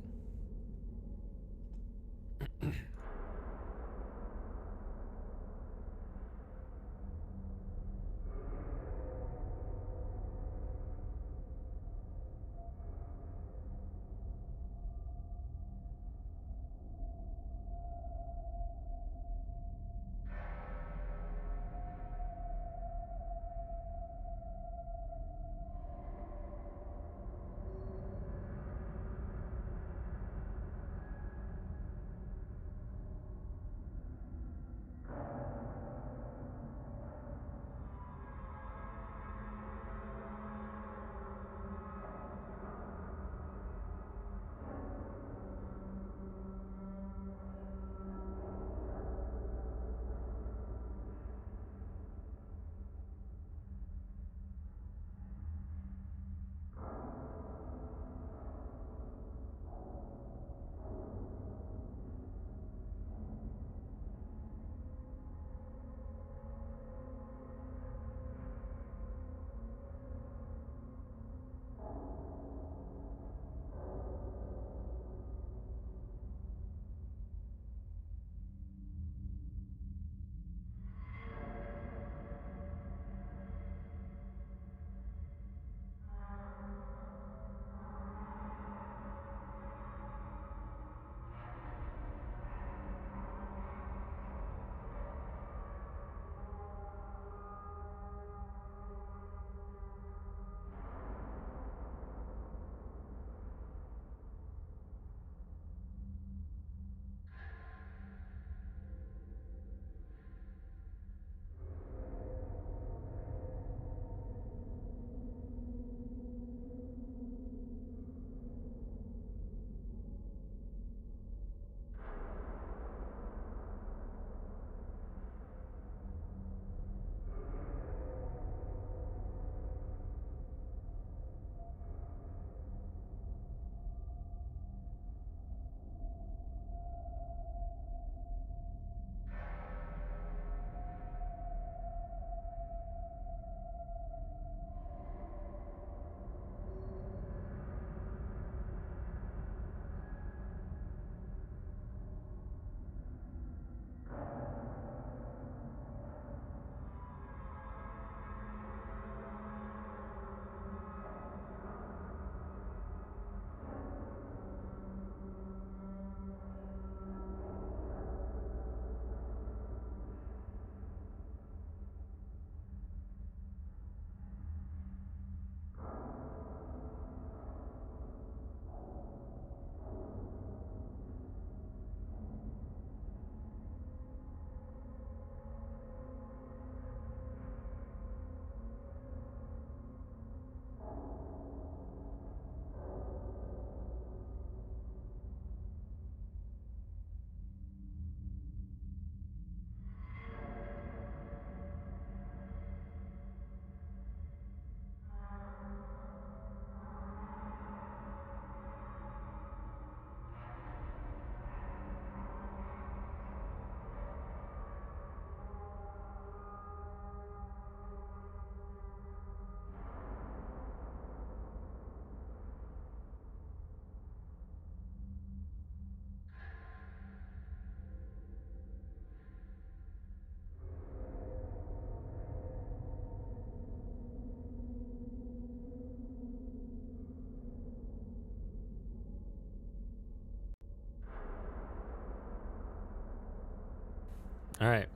S1: All right.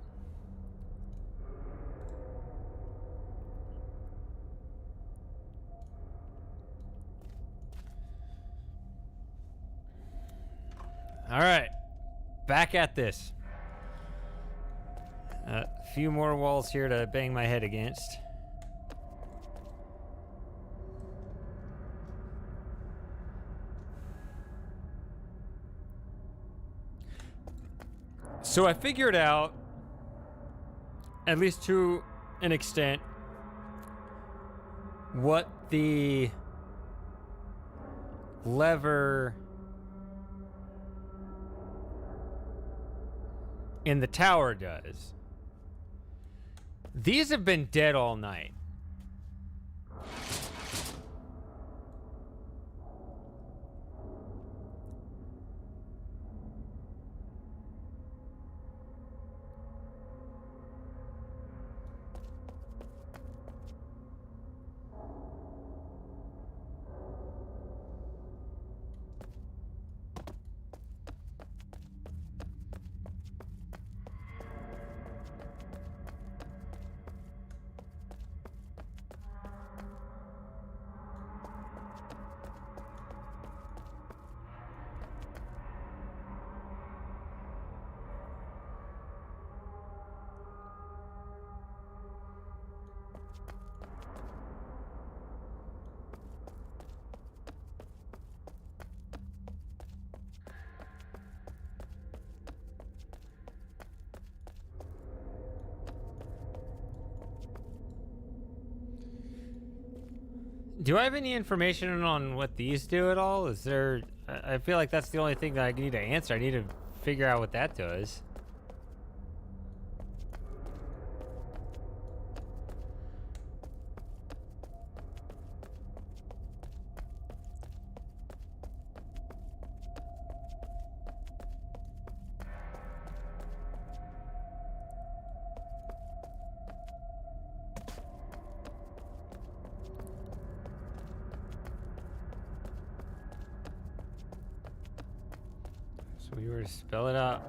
S1: All right. Back at this. A few more walls here to bang my head against. So I figured out, at least to an extent, what the lever in the tower does. These have been dead all night. Do I have any information on what these do at all? Is there... I feel like that's the only thing that I need to answer. I need to figure out what that does. So we were to spell it out.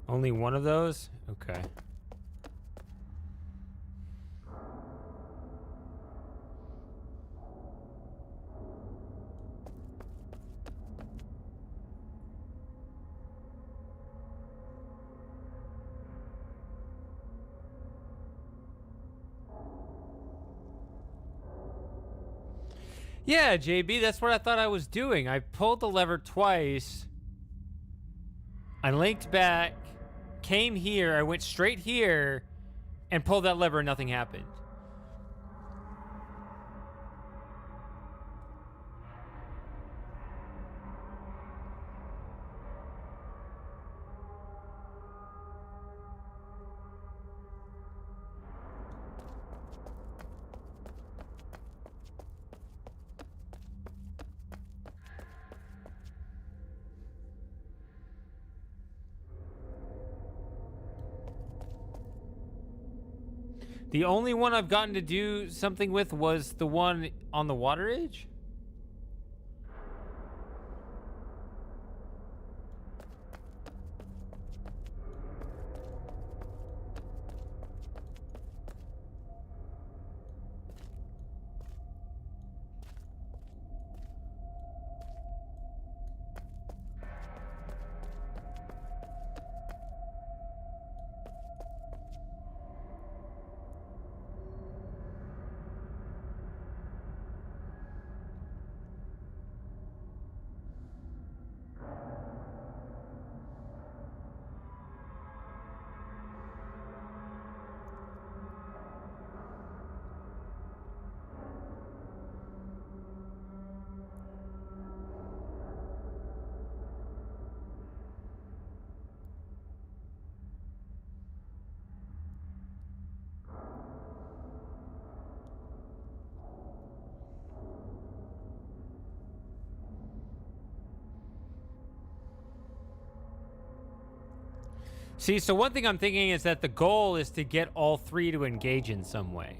S1: Only one of those? Okay. Yeah, JB, that's what I thought I was doing. I pulled the lever twice. I linked back, came here, I went straight here, and pulled that lever and nothing happened. The only one I've gotten to do something with was the one on the water edge. See, so one thing I'm thinking is that the goal is to get all three to engage in some way.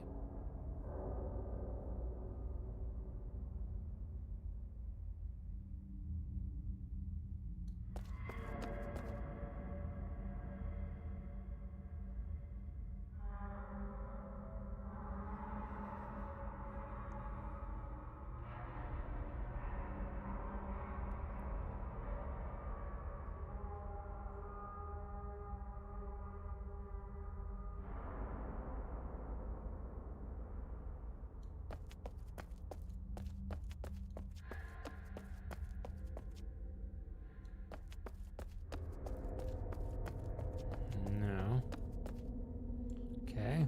S1: No. Okay.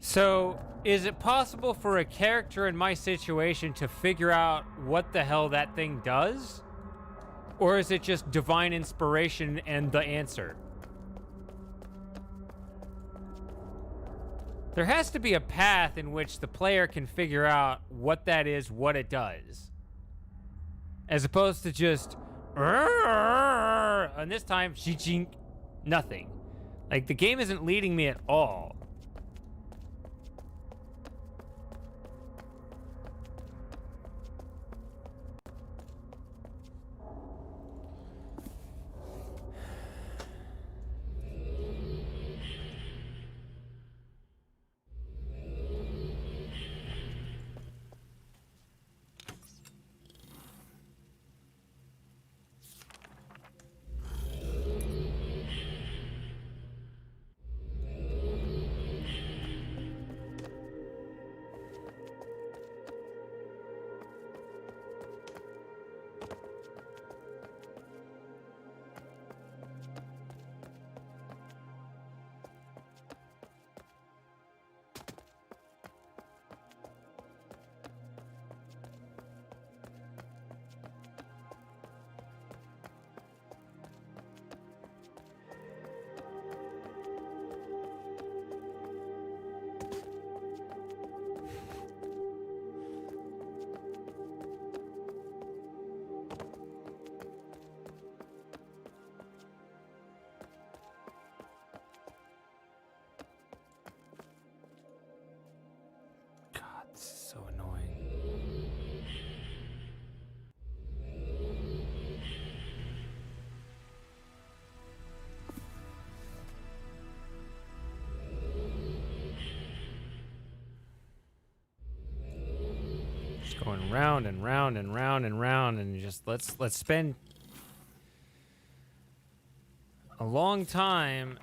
S1: So, is it possible for a character in my situation to figure out what the hell that thing does? Or is it just divine inspiration and the answer? There has to be a path in which the player can figure out what that is, what it does. As opposed to just, and this time, nothing. Like, the game isn't leading me at all. So annoying. Just going round and round and round and round, and just let's spend a long time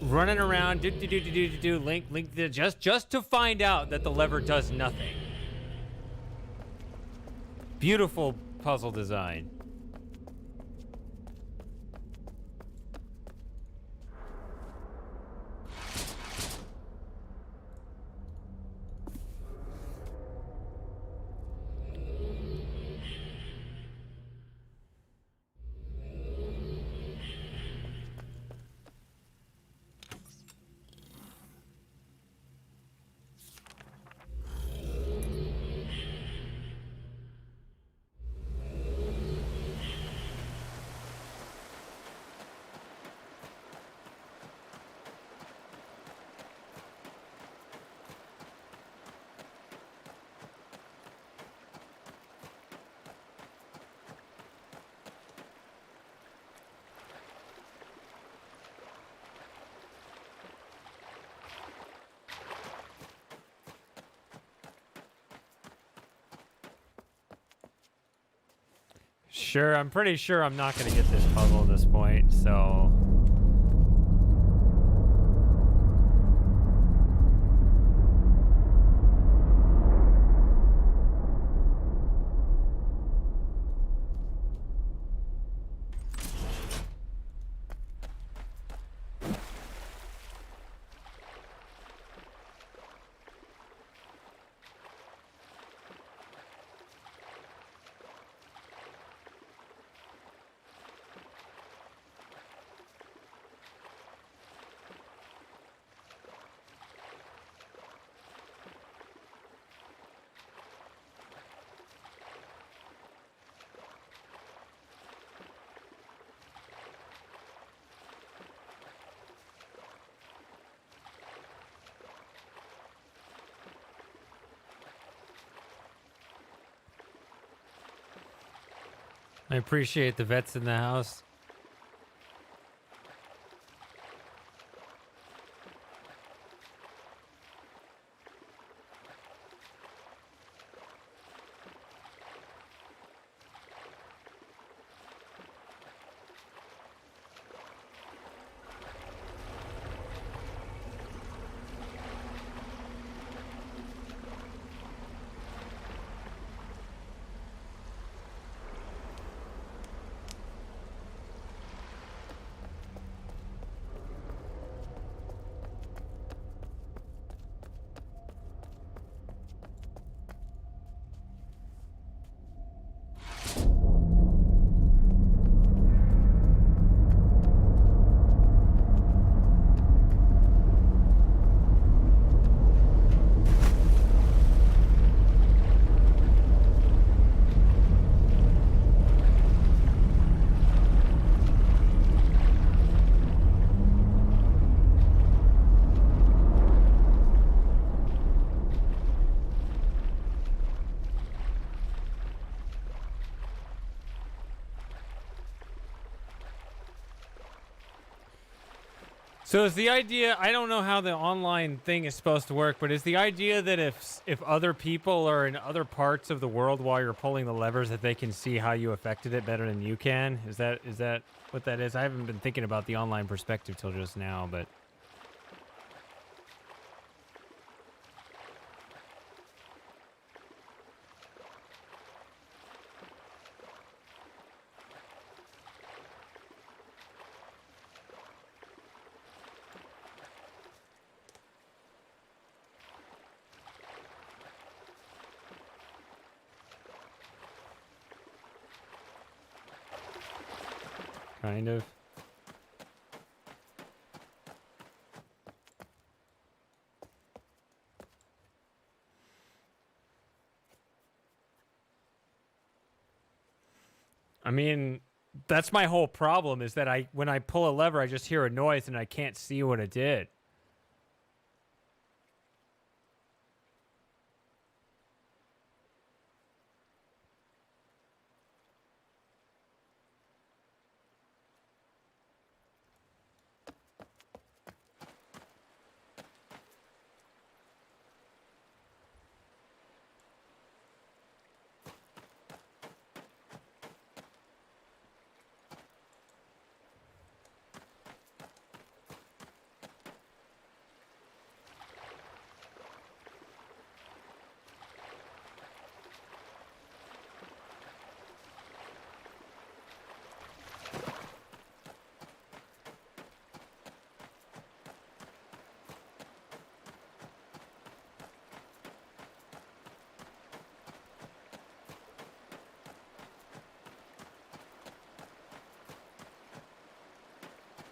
S1: running around, link just to find out that the lever does nothing. Beautiful puzzle design. Sure, I'm pretty sure I'm not going to get this puzzle at this point, so... I appreciate the vets in the house. So is the idea, I don't know how the online thing is supposed to work, but is the idea that if other people are in other parts of the world while you're pulling the levers that they can see how you affected it better than you can? Is that what that is? I haven't been thinking about the online perspective till just now, but kind of. I mean, that's my whole problem is that when I pull a lever, I just hear a noise and I can't see what it did.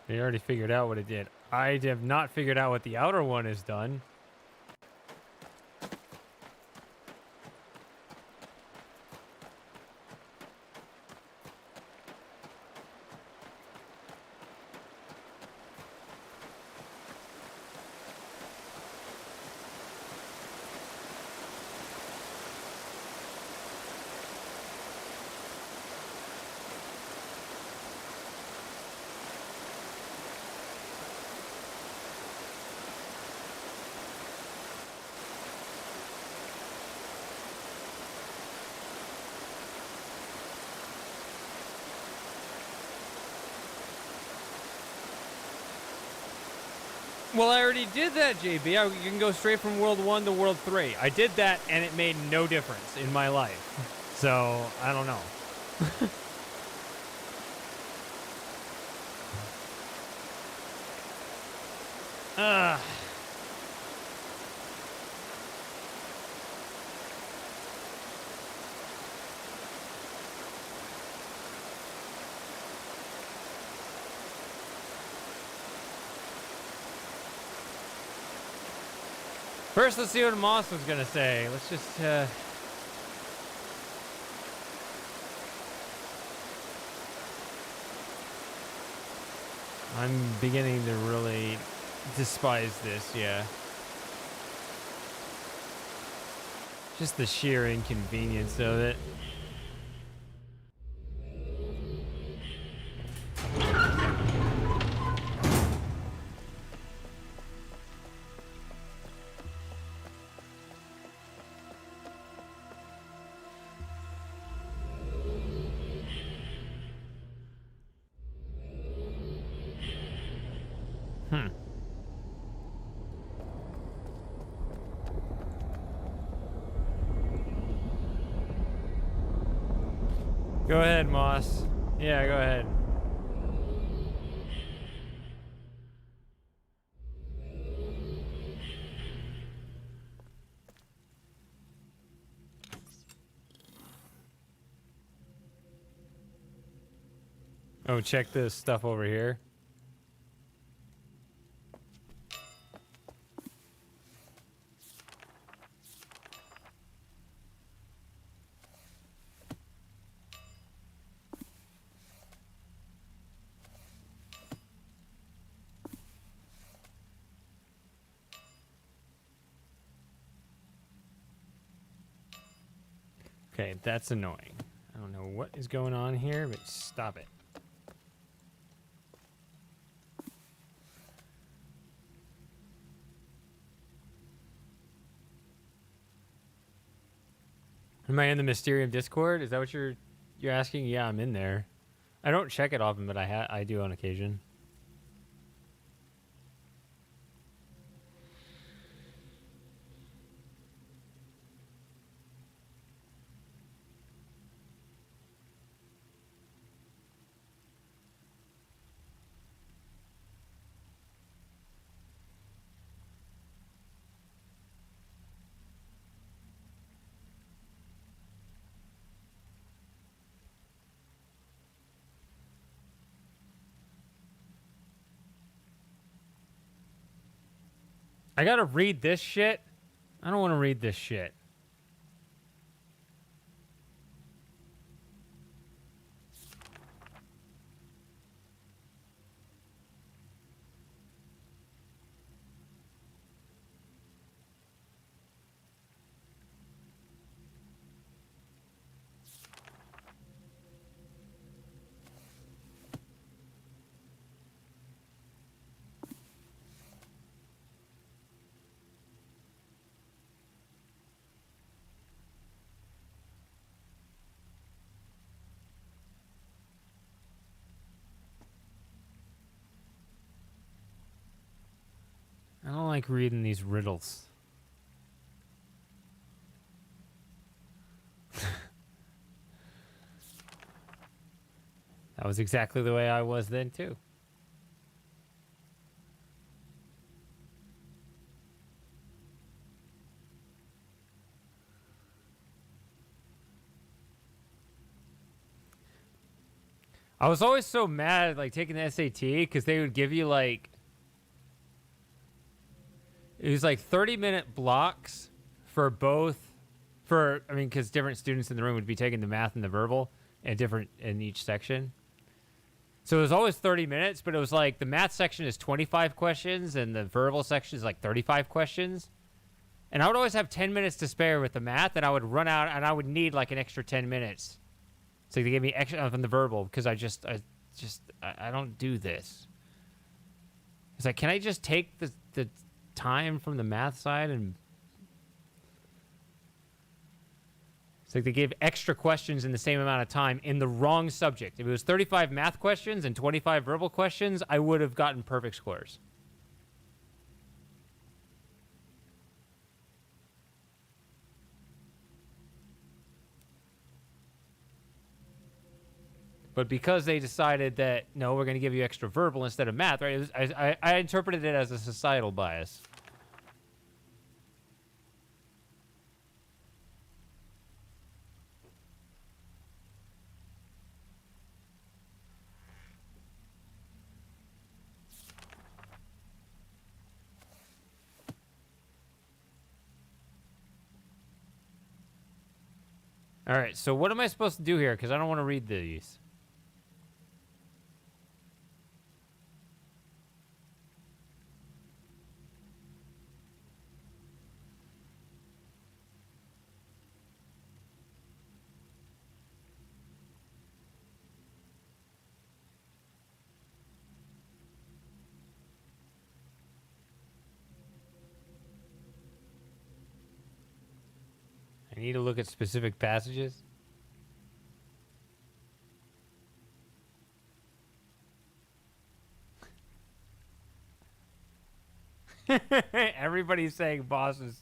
S1: They already figured out what it did. I have not figured out what the outer one has done. Well, I already did that, JB. You can go straight from World 1 to World 3. I did that, and it made no difference in my life. So, I don't know. Ugh. First, let's see what Moss was going to say. Let's just, I'm beginning to really despise this, yeah. Just the sheer inconvenience of it. Go ahead, Moss. Yeah, go ahead. Oh, check this stuff over here. Okay, that's annoying. I don't know what is going on here, but stop it. Am I in the Mysterium Discord? Is that what you're asking? Yeah, I'm in there. I don't check it often, but I do on occasion. I gotta read this shit? I don't want to read this shit. I don't like reading these riddles. That was exactly the way I was then, too. I was always so mad, like, taking the SAT, because they would give you, like... It was, like, 30-minute blocks for both... I mean, because different students in the room would be taking the math and the verbal, and different in each section. So it was always 30 minutes, but it was like the math section is 25 questions, and the verbal section is, like, 35 questions. And I would always have 10 minutes to spare with the math, and I would run out, and I would need, like, an extra 10 minutes. So they gave me extra on the verbal because I don't do this. It's like, can I just take the time from the math side and... It's like they gave extra questions in the same amount of time in the wrong subject. If it was 35 math questions and 25 verbal questions, I would have gotten perfect scores. But because they decided that, no, we're going to give you extra verbal instead of math, right? I interpreted it as a societal bias. All right, so what am I supposed to do here? Because I don't want to read these. I need to look at specific passages. Everybody's saying bosses.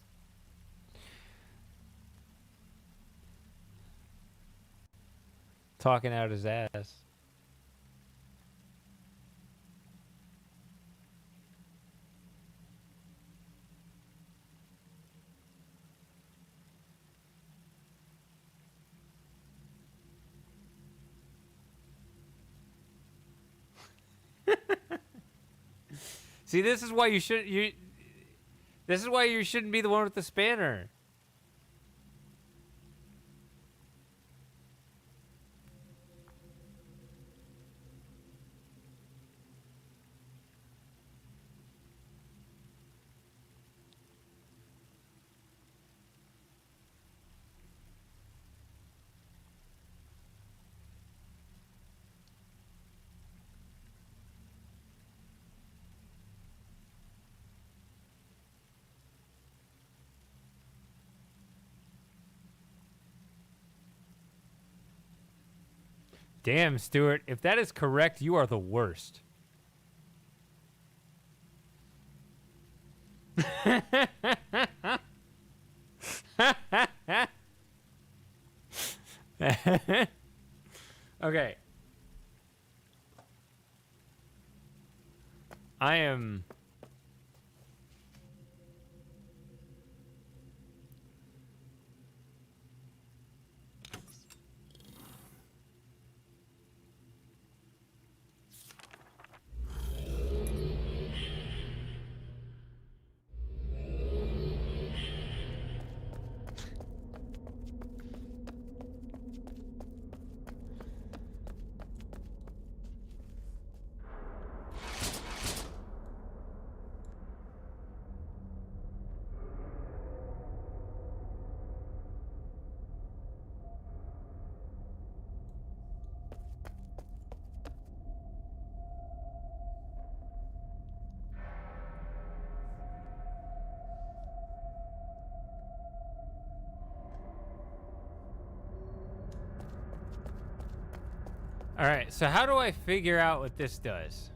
S1: talking out his ass. See, this is why you should you. This is why you shouldn't be the one with the spanner. Damn, Stuart, if that is correct, you are the worst. Okay. I am... All right, so how do I figure out what this does?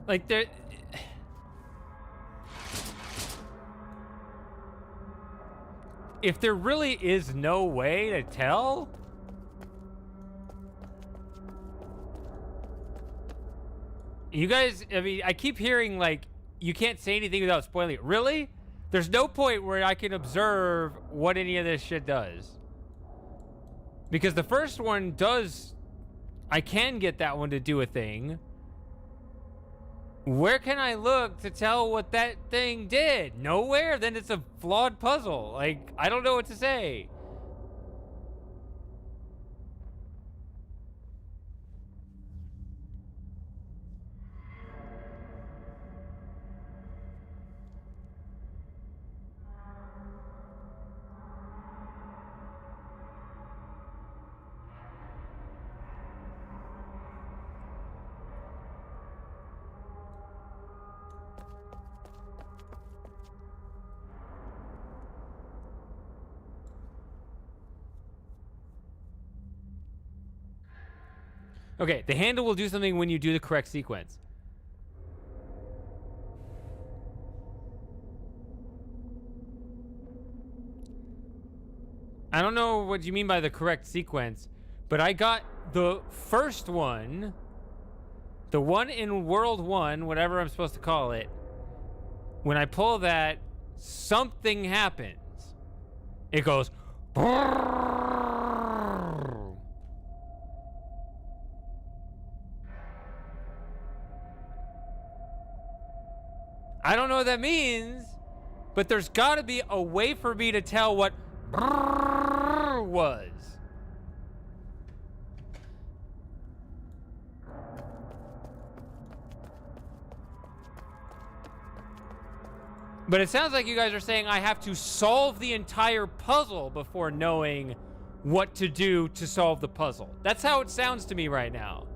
S1: Like, there... If there really is no way to tell... You guys, I mean, I keep hearing, like, you can't say anything without spoiling it. Really? There's no point where I can observe what any of this shit does. Because the first one does... I can get that one to do a thing. Where can I look to tell what that thing did? Nowhere? Then it's a flawed puzzle. Like, I don't know what to say. Okay, the handle will do something when you do the correct sequence. I don't know what you mean by the correct sequence, but I got the first one, the one in World 1, whatever I'm supposed to call it. When I pull that, something happens. It goes... I don't know what that means, but there's got to be a way for me to tell what was. But it sounds like you guys are saying I have to solve the entire puzzle before knowing what to do to solve the puzzle. That's how it sounds to me right now.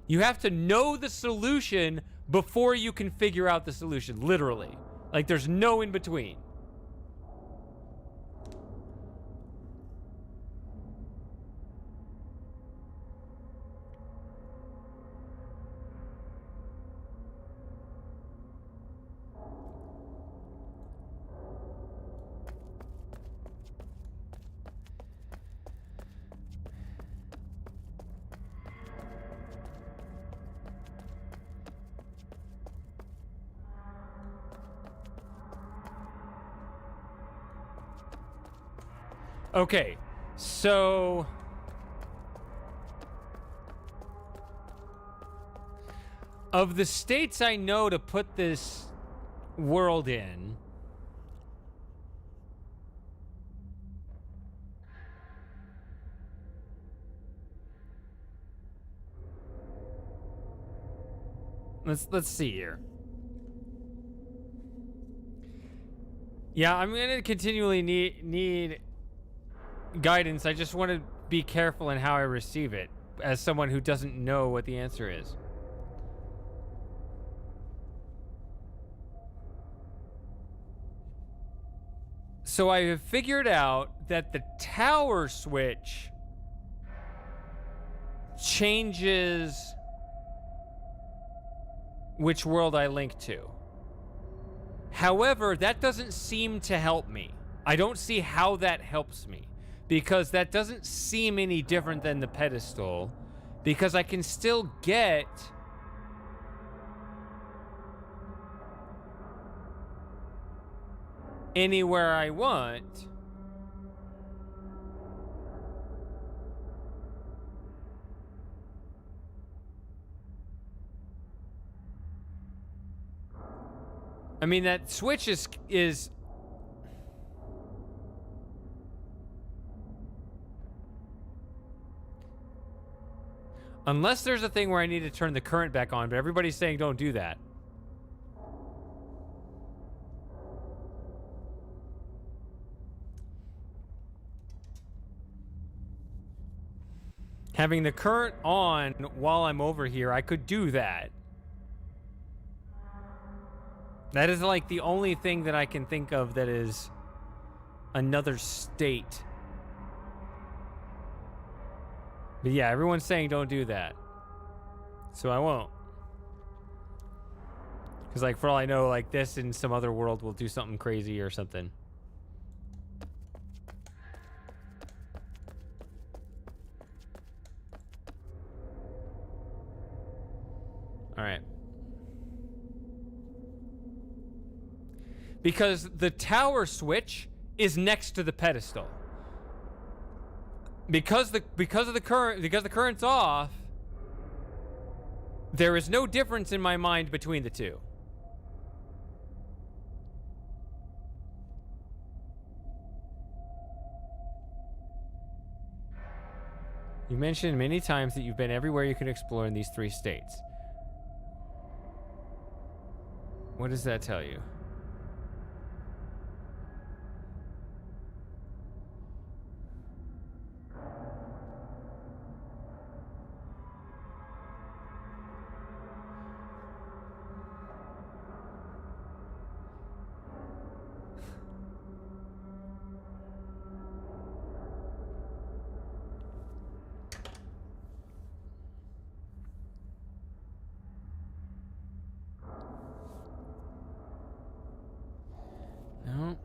S1: You have to know the solution before you can figure out the solution, literally. Like, there's no in between. Okay, so of the states I know to put this world in, let's see here. Yeah, I'm gonna continually need guidance. I just want to be careful in how I receive it as someone who doesn't know what the answer is. So I have figured out that the tower switch changes which world I link to. However, that doesn't seem to help me. I don't see how that helps me, because that doesn't seem any different than the pedestal, because I can still get anywhere I want. I mean, that switch is unless there's a thing where I need to turn the current back on, but everybody's saying don't do that. Having the current on while I'm over here, I could do that. That is like the only thing that I can think of that is another state. But yeah, everyone's saying don't do that. So I won't. Because like for all I know, like this in some other world will do something crazy or something. All right. Because the tower switch is next to the pedestal. Because the current's off, there is no difference in my mind between the two. You mentioned many times that you've been everywhere you can explore in these 3 states. What does that tell you? No.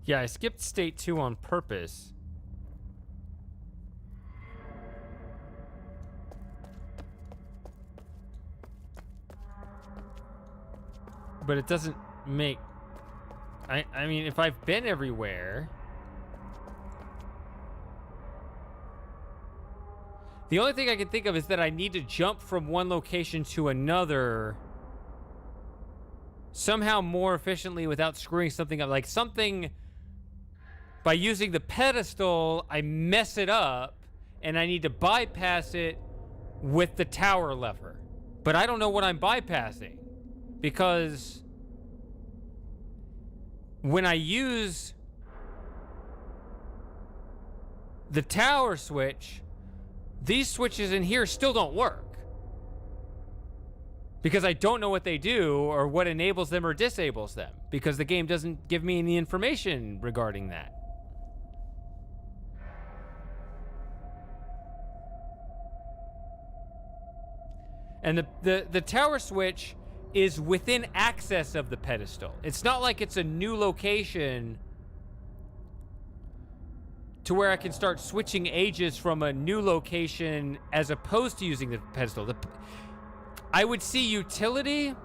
S1: Yeah, I skipped state 2 on purpose. But it doesn't make... I mean, if I've been everywhere... The only thing I can think of is that I need to jump from one location to another somehow more efficiently without screwing something up. Like something... By using the pedestal, I mess it up, and I need to bypass it with the tower lever. But I don't know what I'm bypassing, because when I use the tower switch, these switches in here still don't work, because I don't know what they do or what enables them or disables them, because the game doesn't give me any information regarding that. And the tower switch is within access of the pedestal. It's not like it's a new location to where I can start switching ages from a new location as opposed to using the pedestal. I would see utility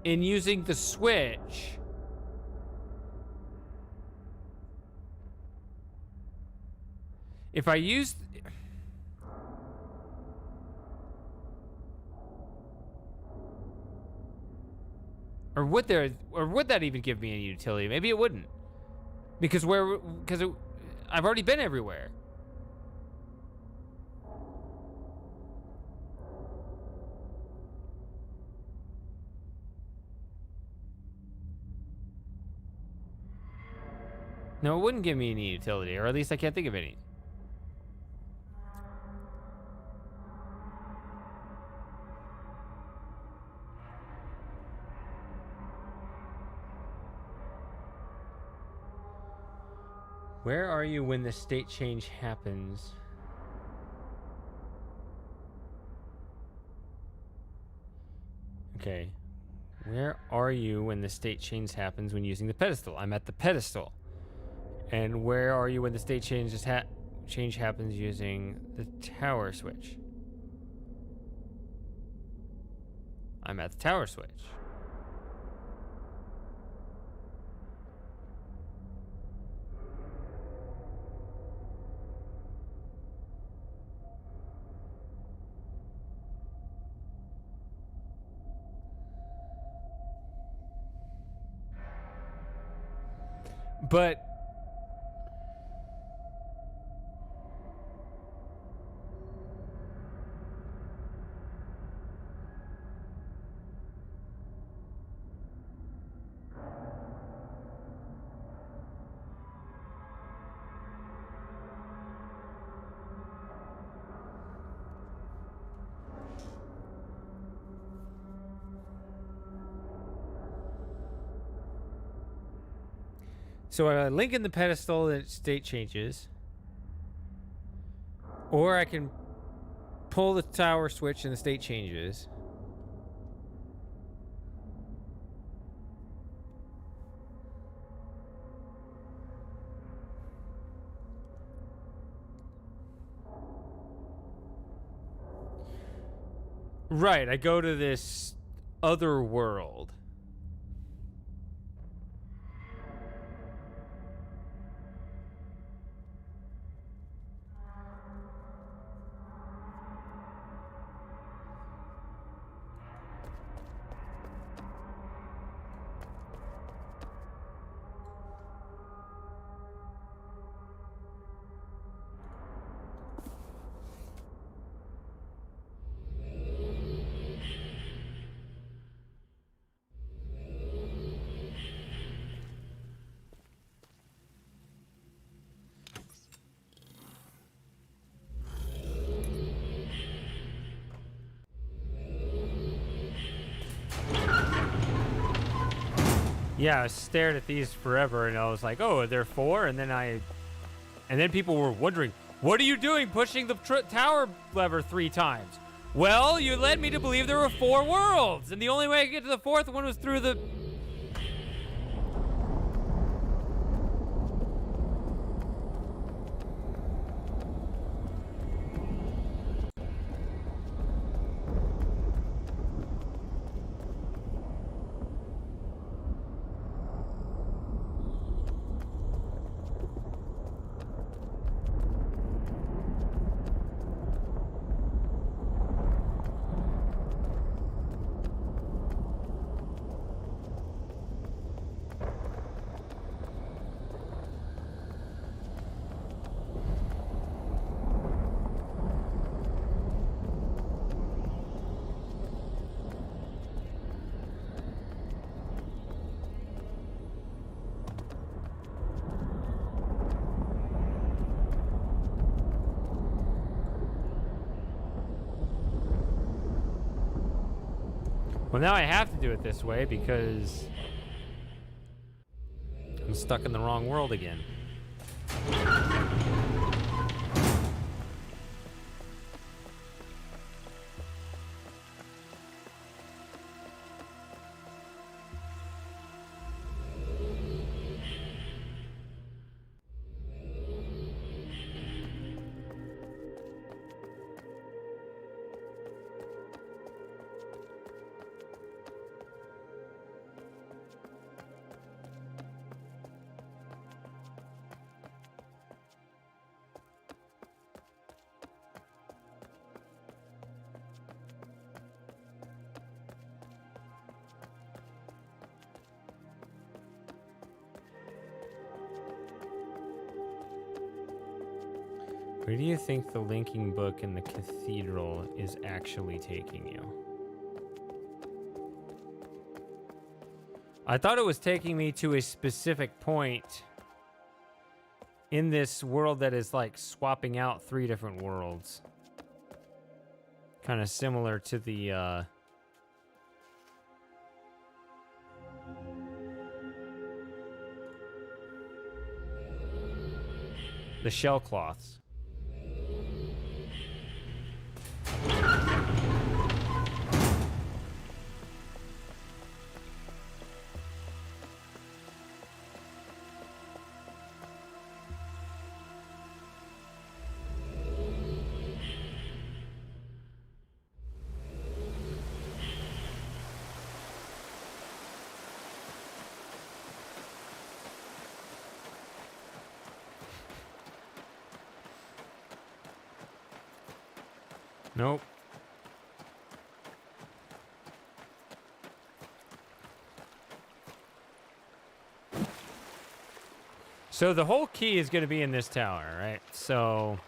S1: in using the switch if I used... Or would that even give me any utility? Maybe it wouldn't. Because I've already been everywhere. No, it wouldn't give me any utility, or at least I can't think of any. Where are you when the state change happens? Okay. Where are you when the state change happens when using the pedestal? I'm at the pedestal. And where are you when the state change happens using the tower switch? I'm at the tower switch. But so I link in the pedestal and state changes. Or I can pull the tower switch and the state changes. Right, I go to this other world. Yeah, I stared at these forever, and I was like, "Oh, are there 4?" And then people were wondering, "What are you doing, pushing the tower lever 3 times?" Well, you led me to believe there were 4 worlds, and the only way I could get to the 4th one was through the... Well, now I have to do it this way because I'm stuck in the wrong world again. Where do you think the linking book in the cathedral is actually taking you? I thought it was taking me to a specific point in this world that is like swapping out 3 different worlds. Kind of similar to the shell cloths. Nope. So the whole key is going to be in this tower, right? So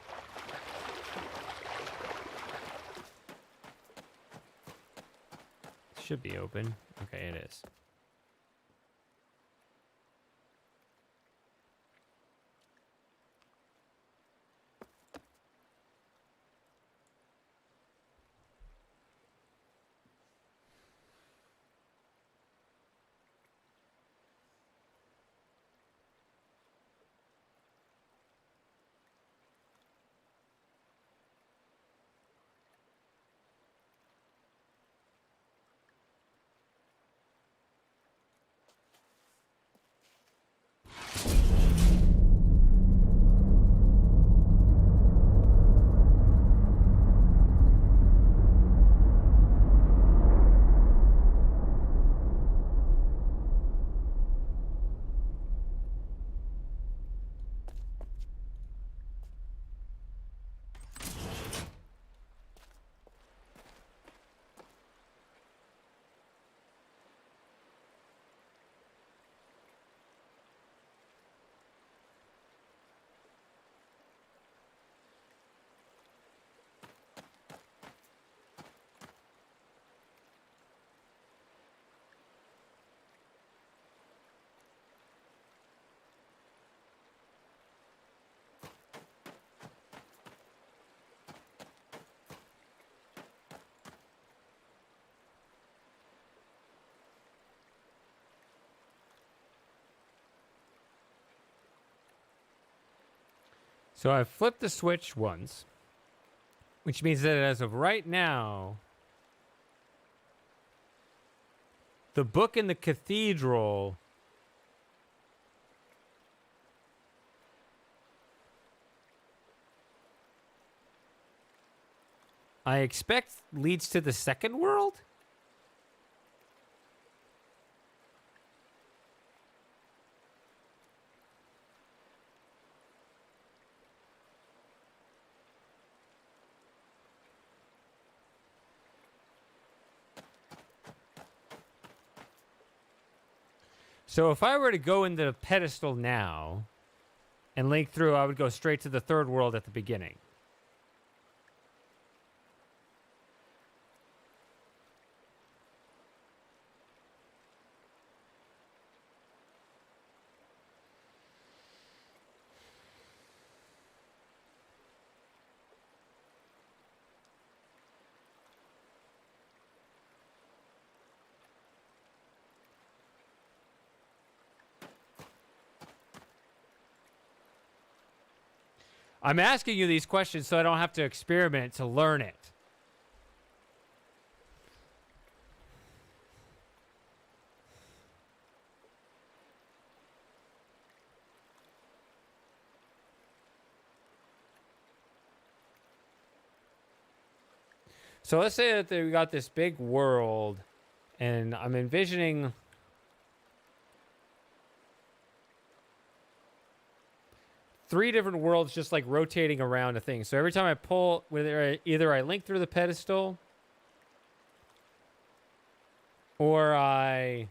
S1: it should be open. Okay, it is. So I've flipped the switch once, which means that as of right now, the book in the cathedral I expect leads to the second world? So if I were to go into the pedestal now and link through, I would go straight to the third world at the beginning. I'm asking you these questions so I don't have to experiment to learn it. So let's say that we got this big world, and I'm envisioning three different worlds just like rotating around a thing. So every time I pull, either I link through the pedestal or I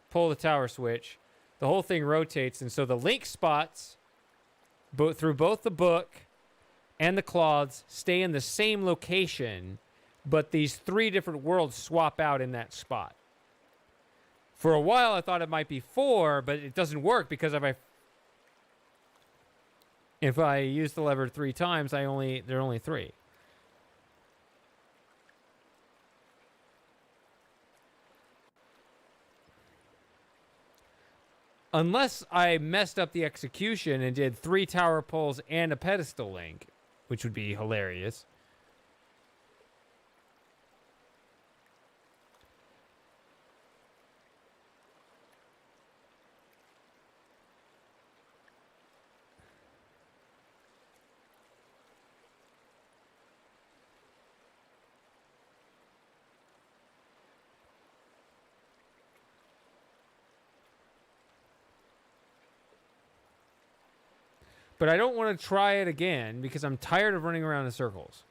S1: pull the tower switch, the whole thing rotates. And so the link spots through both the book and the cloths stay in the same location, but these 3 different worlds swap out in that spot. For a while, I thought it might be 4, but it doesn't work because if I use the lever 3 times, there are only 3. Unless I messed up the execution and did 3 tower poles and a pedestal link, which would be hilarious. But I don't want to try it again because I'm tired of running around in circles.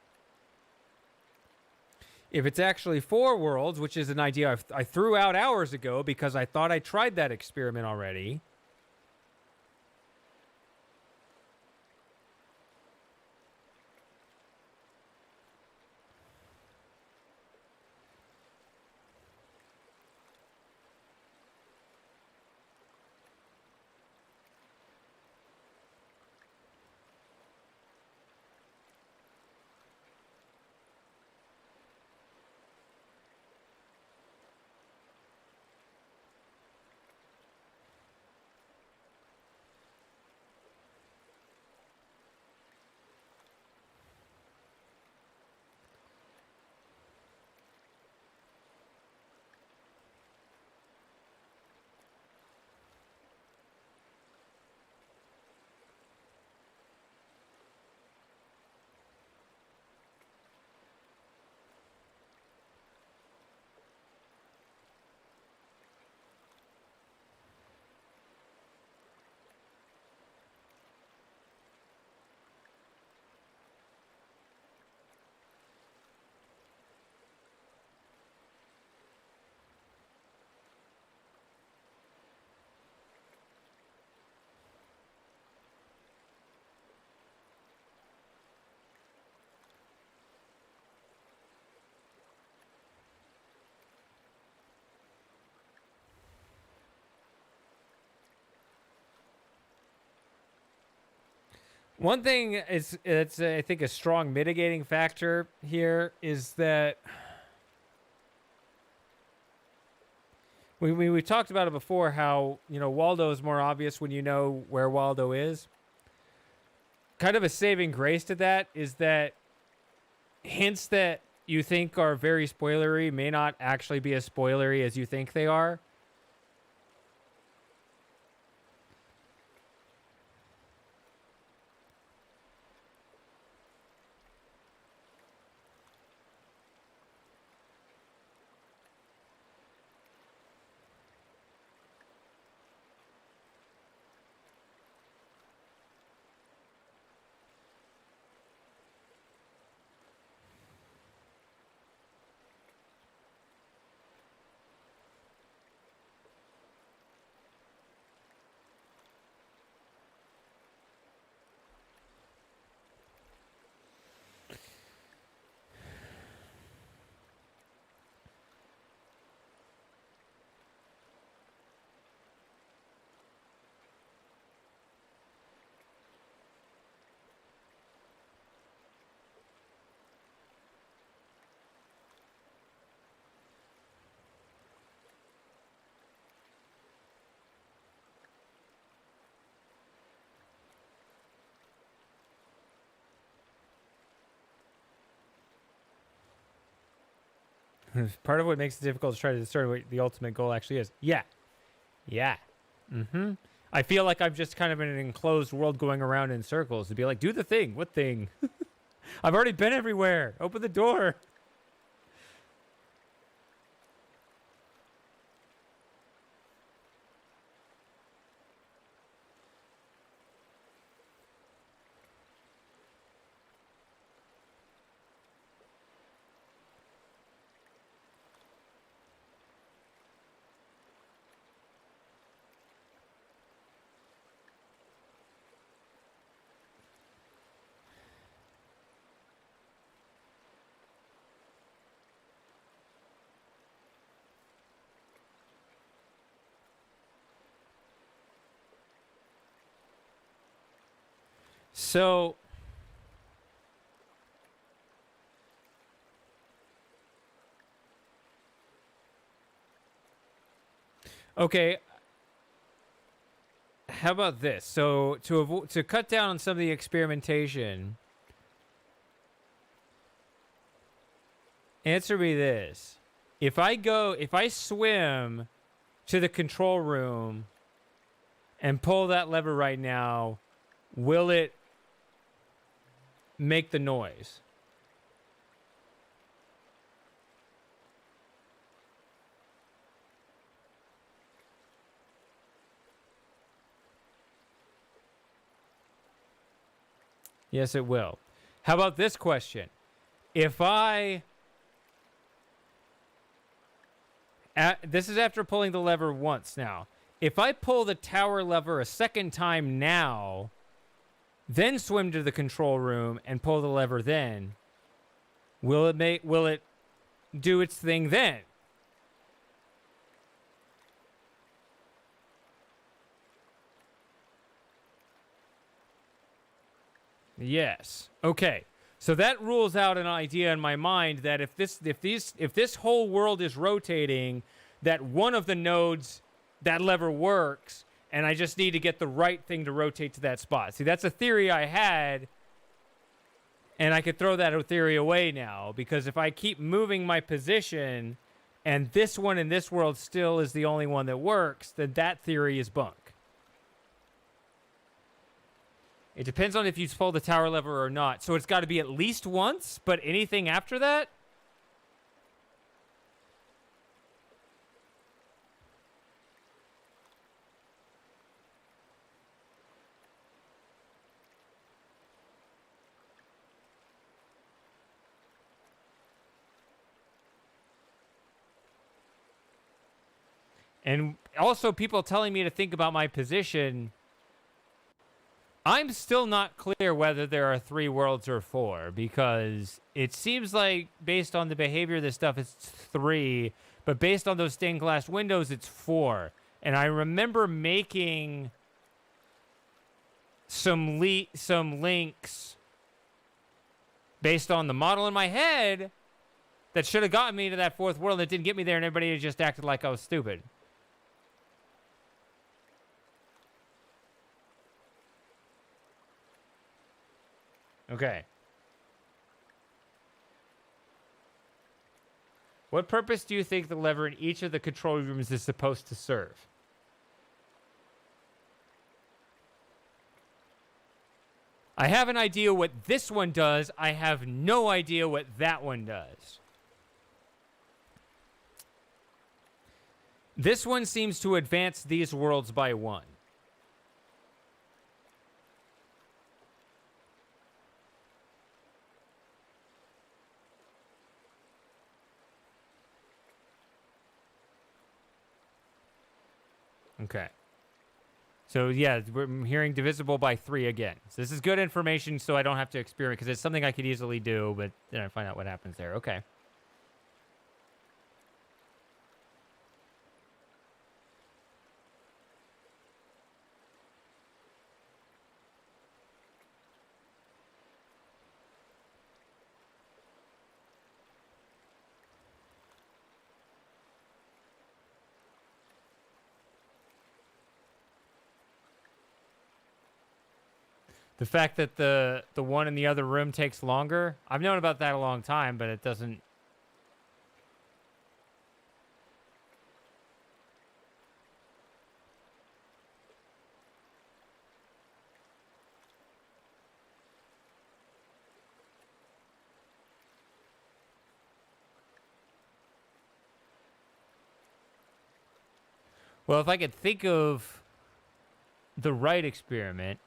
S1: If it's actually 4 worlds, which is an idea I threw out hours ago because I thought I tried that experiment already. One thing it's I think a strong mitigating factor here is that we talked about it before, how Waldo is more obvious when you know where Waldo is. Kind of a saving grace to that is that hints that you think are very spoilery may not actually be as spoilery as you think they are. Part of what makes it difficult to try to discern what the ultimate goal actually is. Yeah. I feel like I'm just kind of in an enclosed world going around in circles to be like, do the thing. What thing? I've already been everywhere. Open the door. So, okay, how about this? So to cut down on some of the experimentation, answer me this. If I swim to the control room and pull that lever right now, will it make the noise? Yes, it will. How about this question? If this is after pulling the lever once now. If I pull the tower lever a second time now, then swim to the control room and pull the lever then, will it do its thing then? Yes. Okay. So that rules out an idea in my mind that if this whole world is rotating, that one of the nodes, that lever works, and I just need to get the right thing to rotate to that spot. See, that's a theory I had, and I could throw that theory away now, because if I keep moving my position and this one in this world still is the only one that works, then that theory is bunk. It depends on if you pull the tower lever or not. So it's got to be at least once, but anything after that? And also people telling me to think about my position. I'm still not clear whether there are 3 worlds or 4, because it seems like based on the behavior of this stuff, it's 3, but based on those stained glass windows, it's 4. And I remember making some links based on the model in my head that should have gotten me to that 4th world that didn't get me there, and everybody just acted like I was stupid. Okay. What purpose do you think the lever in each of the control rooms is supposed to serve? I have an idea what this one does. I have no idea what that one does. This one seems to advance these worlds by 1. Okay. So, yeah, we're hearing divisible by 3 again. So this is good information so I don't have to experiment, because it's something I could easily do, but then I find out what happens there. Okay. The fact that the one in the other room takes longer, I've known about that a long time, but it doesn't. Well, if I could think of the right experiment.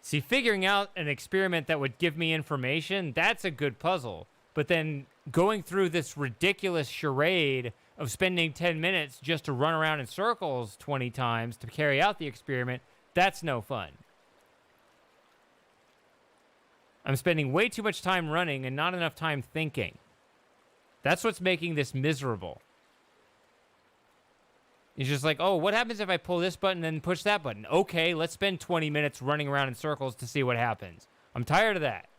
S1: See, figuring out an experiment that would give me information, that's a good puzzle. But then going through this ridiculous charade of spending 10 minutes just to run around in circles 20 times to carry out the experiment, that's no fun. I'm spending way too much time running and not enough time thinking. That's what's making this miserable. He's just like, oh, what happens if I pull this button and then push that button? Okay, let's spend 20 minutes running around in circles to see what happens. I'm tired of that.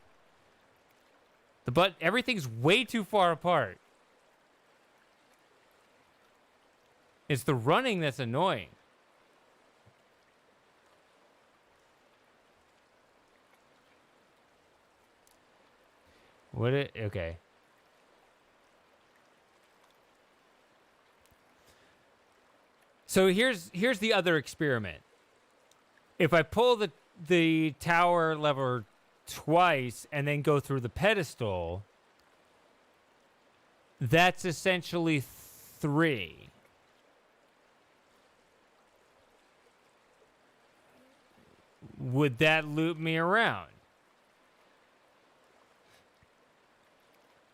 S1: Everything's way too far apart. It's the running that's annoying. Okay. So here's the other experiment. If I pull the tower lever twice and then go through the pedestal, that's essentially 3. Would that loop me around?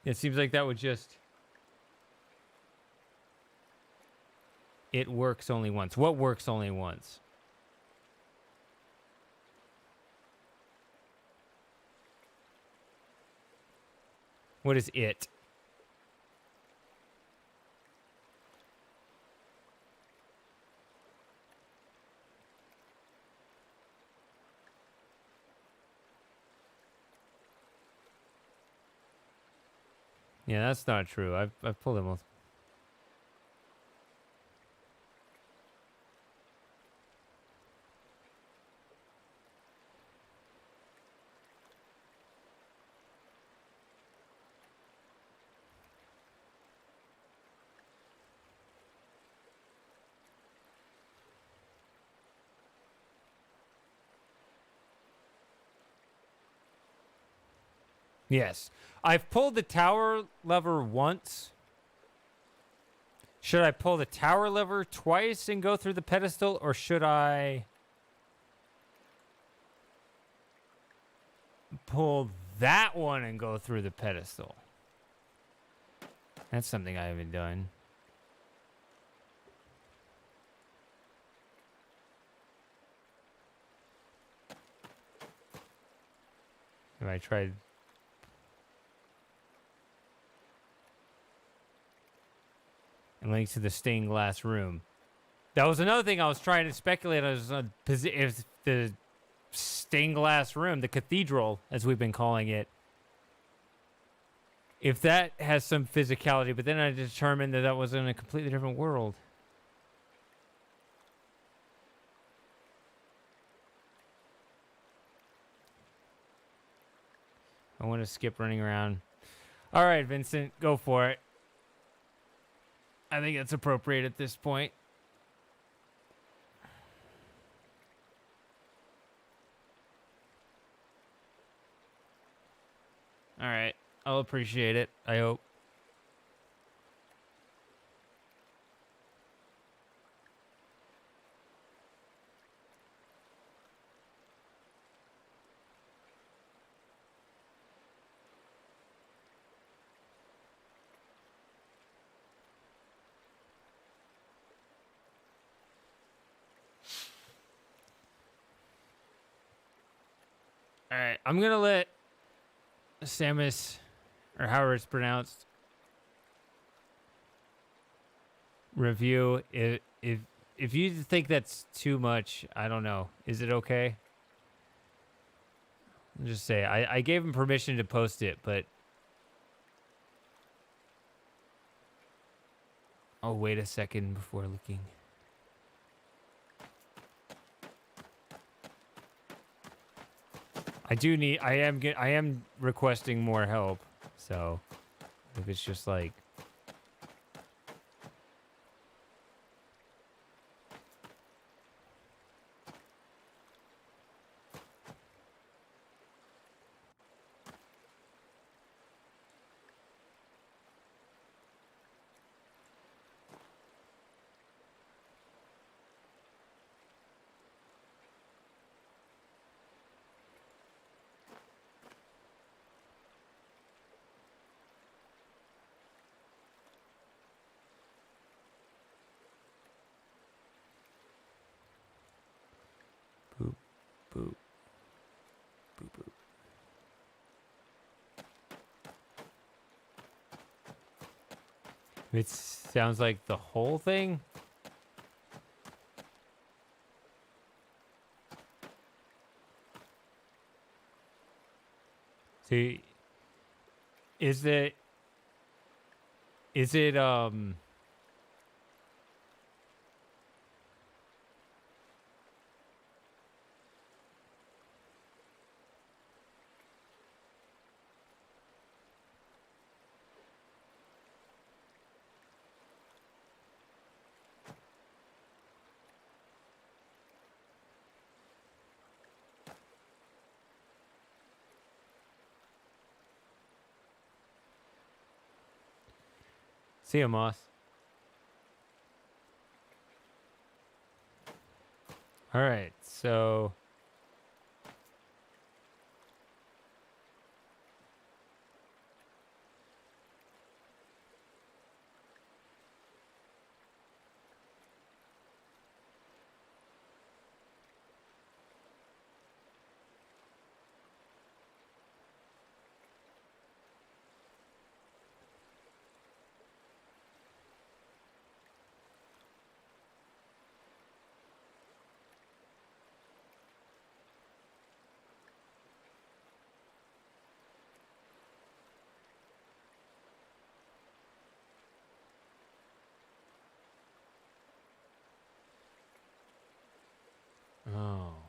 S1: It seems like that would just... It works only once. What works only once? What is it? Yeah, that's not true. I've pulled it multiple. Yes. I've pulled the tower lever once. Should I pull the tower lever twice and go through the pedestal, or should I pull that one and go through the pedestal? That's something I haven't done. Have I tried... And link to the stained glass room. That was another thing I was trying to speculate as if the stained glass room, the cathedral, as we've been calling it, if that has some physicality, but then I determined that that was in a completely different world. I want to skip running around. All right, Vincent, go for it. I think it's appropriate at this point. All right. I'll appreciate it, I hope. All right, I'm gonna let Samus, or however it's pronounced, review. If you think that's too much, I don't know. Is it okay? I'll just say I gave him permission to post it, but I'll wait a second before looking. I am requesting more help, so if it's just like boop, boop, boop, boop. It sounds like the whole thing. See, is it is it see ya, Moss? All right, so oh.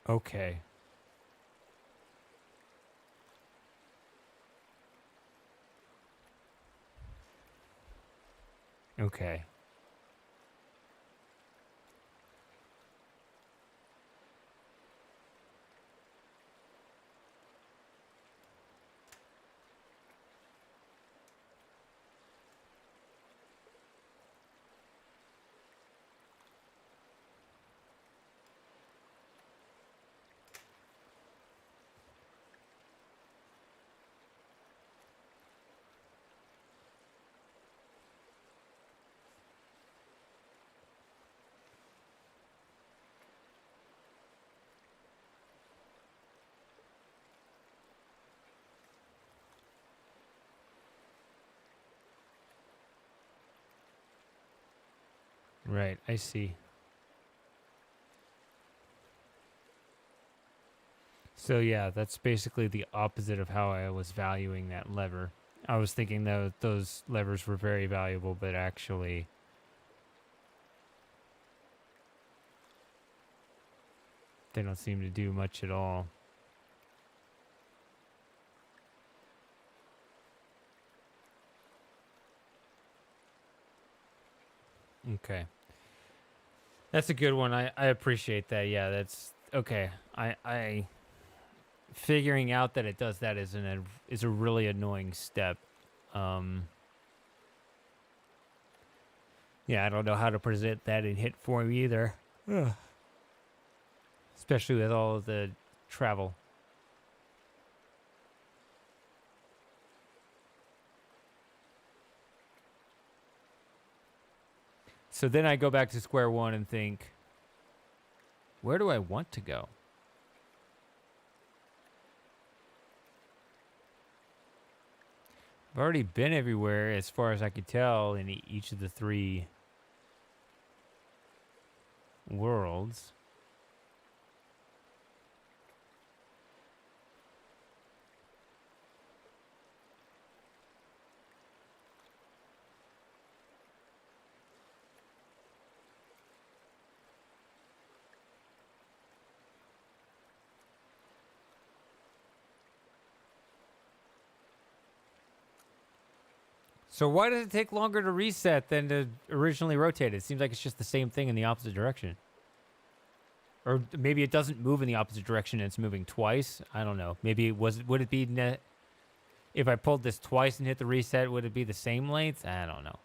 S1: Okay. Okay. Right, I see. So yeah, that's basically the opposite of how I was valuing that lever. I was thinking that those levers were very valuable, but actually they don't seem to do much at all. Okay. That's a good one. I appreciate that. Yeah, that's okay. I figuring out that it does that is a really annoying step. Um yeah, I don't know how to present that in hit form either. Ugh. Especially with all of the travel. So then I go back to square one and think, where do I want to go? I've already been everywhere as far as I could tell in each of the three worlds. So why does it take longer to reset than to originally rotate? It seems like it's just the same thing in the opposite direction. Or maybe it doesn't move in the opposite direction and it's moving twice. I don't know. Maybe would it be if I pulled this twice and hit the reset, would it be the same length? I don't know.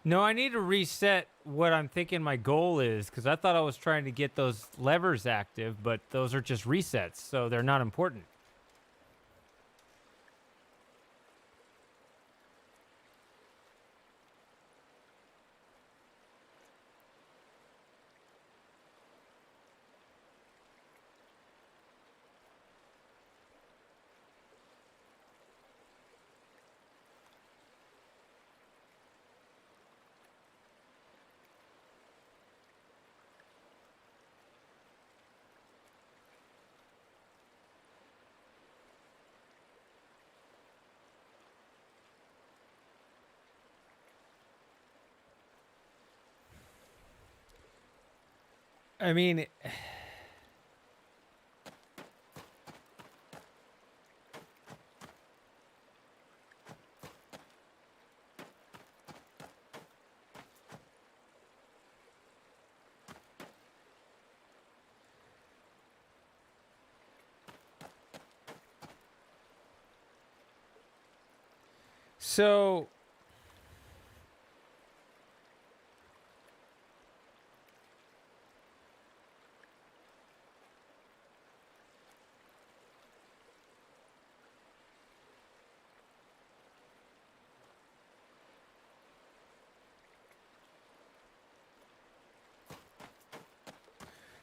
S1: No, I need to reset what I'm thinking my goal is because I thought I was trying to get those levers active, but those are just resets, so they're not important. I mean,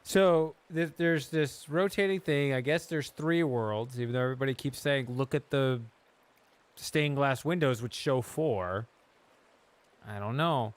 S1: so there's this rotating thing. I guess there's 3 worlds, even though everybody keeps saying, look at the stained glass windows, which show 4. I don't know.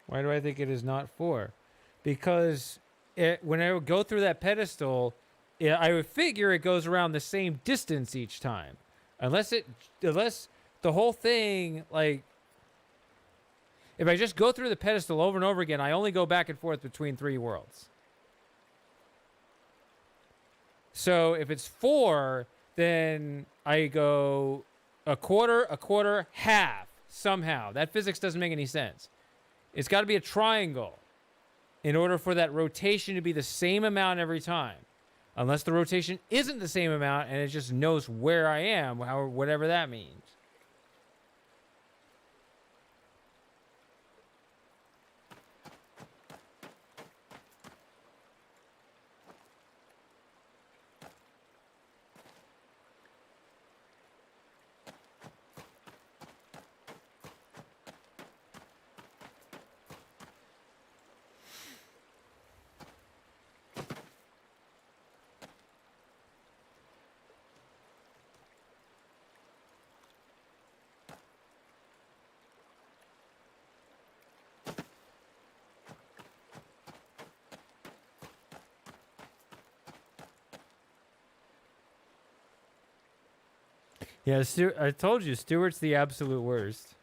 S1: Why do I think it is not 4? Because when I would go through that pedestal, I would figure it goes around the same distance each time. Unless the whole thing, like, if I just go through the pedestal over and over again, I only go back and forth between 3 worlds. So if it's 4, then I go a quarter, half, somehow. That physics doesn't make any sense. It's got to be a triangle in order for that rotation to be the same amount every time. Unless the rotation isn't the same amount and it just knows where I am, whatever that means. Yeah, I told you, Stuart's the absolute worst.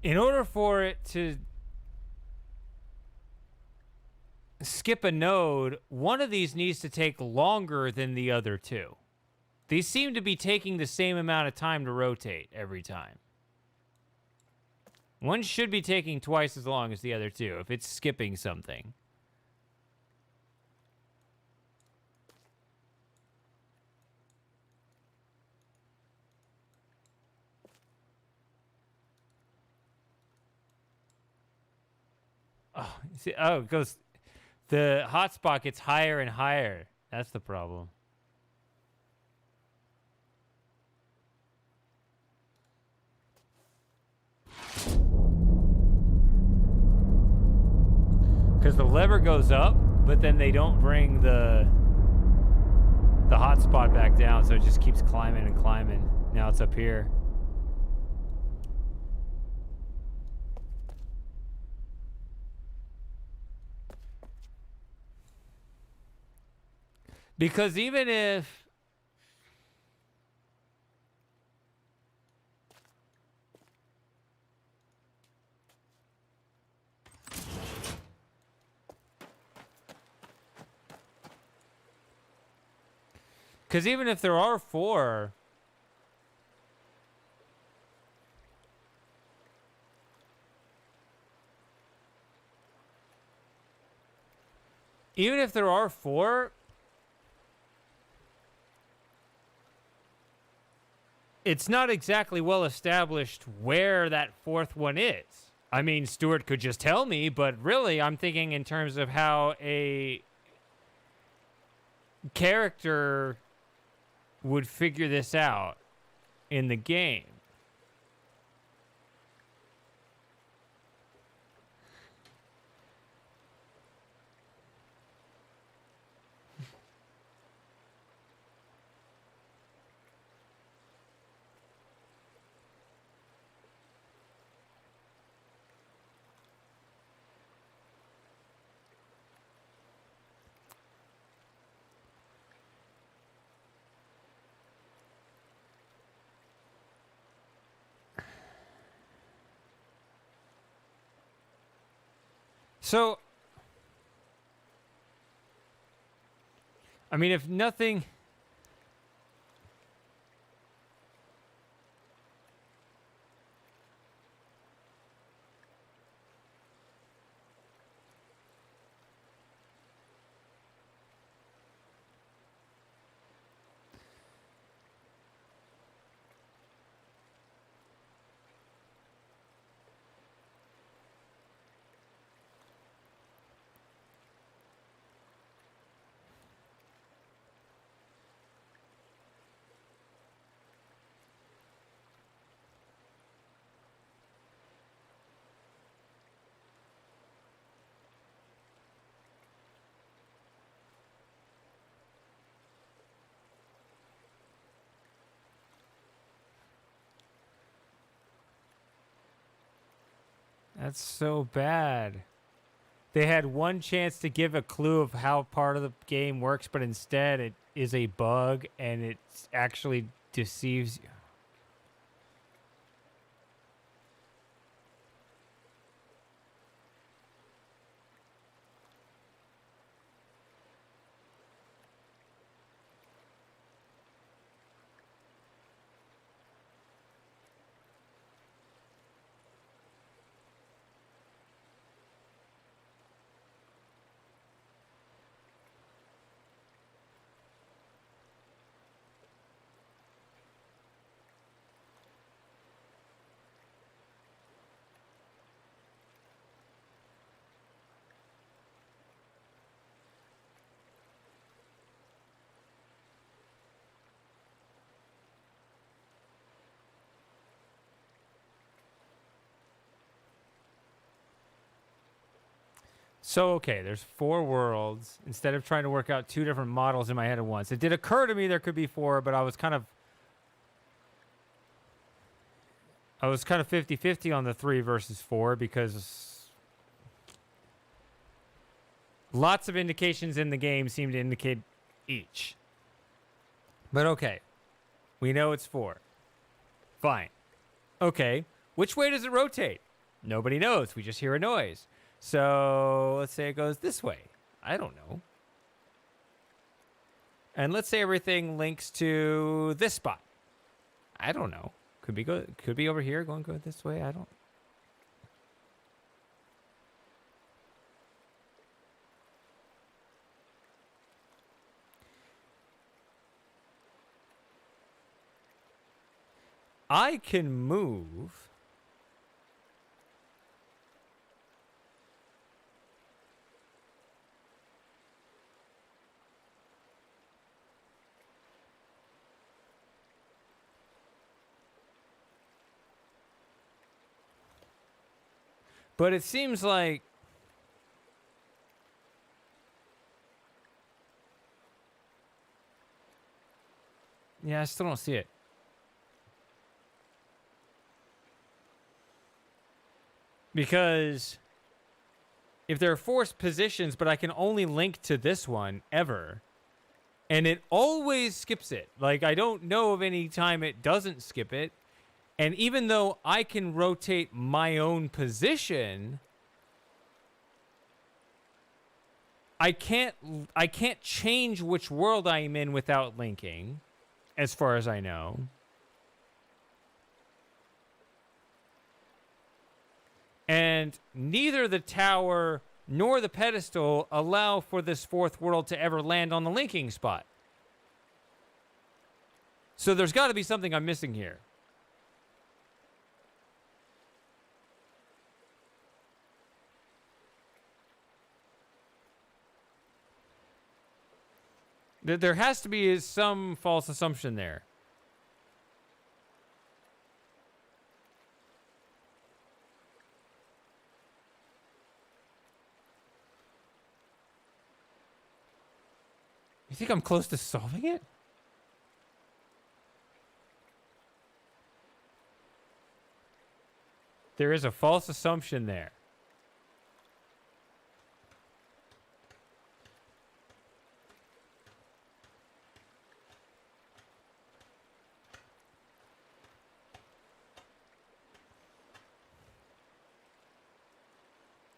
S1: in order for it to skip a node, one of these needs to take longer than the other two. These seem to be taking the same amount of time to rotate every time. One should be taking twice as long as the other two if it's skipping something. Oh, see, oh, it goes. The hotspot gets higher and higher. That's the problem. Because the lever goes up, but then they don't bring the hotspot back down, so it just keeps climbing and climbing. Now it's up here. Because even if... Because even if there are four... Even if there are four... It's not exactly well established where that fourth one is. I mean, Stuart could just tell me, but really, I'm thinking in terms of how a character would figure this out in the game. So, I mean, if nothing... That's so bad. They had one chance to give a clue of how part of the game works, but instead it is a bug and it actually deceives you. So, okay, there's 4 worlds. Instead of trying to work out 2 different models in my head at once, it did occur to me there could be 4, but I was kind of 50-50 on the 3 versus 4 because lots of indications in the game seem to indicate each. But okay, we know it's 4. Fine. Okay, which way does it rotate? Nobody knows. We just hear a noise. So let's say it goes this way. I don't know. And let's say everything links to this spot. I don't know. Could be over here, go this way. I don't. I can move. But it seems like I still don't see it. Because if there are forced positions, but I can only link to this one ever, and it always skips it. Like, I don't know of any time it doesn't skip it. And even though I can rotate my own position, I can't change which world I'm in without linking, as far as I know. And neither the tower nor the pedestal allow for this fourth world to ever land on the linking spot. So there's got to be something I'm missing here. There has to be some false assumption there. You think I'm close to solving it? There is a false assumption there.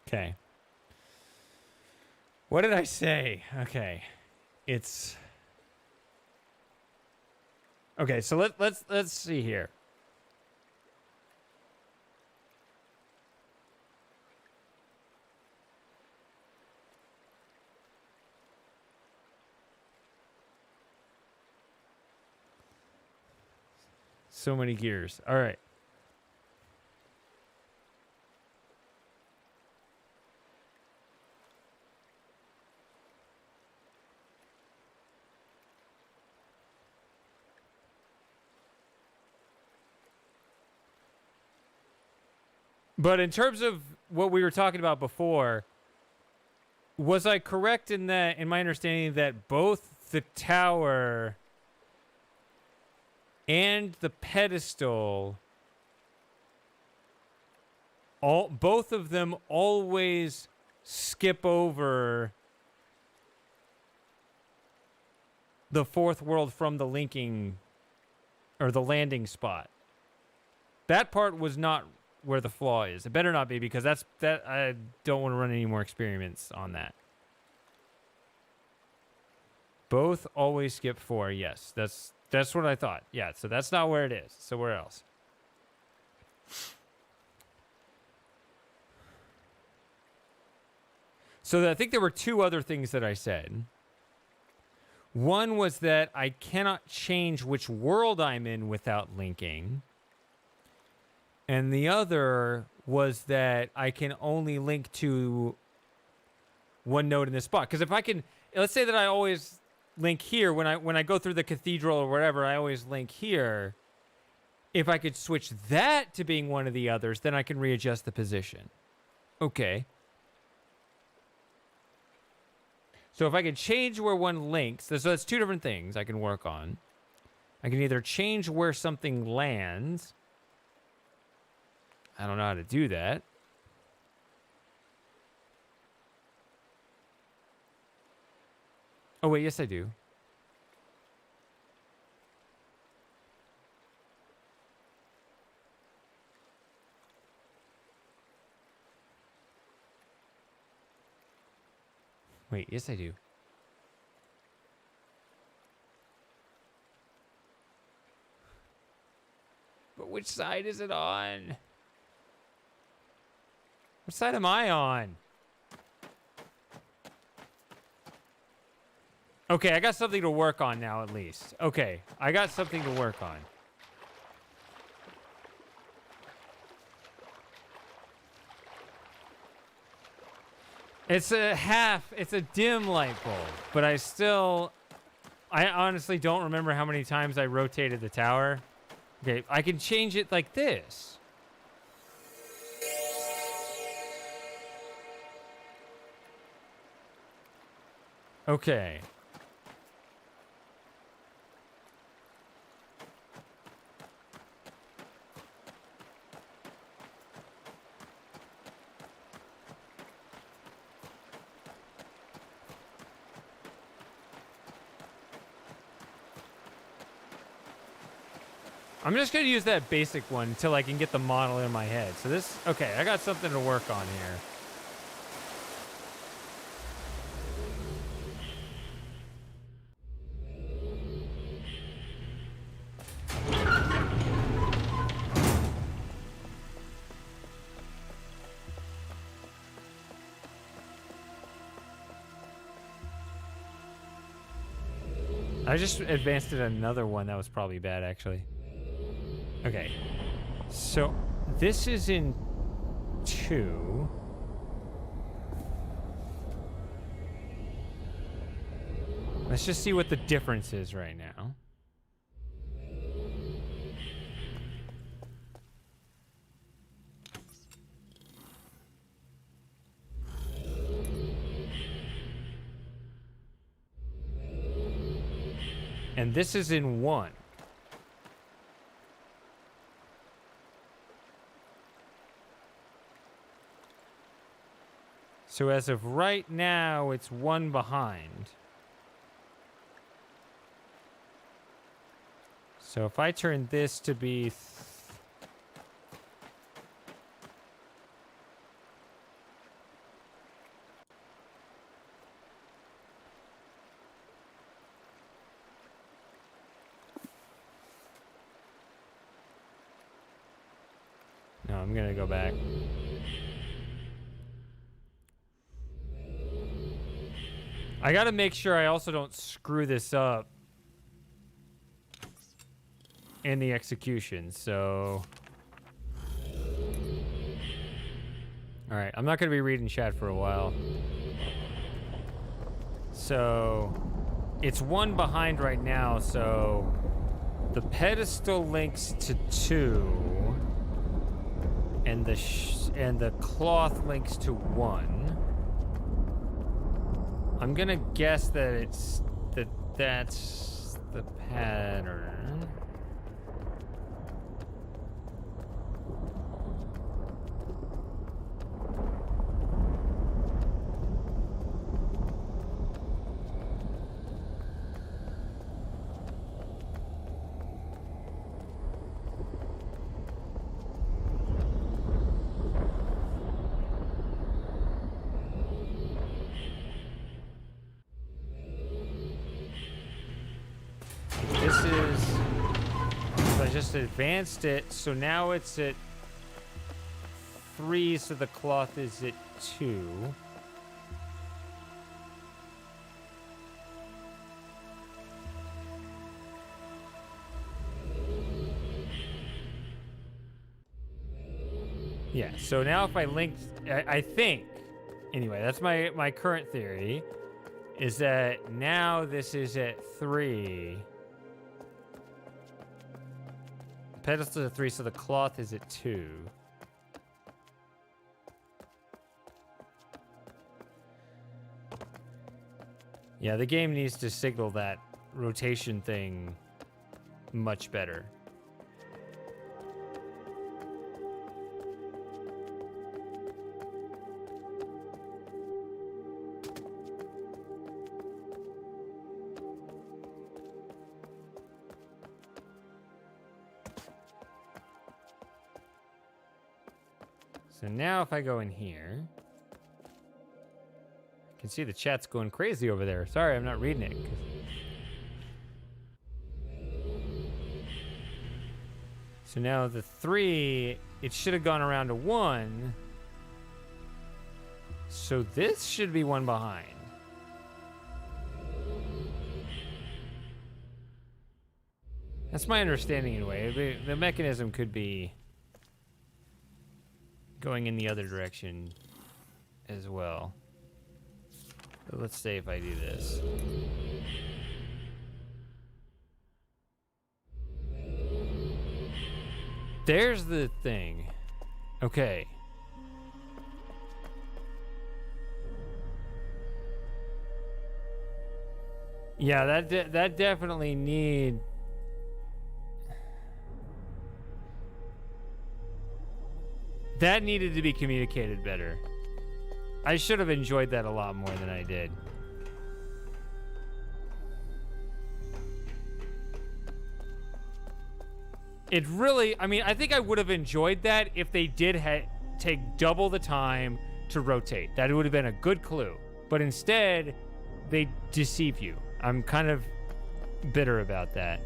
S1: Okay. What did I say? Okay. It's okay, so let's see here. So many gears. All right. But in terms of what we were talking about before, was I correct in my understanding that both the tower and the pedestal, both of them always skip over the fourth world from the linking or the landing spot? That part was not where the flaw is. It better not be, because that I don't want to run any more experiments on that. Both always skip 4. Yes, that's what I thought. Yeah, so that's not where it is. So where else? So I think there were 2 other things that I said. One was that I cannot change which world I'm in without linking. And the other was that I can only link to one node in this spot. Because if I can, let's say that I always link here when I go through the cathedral or whatever, I always link here. If I could switch that to being one of the others, then I can readjust the position. Okay. So if I can change where one links, so that's 2 different things I can work on. I can either change where something lands. I don't know how to do that. Oh, wait, yes, I do. Wait, yes I do. But which side is it on? What side am I on? Okay, I got something to work on now at least. Okay, I got something to work on. It's a dim light bulb, but I honestly don't remember how many times I rotated the tower. Okay, I can change it like this. Okay. I'm just going to use that basic one until I can get the model in my head. So this, okay, I got something to work on here. I just advanced it another one that was probably bad, actually. Okay. So this is in 2. Let's just see what the difference is right now. And this is in 1. So as of right now, it's 1 behind. So if I turn this to be... No, I'm gonna go back. I gotta make sure I also don't screw this up in the execution, so... Alright, I'm not gonna be reading chat for a while. So... It's 1 behind right now, so... The pedestal links to 2... And the cloth links to 1. I'm gonna guess that that's the pattern. Advanced it, so now it's at 3, so the cloth is at 2. Yeah, so now if I linked, I think, anyway, that's my current theory, is that now this is at 3. Pedestal is at 3, so the cloth is at 2. Yeah, the game needs to signal that rotation thing much better. So now if I go in here, can see the chat's going crazy over there. Sorry, I'm not reading it. So now the 3, it should have gone around to 1. So this should be one behind. That's my understanding anyway. The mechanism could be going in the other direction as well. But let's say if I do this. There's the thing. Okay. Yeah, that definitely need. That needed to be communicated better. I should have enjoyed that a lot more than I did. It really, I mean, I think I would have enjoyed that if they did take double the time to rotate. That would have been a good clue. But instead, they deceive you. I'm kind of bitter about that.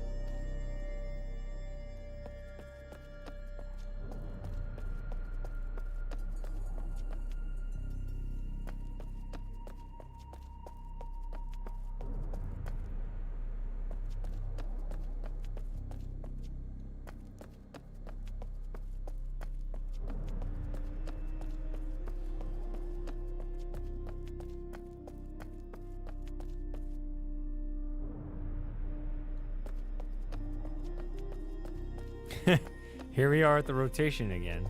S1: Here we are at the rotation again.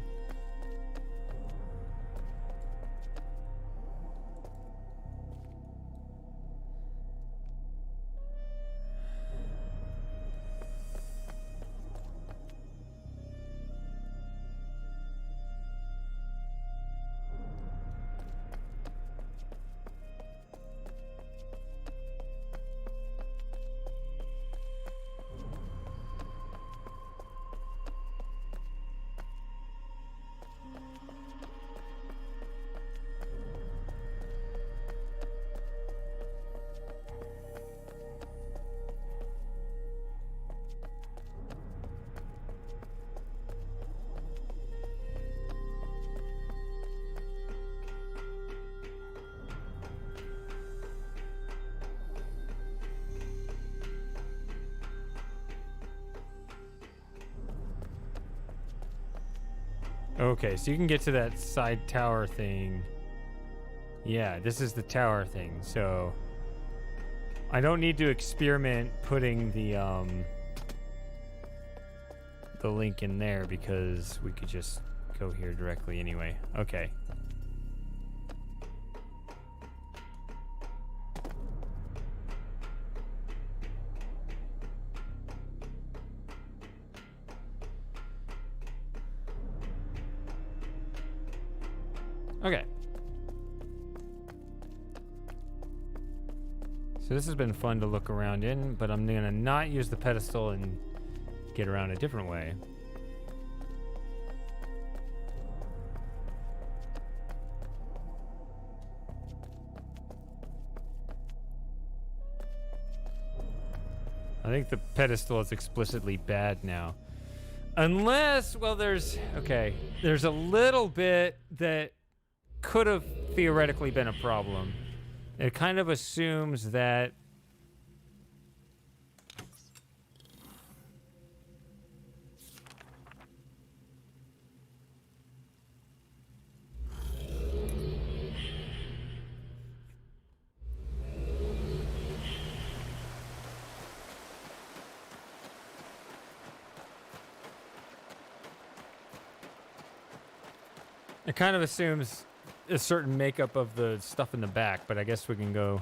S1: Okay, so you can get to that side tower thing. Yeah, this is the tower thing. So I don't need to experiment putting the link in there because we could just go here directly anyway. Okay. Okay. So this has been fun to look around in, but I'm gonna not use the pedestal and get around a different way. I think the pedestal is explicitly bad now. Unless, well, there's a little bit that could have theoretically been a problem. It kind of assumes that it kind of assumes a certain makeup of the stuff in the back, but I guess we can go.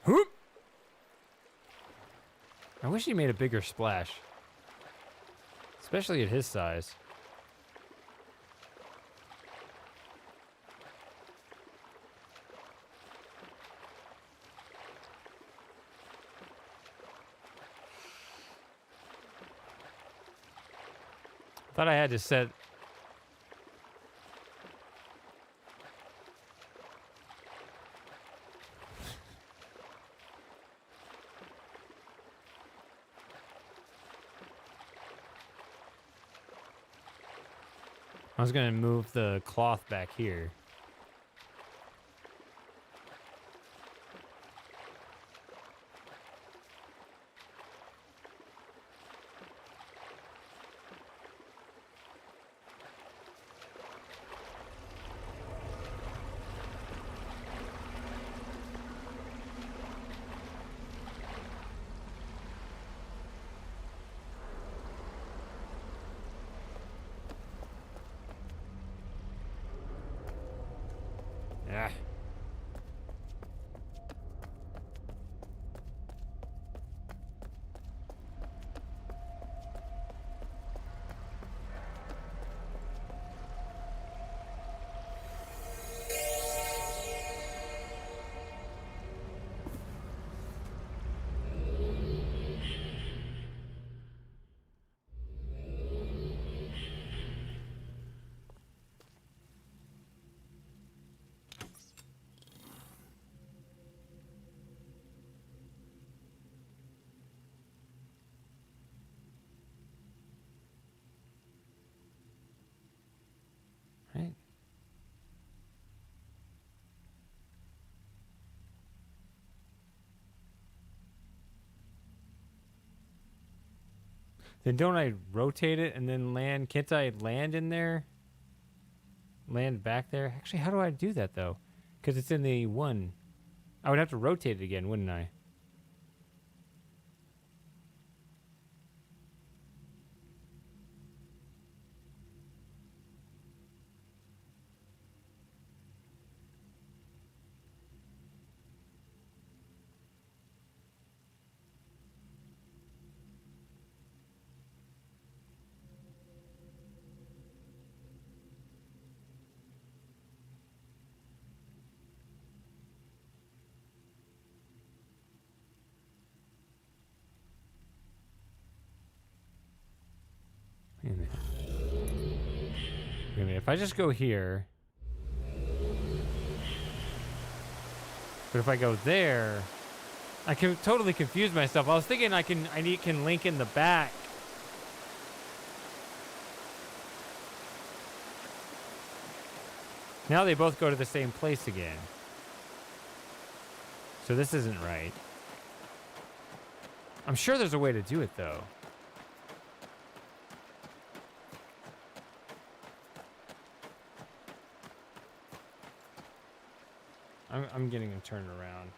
S1: Whoop! I wish he made a bigger splash, especially at his size. Thought I had to set. I was gonna move the cloth back here. Yeah. Right. Then don't I rotate it and then land? Can't I land in there? Land back there? Actually, how do I do that though? Because it's in the one. I would have to rotate it again, wouldn't I? Wait a minute. Wait a minute. If I just go here, but if I go there, I can totally confuse myself. I was thinking I can link in the back. Now they both go to the same place again. So this isn't right. I'm sure there's a way to do it though. I'm getting them turned around.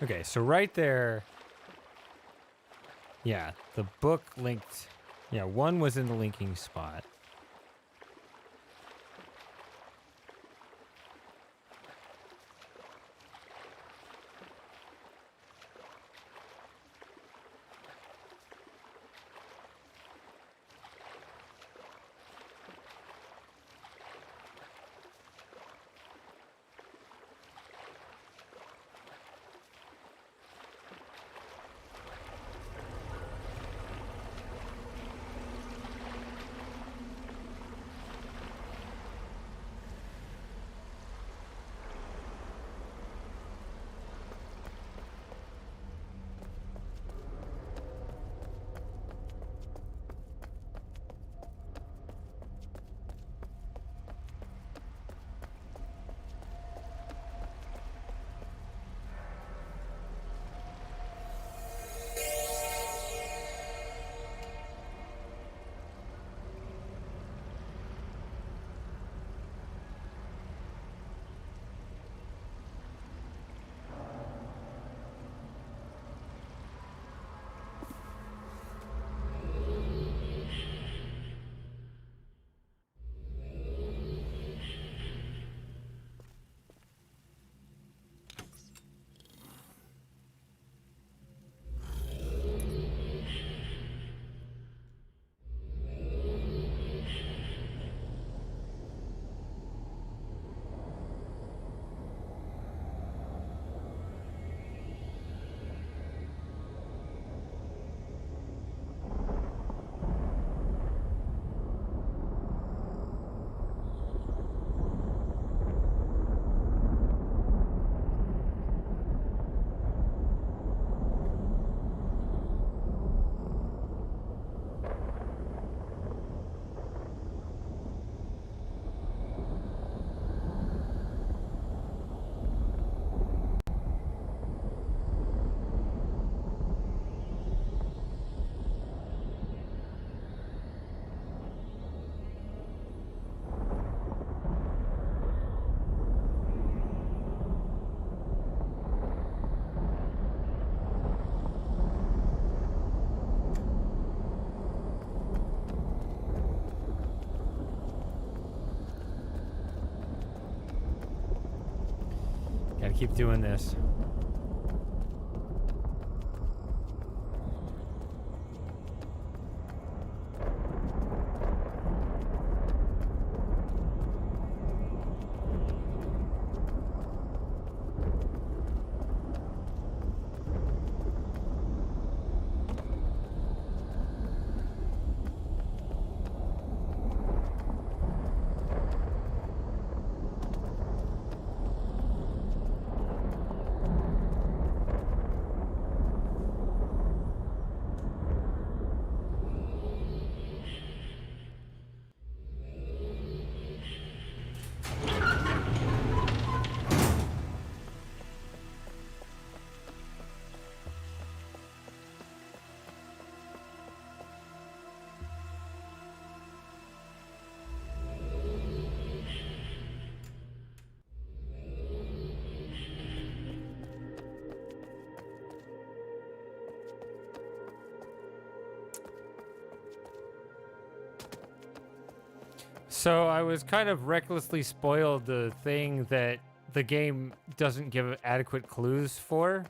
S1: Okay, so right there, yeah, the book linked, yeah, one was in the linking spot. keep doing this. So I was kind of recklessly spoiled the thing that the game doesn't give adequate clues for.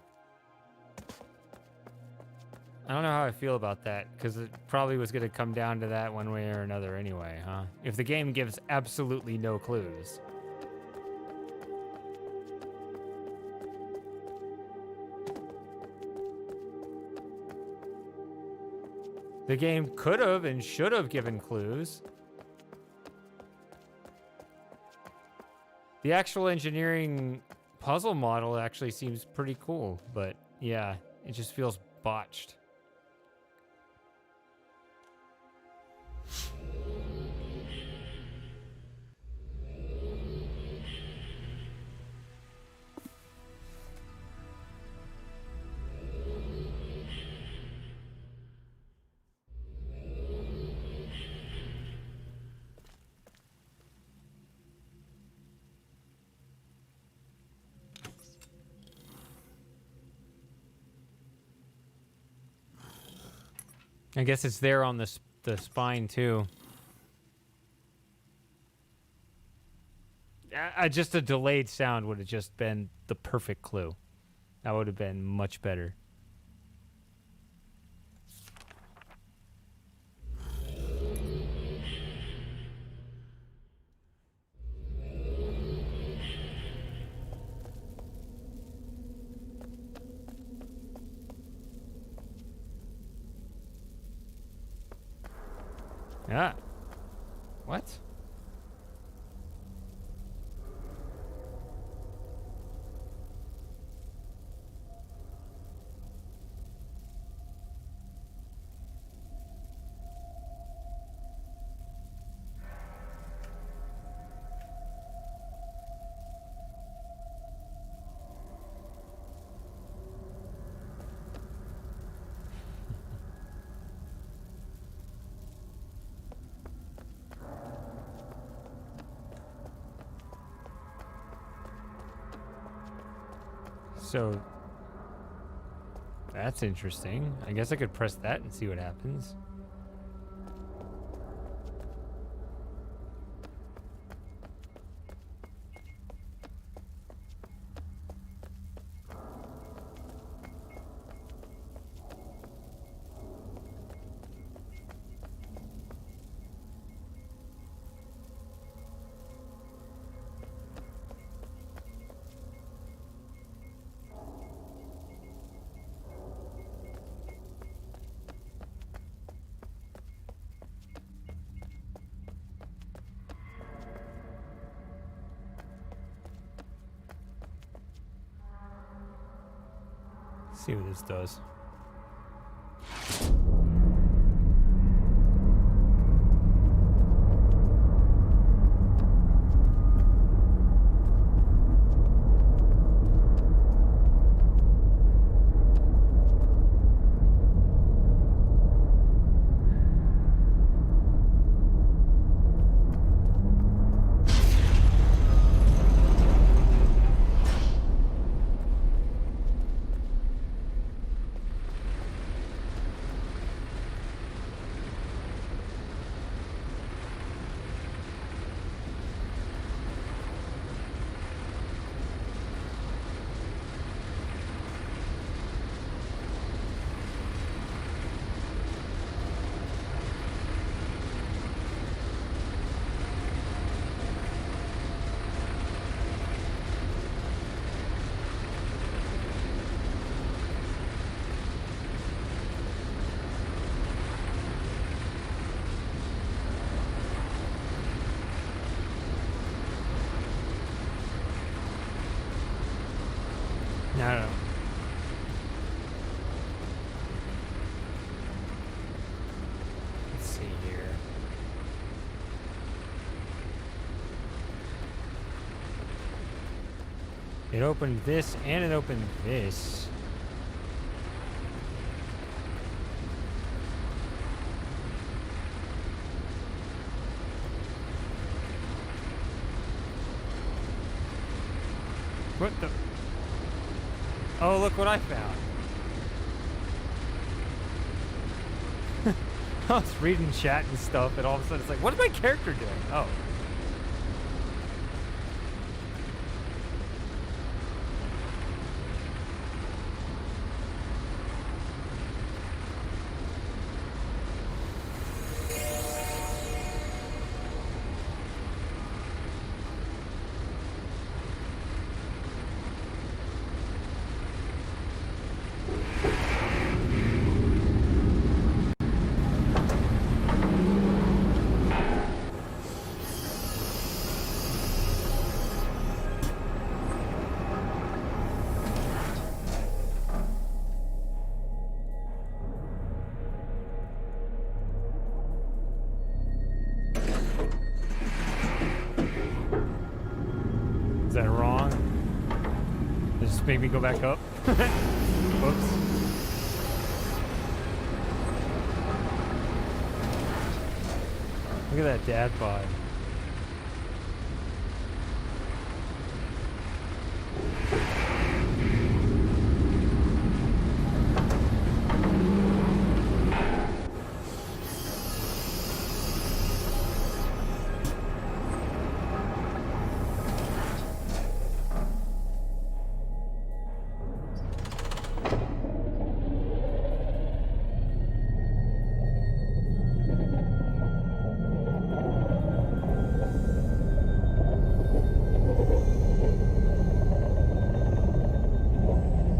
S1: I don't know how I feel about that, because it probably was going to come down to that one way or another anyway, huh? If the game gives absolutely no clues. The game could have and should have given clues. The actual engineering puzzle model actually seems pretty cool, but yeah, it just feels botched. I guess it's there on the spine too. Just a delayed sound would have just been the perfect clue. That would have been much better. Yeah. What? So that's interesting. I guess I could press that and see what happens. See what this does. No. Let's see here. It opened this and it opened this. What the? Oh, look what I found. I was reading chat and stuff, and all of a sudden it's like, what is my character doing? Oh. Is that wrong? Does this make me go back up? Whoops. Look at that dad bod.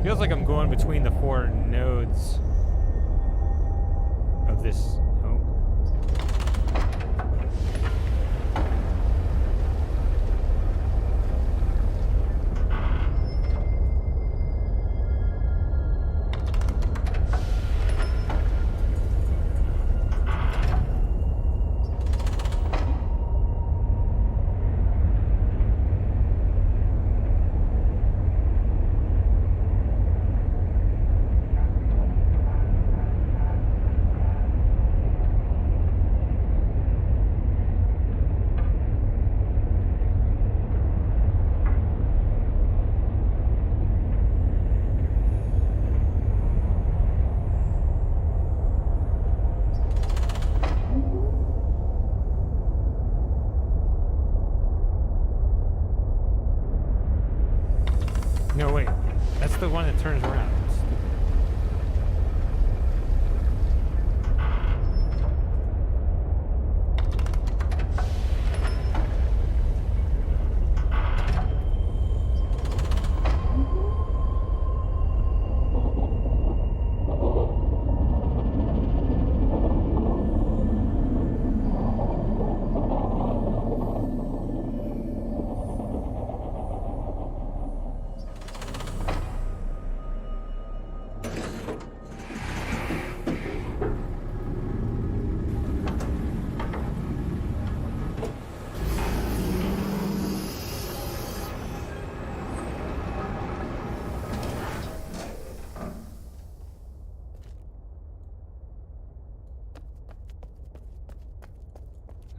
S1: Feels like I'm going between the 4 nodes of this. Oh. No, wait. That's the one that turns around.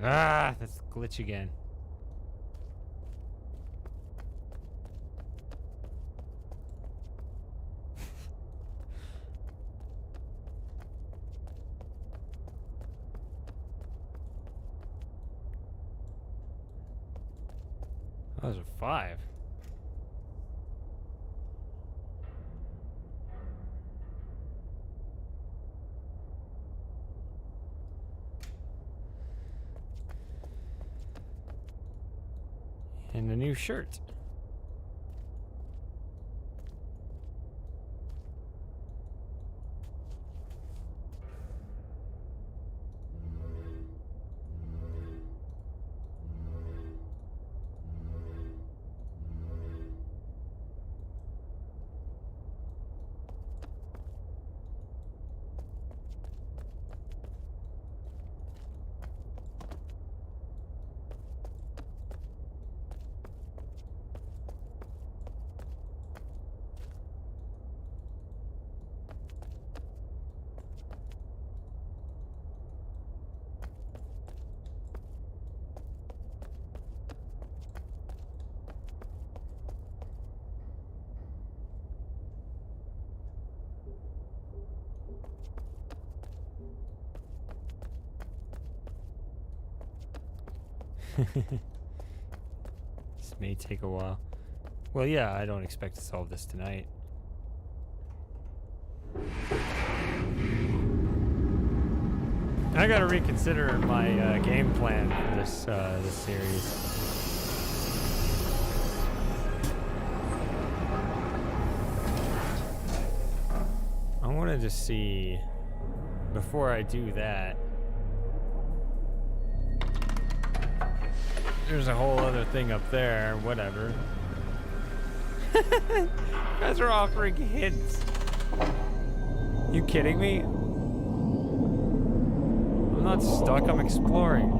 S1: Ah, that's the glitch again. Those are 5. And a new shirt. This may take a while. Well, yeah, I don't expect to solve this tonight. I gotta reconsider my game plan for this series. I wanted to see, before I do that, there's a whole other thing up there, whatever. You guys are offering hints. You kidding me? I'm not stuck, I'm exploring.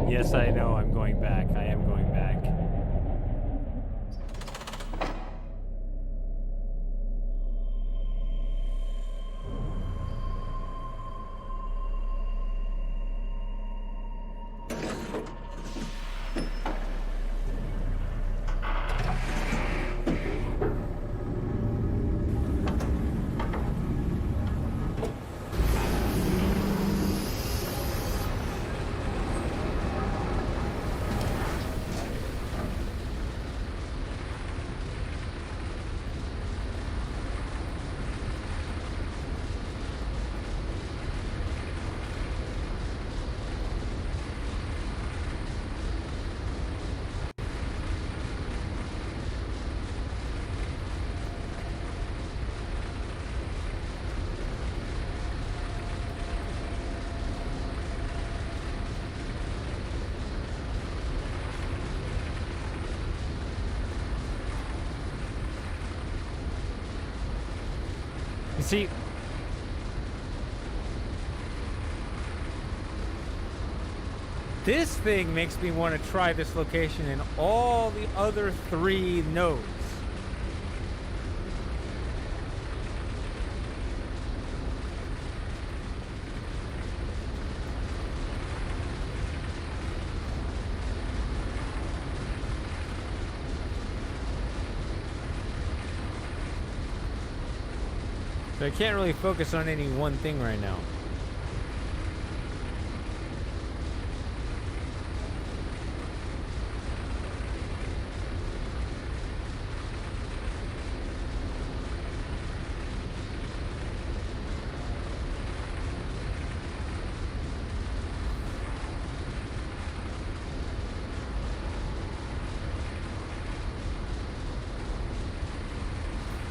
S1: Yes, I know I'm going back. I am going back. You see, this thing makes me want to try this location in all the other 3 nodes. So I can't really focus on any one thing right now.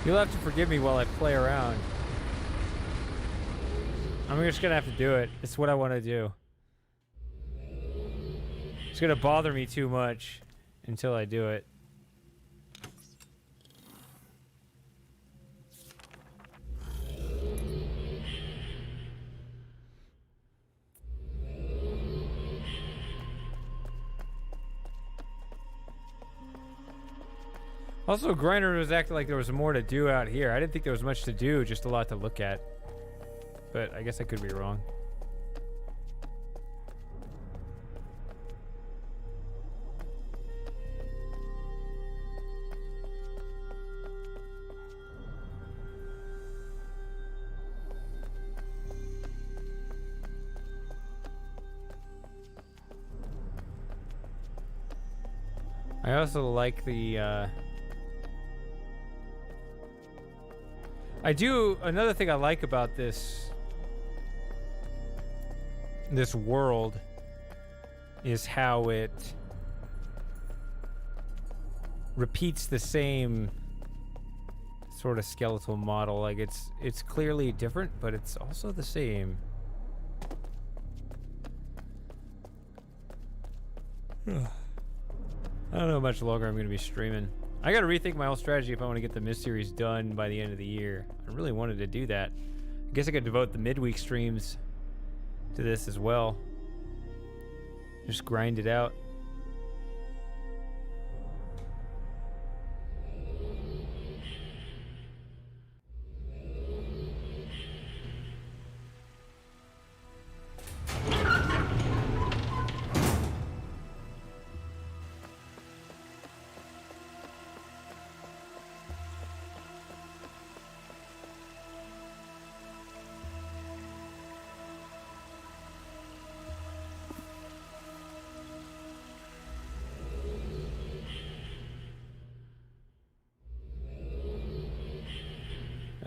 S1: You'll have to forgive me while I play around. I'm just gonna have to do it. It's what I want to do. It's gonna bother me too much until I do it. Also, Grinder was acting like there was more to do out here. I didn't think there was much to do, just a lot to look at. But I guess I could be wrong. I also like the another thing I like about this world is how it repeats the same sort of skeletal model. Like it's clearly different, but it's also the same. I don't know how much longer I'm going to be streaming. I got to rethink my whole strategy if I want to get the Mist series done by the end of the year. I really wanted to do that. I guess I could devote the midweek streams to this as well. Just grind it out.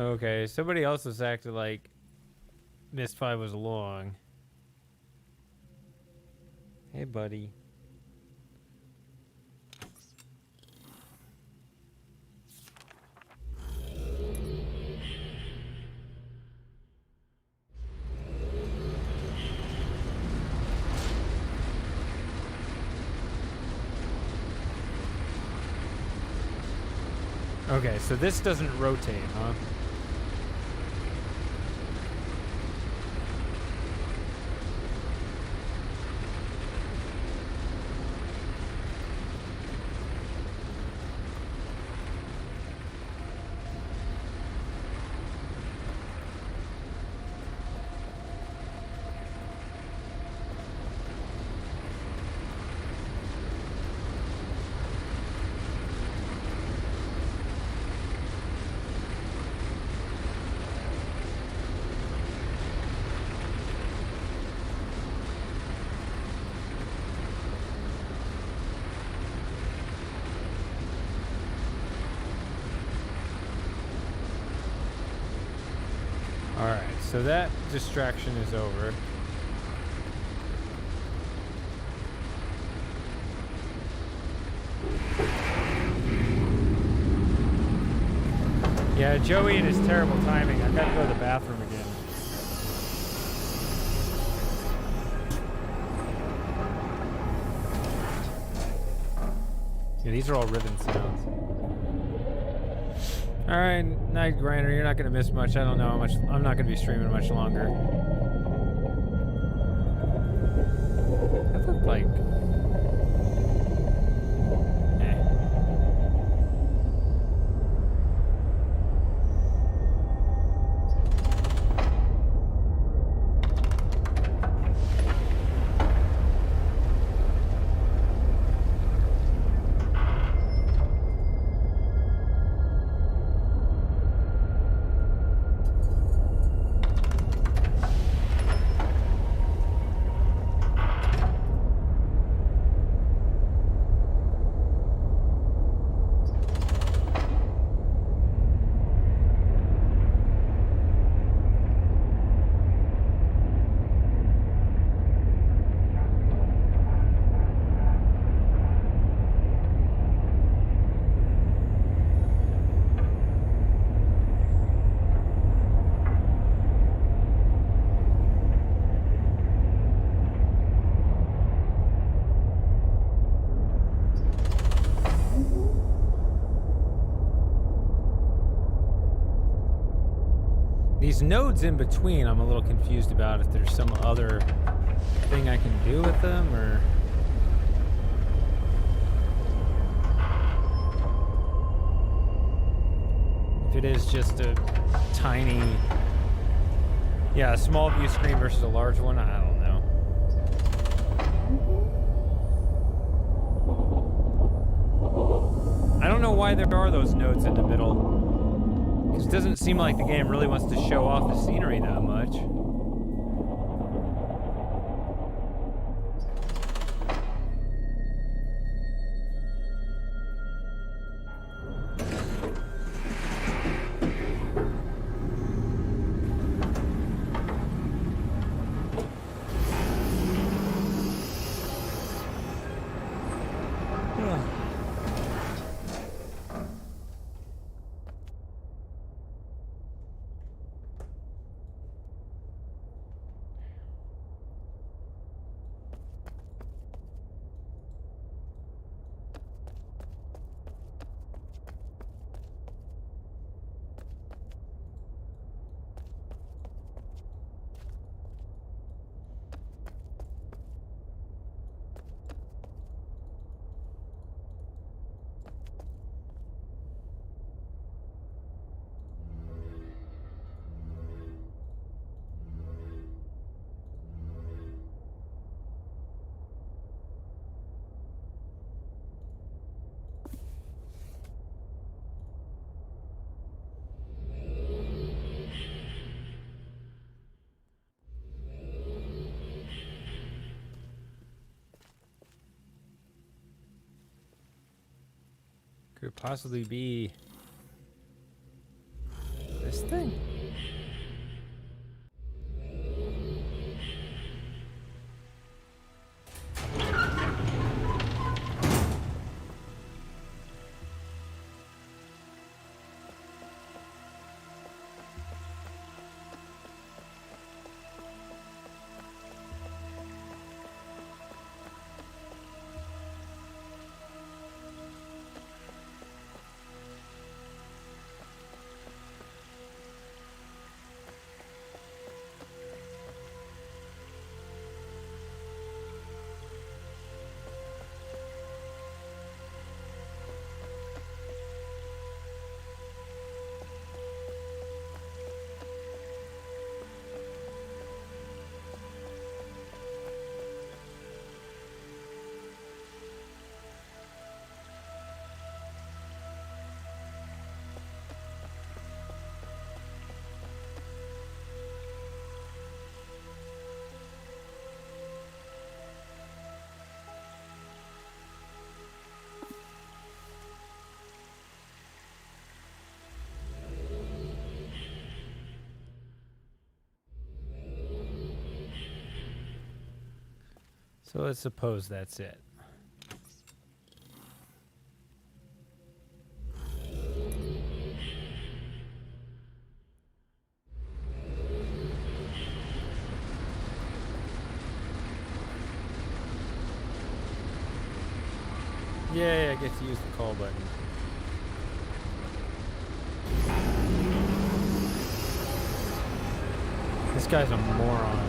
S1: Okay, somebody else has acted like Mist 5 was long. Hey, buddy. Okay, so this doesn't rotate, huh? Alright, so that distraction is over. Yeah, Joey and his terrible timing. I've got to go to the bathroom again. Yeah, these are all ribbon sounds. Alright, Night Grinder, you're not going to miss much. I don't know how much. I'm not going to be streaming much longer. That looked like... These nodes in between, I'm a little confused about if there's some other thing I can do with them, or... if it is just a tiny... yeah, a small view screen versus a large one, I don't know. I don't know why there are those nodes in the middle. It doesn't seem like the game really wants to show off the scenery that much. Could it possibly be this thing? So let's suppose that's it. Yay, I get to use the call button. This guy's a moron.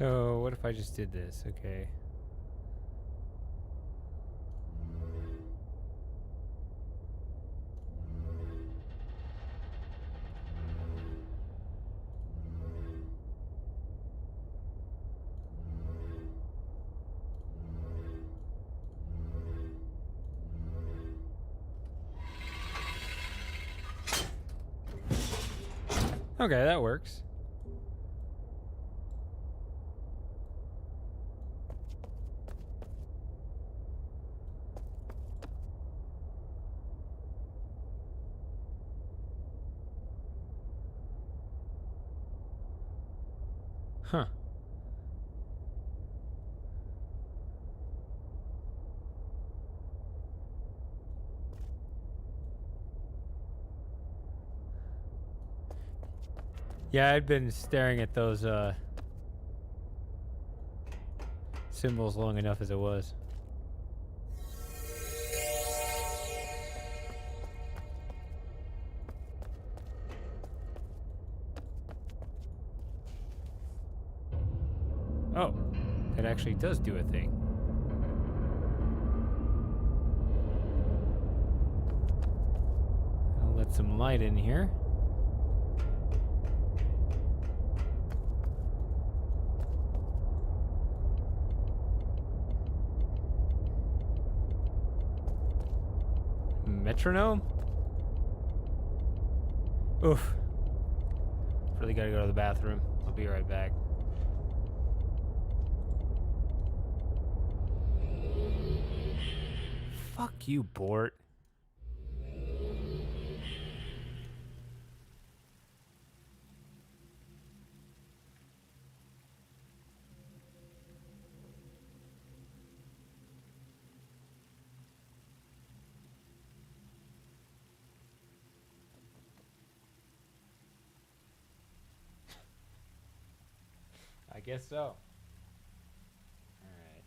S1: So what if I just did this? Okay. Okay, that works. Huh. Yeah, I'd been staring at those symbols long enough as it was. does do a thing. I'll let some light in here. Metronome? Oof. Really gotta go to the bathroom. I'll be right back. Fuck you, Bort. I guess so. All right.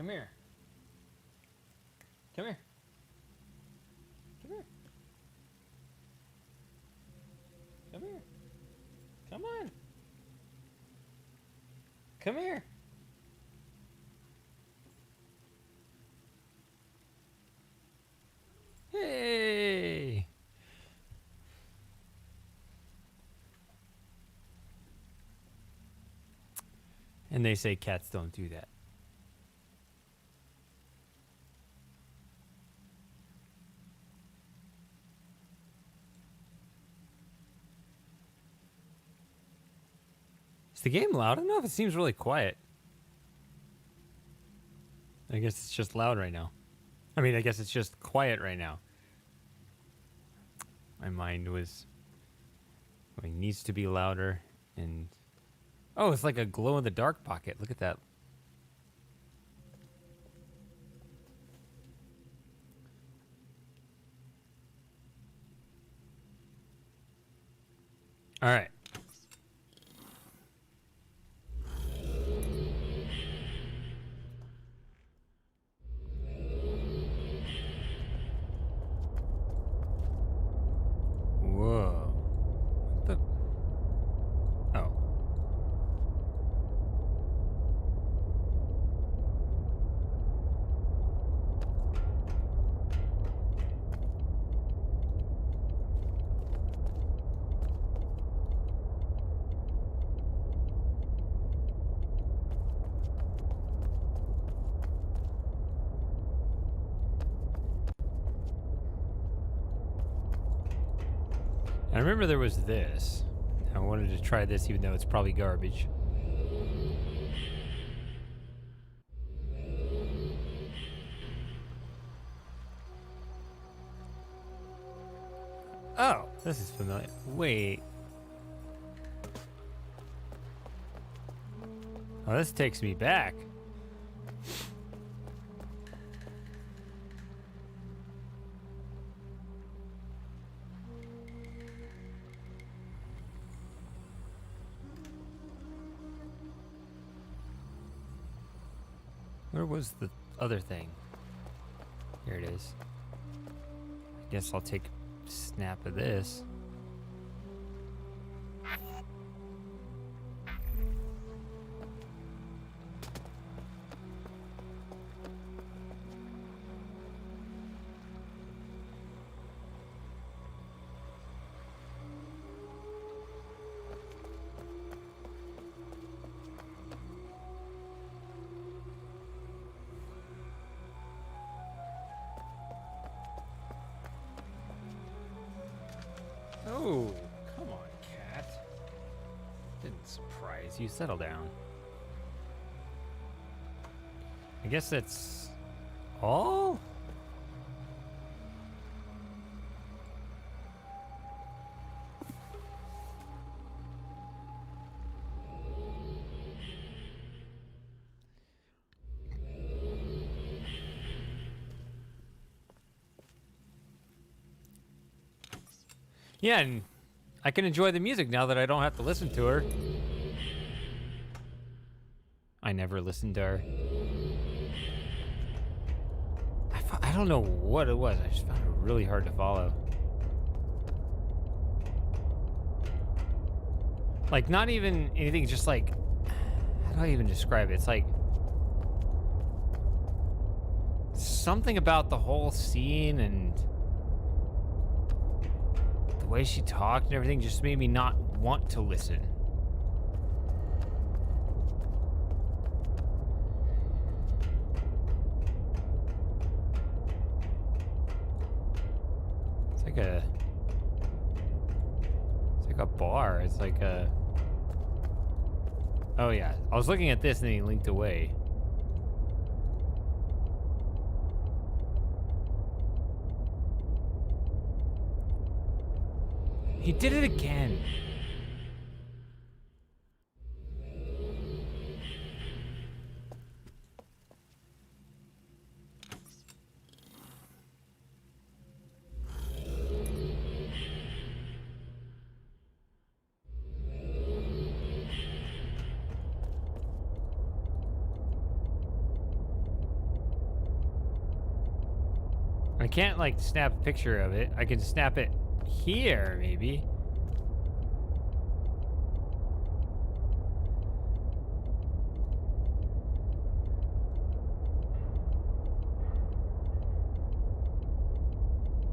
S1: Come here. Come here. Come here. Come here. Come on. Come here. Hey. And they say cats don't do that. Is the game loud enough? It seems really quiet. I guess it's just loud right now. I mean, I guess it's just quiet right now. My mind was... It needs to be louder. And... Oh, it's like a glow-in-the-dark pocket. Look at that. All right. Whoa. What the? Oh. I remember there was this. I wanted to try this even though it's probably garbage. Oh, this is familiar. Wait. Oh, this takes me back. Where was the other thing? Here it is. I guess I'll take a snap of this. Oh, come on, cat. Didn't surprise you. Settle down. I guess that's all? Yeah, and I can enjoy the music now that I don't have to listen to her. I never listened to her. I don't know what it was. I just found it really hard to follow. Like, not even anything, just like... How do I even describe it? It's like... Something about the whole scene and... The way she talked and everything just made me not want to listen. It's like a bar. It's like a... Oh yeah, I was looking at this and then he linked away. He did it again. I can't, like, snap a picture of it. I can snap it here, maybe.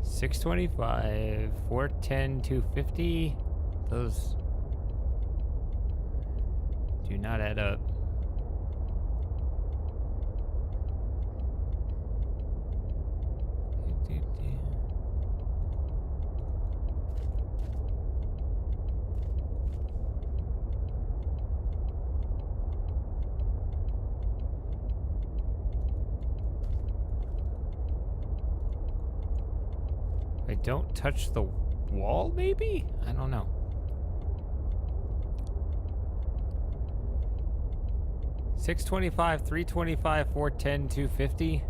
S1: $625, $410, $250. Those do not add up. I don't touch the wall, maybe? I don't know. $625, $325, $410, $250.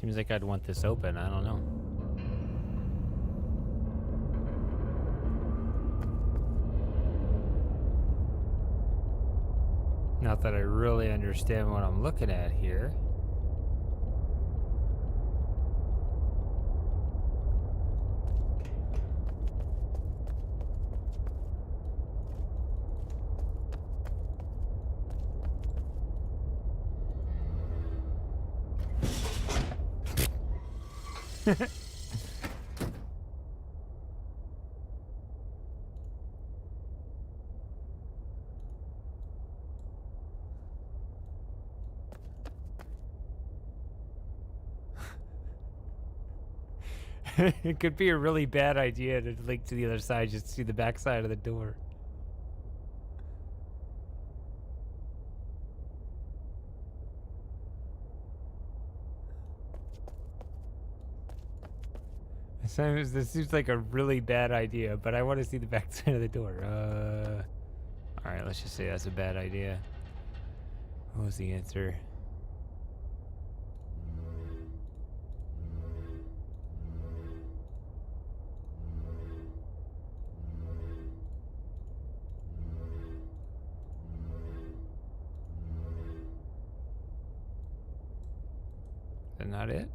S1: Seems like I'd want this open. I don't know. Not that I really understand what I'm looking at here. It could be a really bad idea to link to the other side just to see the back side of the door. This seems like a really bad idea, but I want to see the back side of the door. Alright, let's just say that's a bad idea. What was the answer? Is that not it?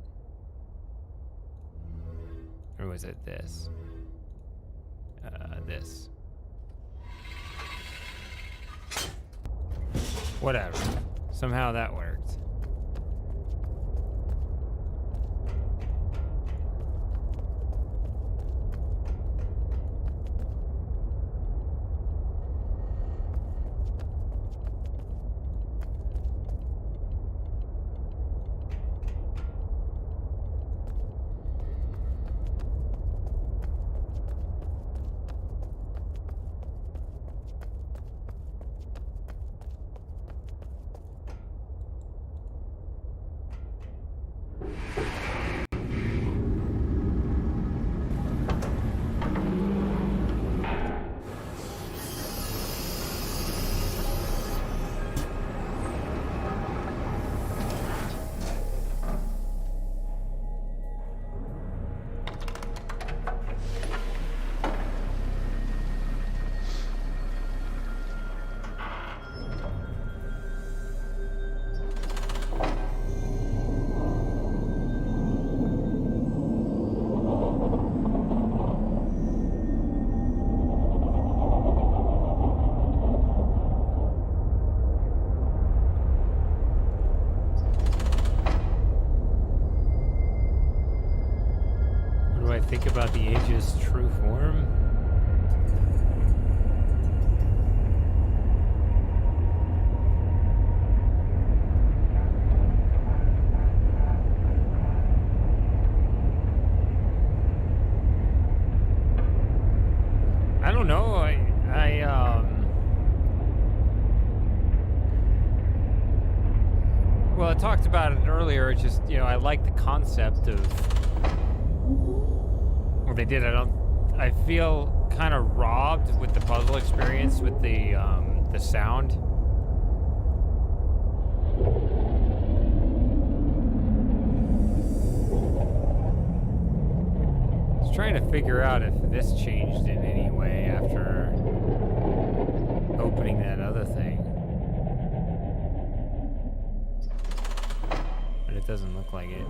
S1: Or was it this? This. Whatever. Somehow that worked. Think about the age's true form. I don't know. Well, I talked about it earlier. It's just, you know, I like the concept of what they did. I feel kind of robbed with the puzzle experience with the sound. I was trying to figure out if this changed in any way after opening that other thing. But it doesn't look like it.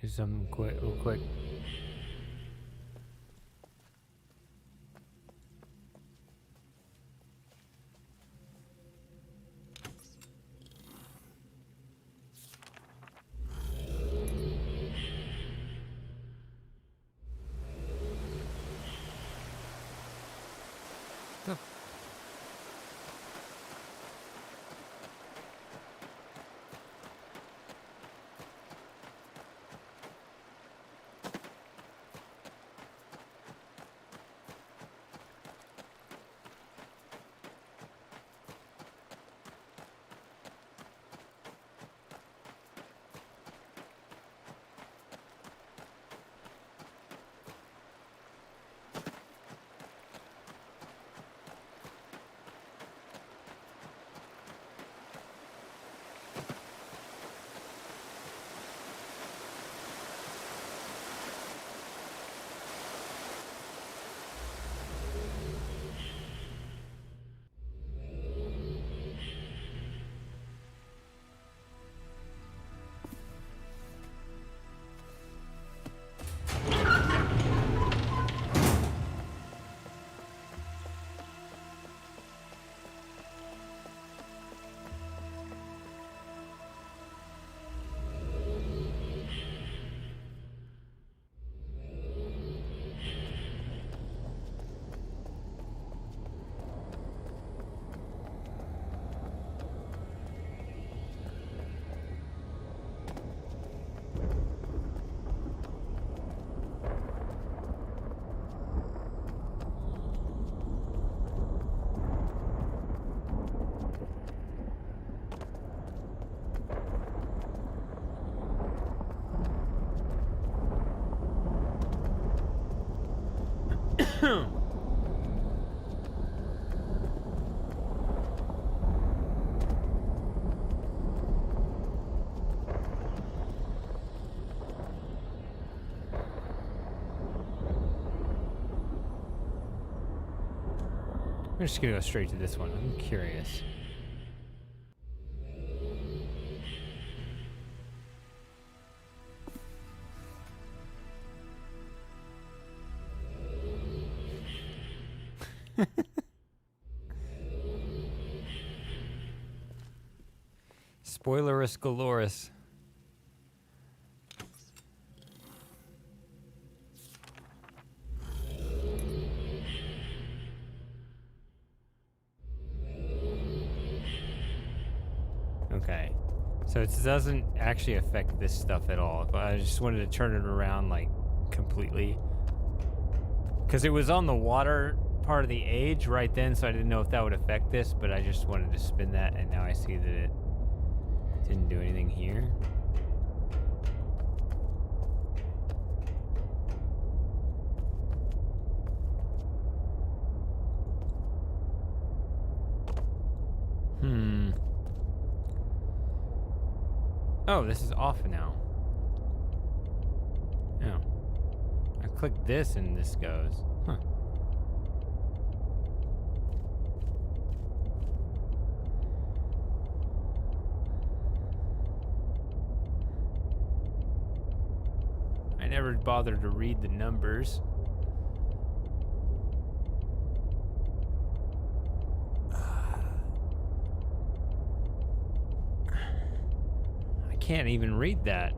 S1: Do something real quick. I'm just gonna go straight to this one. I'm curious. Spoilerous galoris. Okay, so it doesn't actually affect this stuff at all. But I just wanted to turn it around like completely, because it was on the water part of the age right then, so I didn't know if that would affect this, but I just wanted to spin that, and now I see that it didn't do anything here. Oh, this is off now. Oh. I click this and this goes. Huh. never bothered to read the numbers. I can't even read that.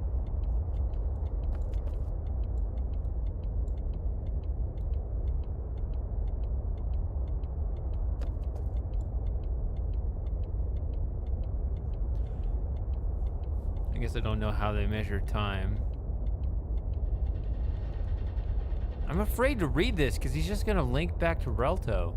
S1: I guess I don't know how they measure time. I'm afraid to read this because he's just going to link back to Relto.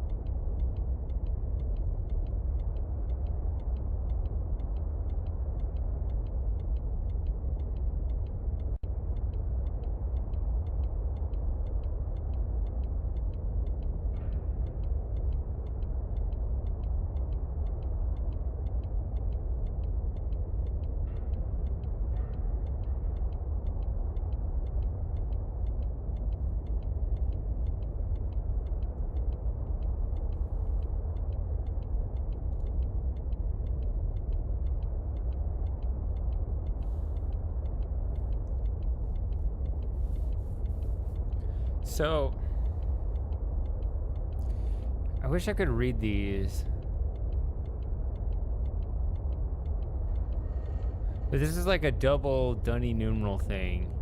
S1: So, I wish I could read these. But this is like a double dunny numeral thing.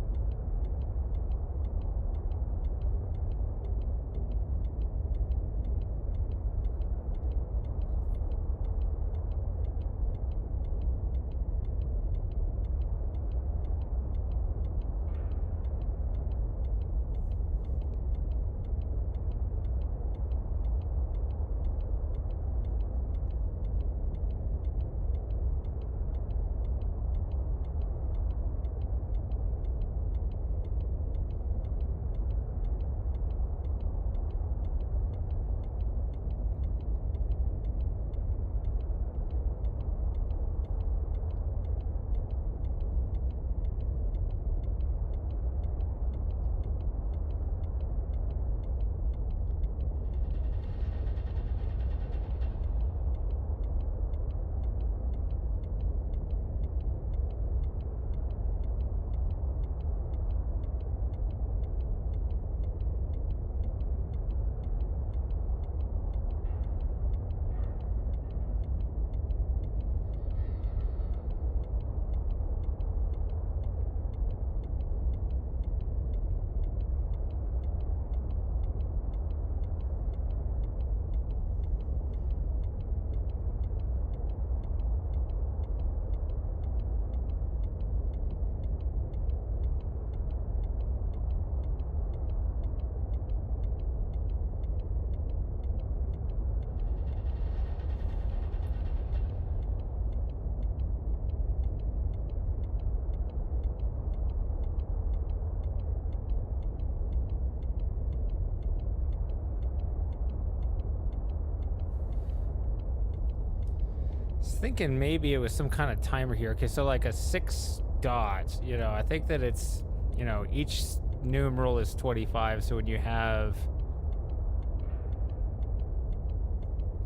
S1: Thinking maybe it was some kind of timer here. Okay, so like a 6 dots, you know, I think that it's, you know, each numeral is 25. So when you have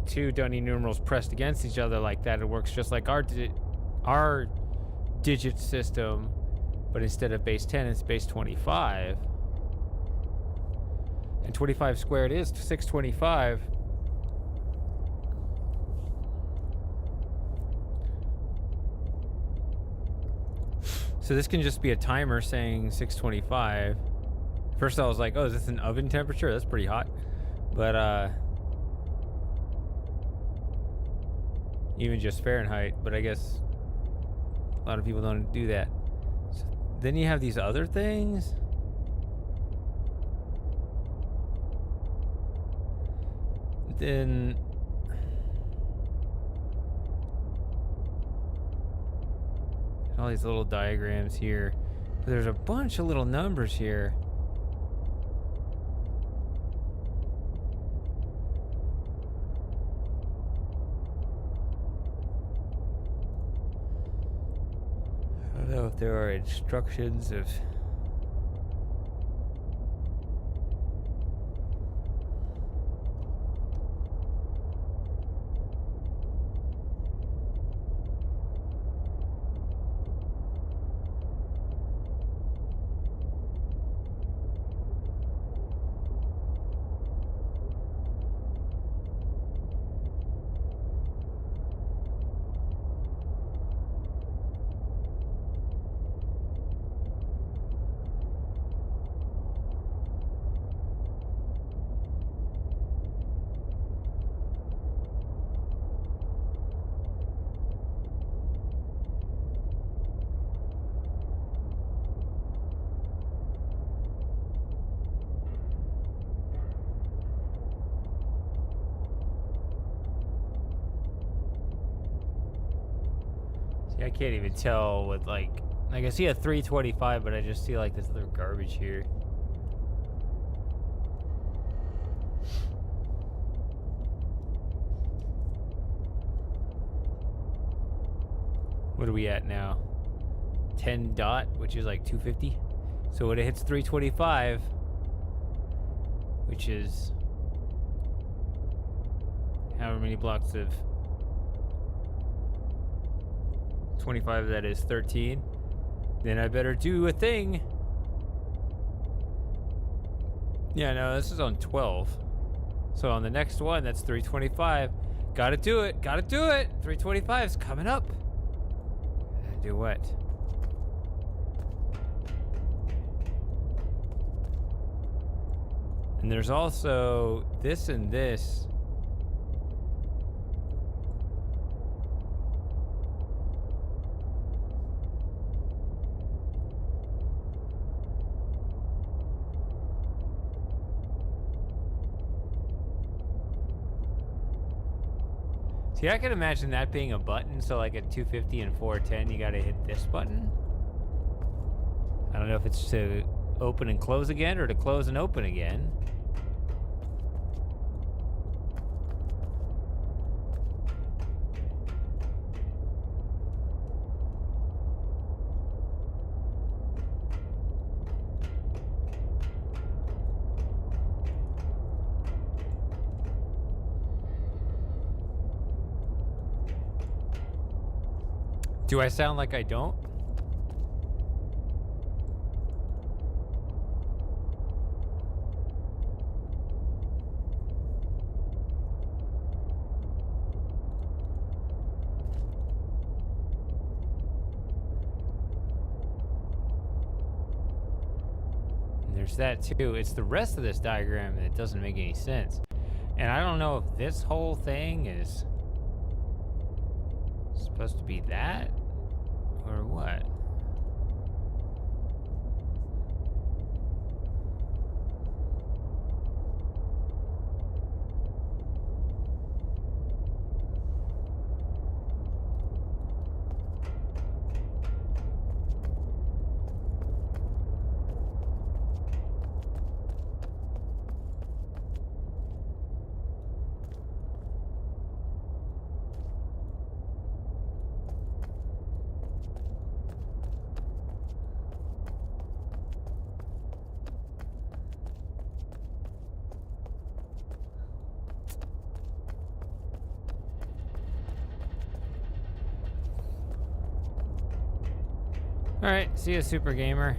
S1: two dunny numerals pressed against each other like that, it works just like our digit system, but instead of base 10, it's base 25. And 25 squared is 625. So this can just be a timer saying 625. First I was like, oh, is this an oven temperature? That's pretty hot. But even just Fahrenheit, but I guess a lot of people don't do that. So then you have these other things. Then all these little diagrams here. But there's a bunch of little numbers here. I don't know if there are instructions of... See, I can't even tell with like I see a 325, but I just see like this other garbage here. What are we at now? 10 dot, which is like 250. So when it hits 325, which is however many blocks of 25 that is 13, then I better do a thing. Yeah, no, this is on 12. So on the next one, that's 325. Gotta do it. Gotta do it. 325 is coming up. Gotta do what? And there's also this and this. See, I can imagine that being a button, so like at 250 and 410, you gotta hit this button. I don't know if it's to open and close again, or to close and open again. Do I sound like I don't? And there's that too. It's the rest of this diagram that doesn't make any sense. And I don't know if this whole thing is supposed to be that or what. All right, see you, Super Gamer.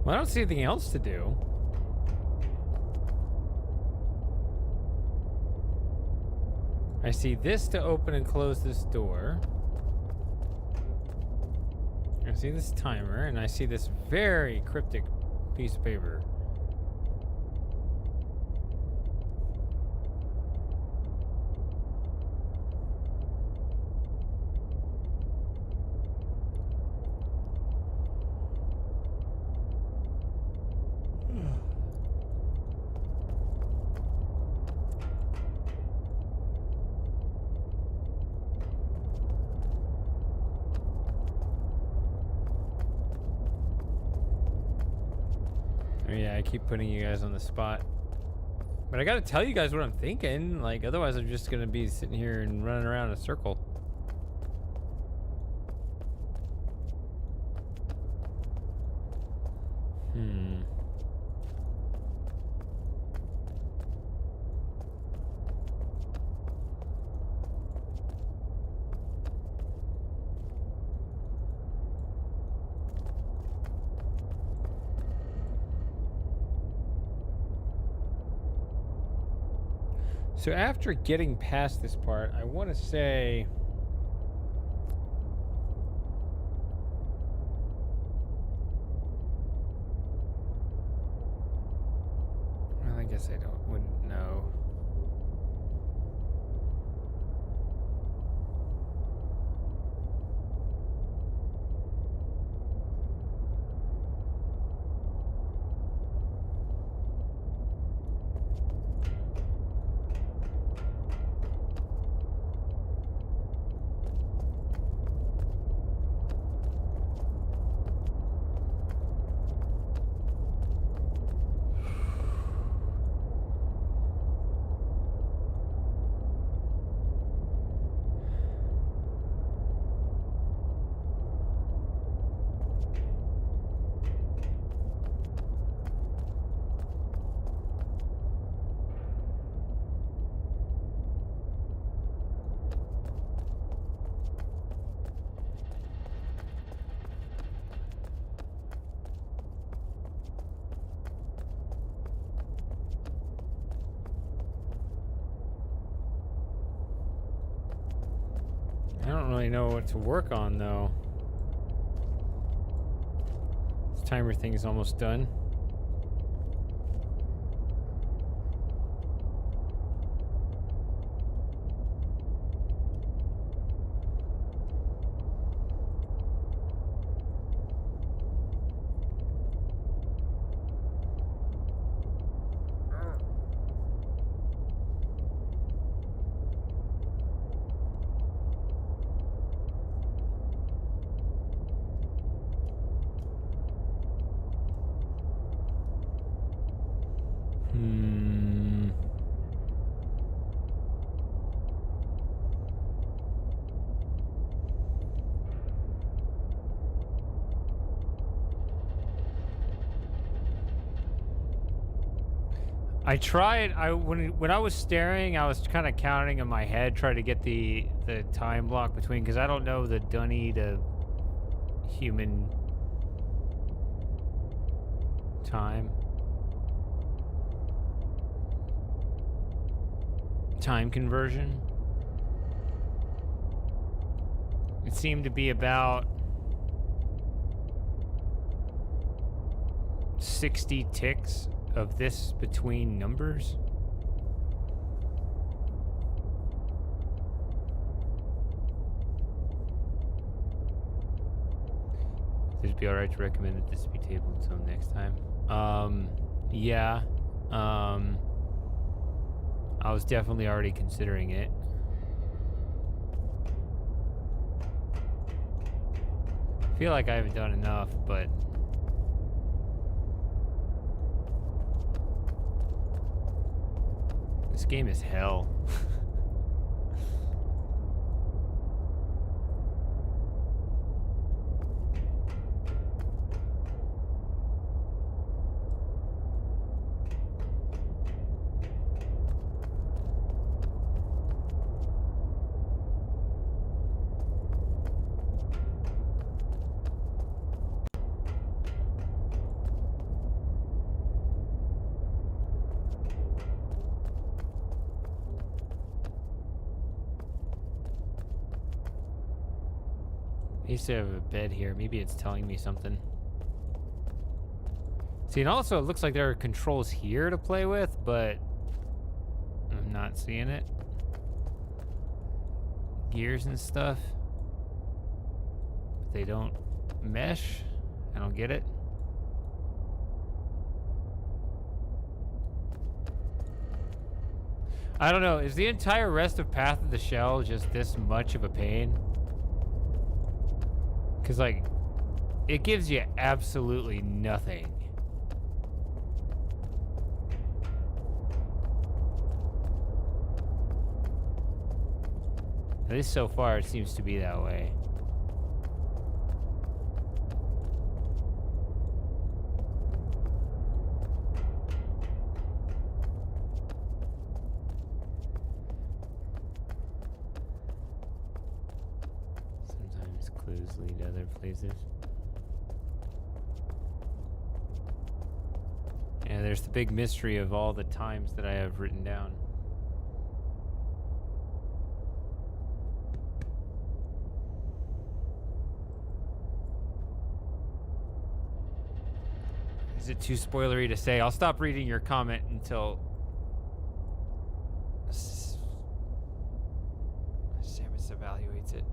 S1: Well, I don't see anything else to do. I see this to open and close this door. I see this timer, and I see this very cryptic piece of paper. Oh, yeah, I keep putting you guys on the spot. But I gotta tell you guys what I'm thinking. Like, otherwise I'm just gonna be sitting here and running around in a circle. So after getting past this part, I want to say... Well, I guess I wouldn't know. I don't really know what to work on, though. This timer thing is almost done. I tried. When I was staring, I was kind of counting in my head, trying to get the time block between, because I don't know the Dunny to human time conversion. It seemed to be about 60 ticks of this between numbers. Would it be alright to recommend that this be tabled until next time? Yeah. I was definitely already considering it. I feel like I haven't done enough, but this game is hell. I used to have a bed here. Maybe it's telling me something. See, and also it looks like there are controls here to play with, but I'm not seeing it. Gears and stuff. But they don't mesh. I don't get it. I don't know. Is the entire rest of Path of the Shell just this much of a pain? Because, like, it gives you absolutely nothing. At least so far, it seems to be that way. Sometimes clues lead to other places. Yeah, there's the big mystery of all the times that I have written down. Is it too spoilery to say? I'll stop reading your comment until Samus evaluates it.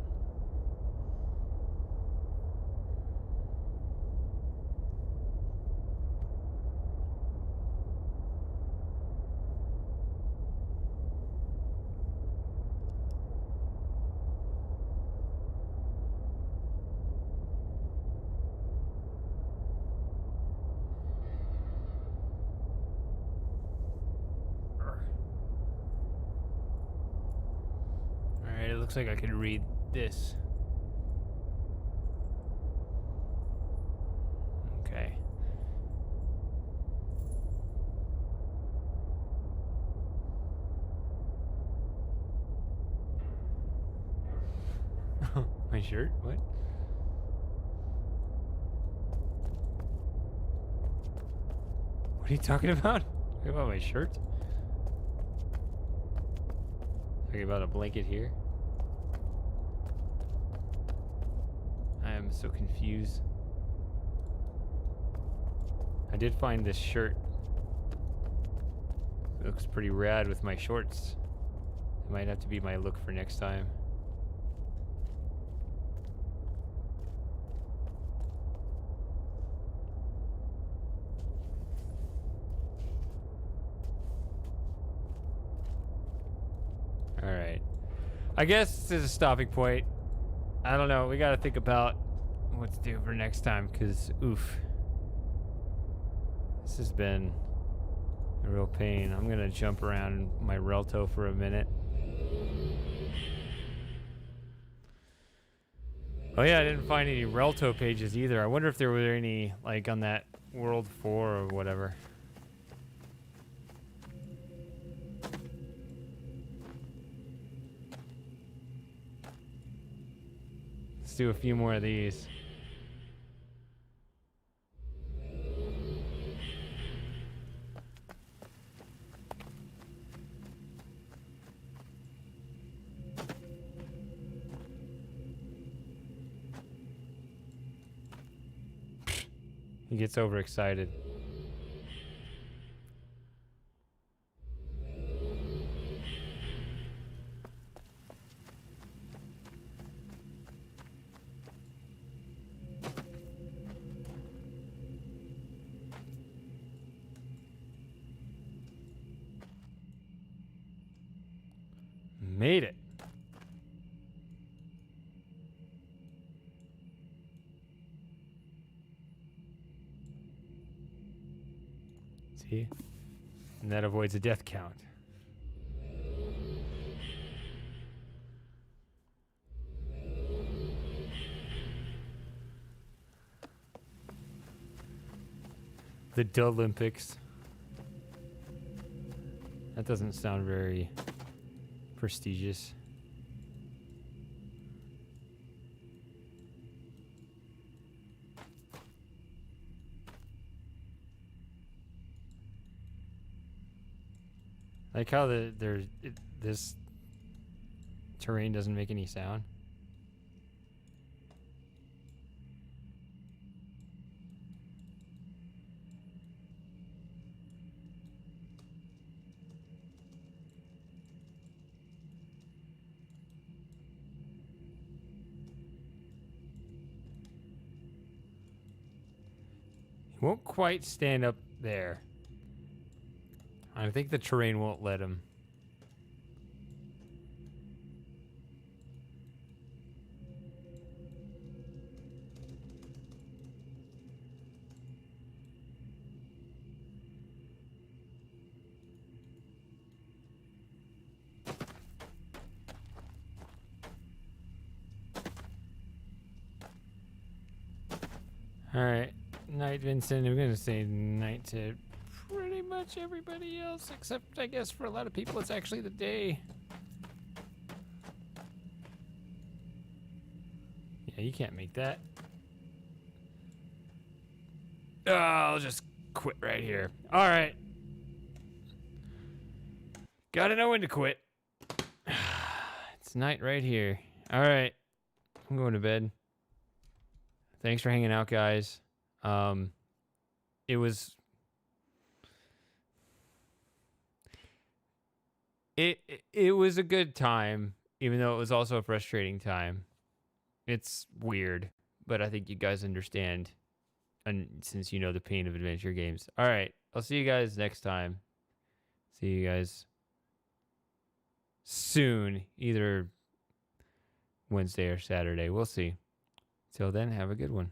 S1: Alright, it looks like I could read this. Okay. My shirt? What? What are you talking about? Talking about my shirt? Talking about a blanket here? I am so confused. I did find this shirt. It looks pretty rad with my shorts. It might have to be my look for next time. Alright. I guess this is a stopping point. I don't know. We gotta think about what to do for next time, because, oof. This has been a real pain. I'm gonna jump around my Relto for a minute. Oh yeah, I didn't find any Relto pages either. I wonder if there were any, like, on that World 4 or whatever. Let's do a few more of these. He gets overexcited. Made it. See? And that avoids a death count. The Olympics. That doesn't sound very prestigious. Like how this terrain doesn't make any sound. He won't quite stand up there. I think the terrain won't let him. All right. Night, Vincent. I'm going to say night to pretty much everybody else, except I guess for a lot of people it's actually the day. Yeah, you can't make that. Oh, I'll just quit right here. All right. Gotta know when to quit. It's night right here. All right. I'm going to bed. Thanks for hanging out, guys. It was it was a good time, even though it was also a frustrating time. It's weird, but I think you guys understand, and since you know the pain of adventure games. All right, I'll see you guys next time. See you guys soon, either Wednesday or Saturday. We'll see. Till then, have a good one.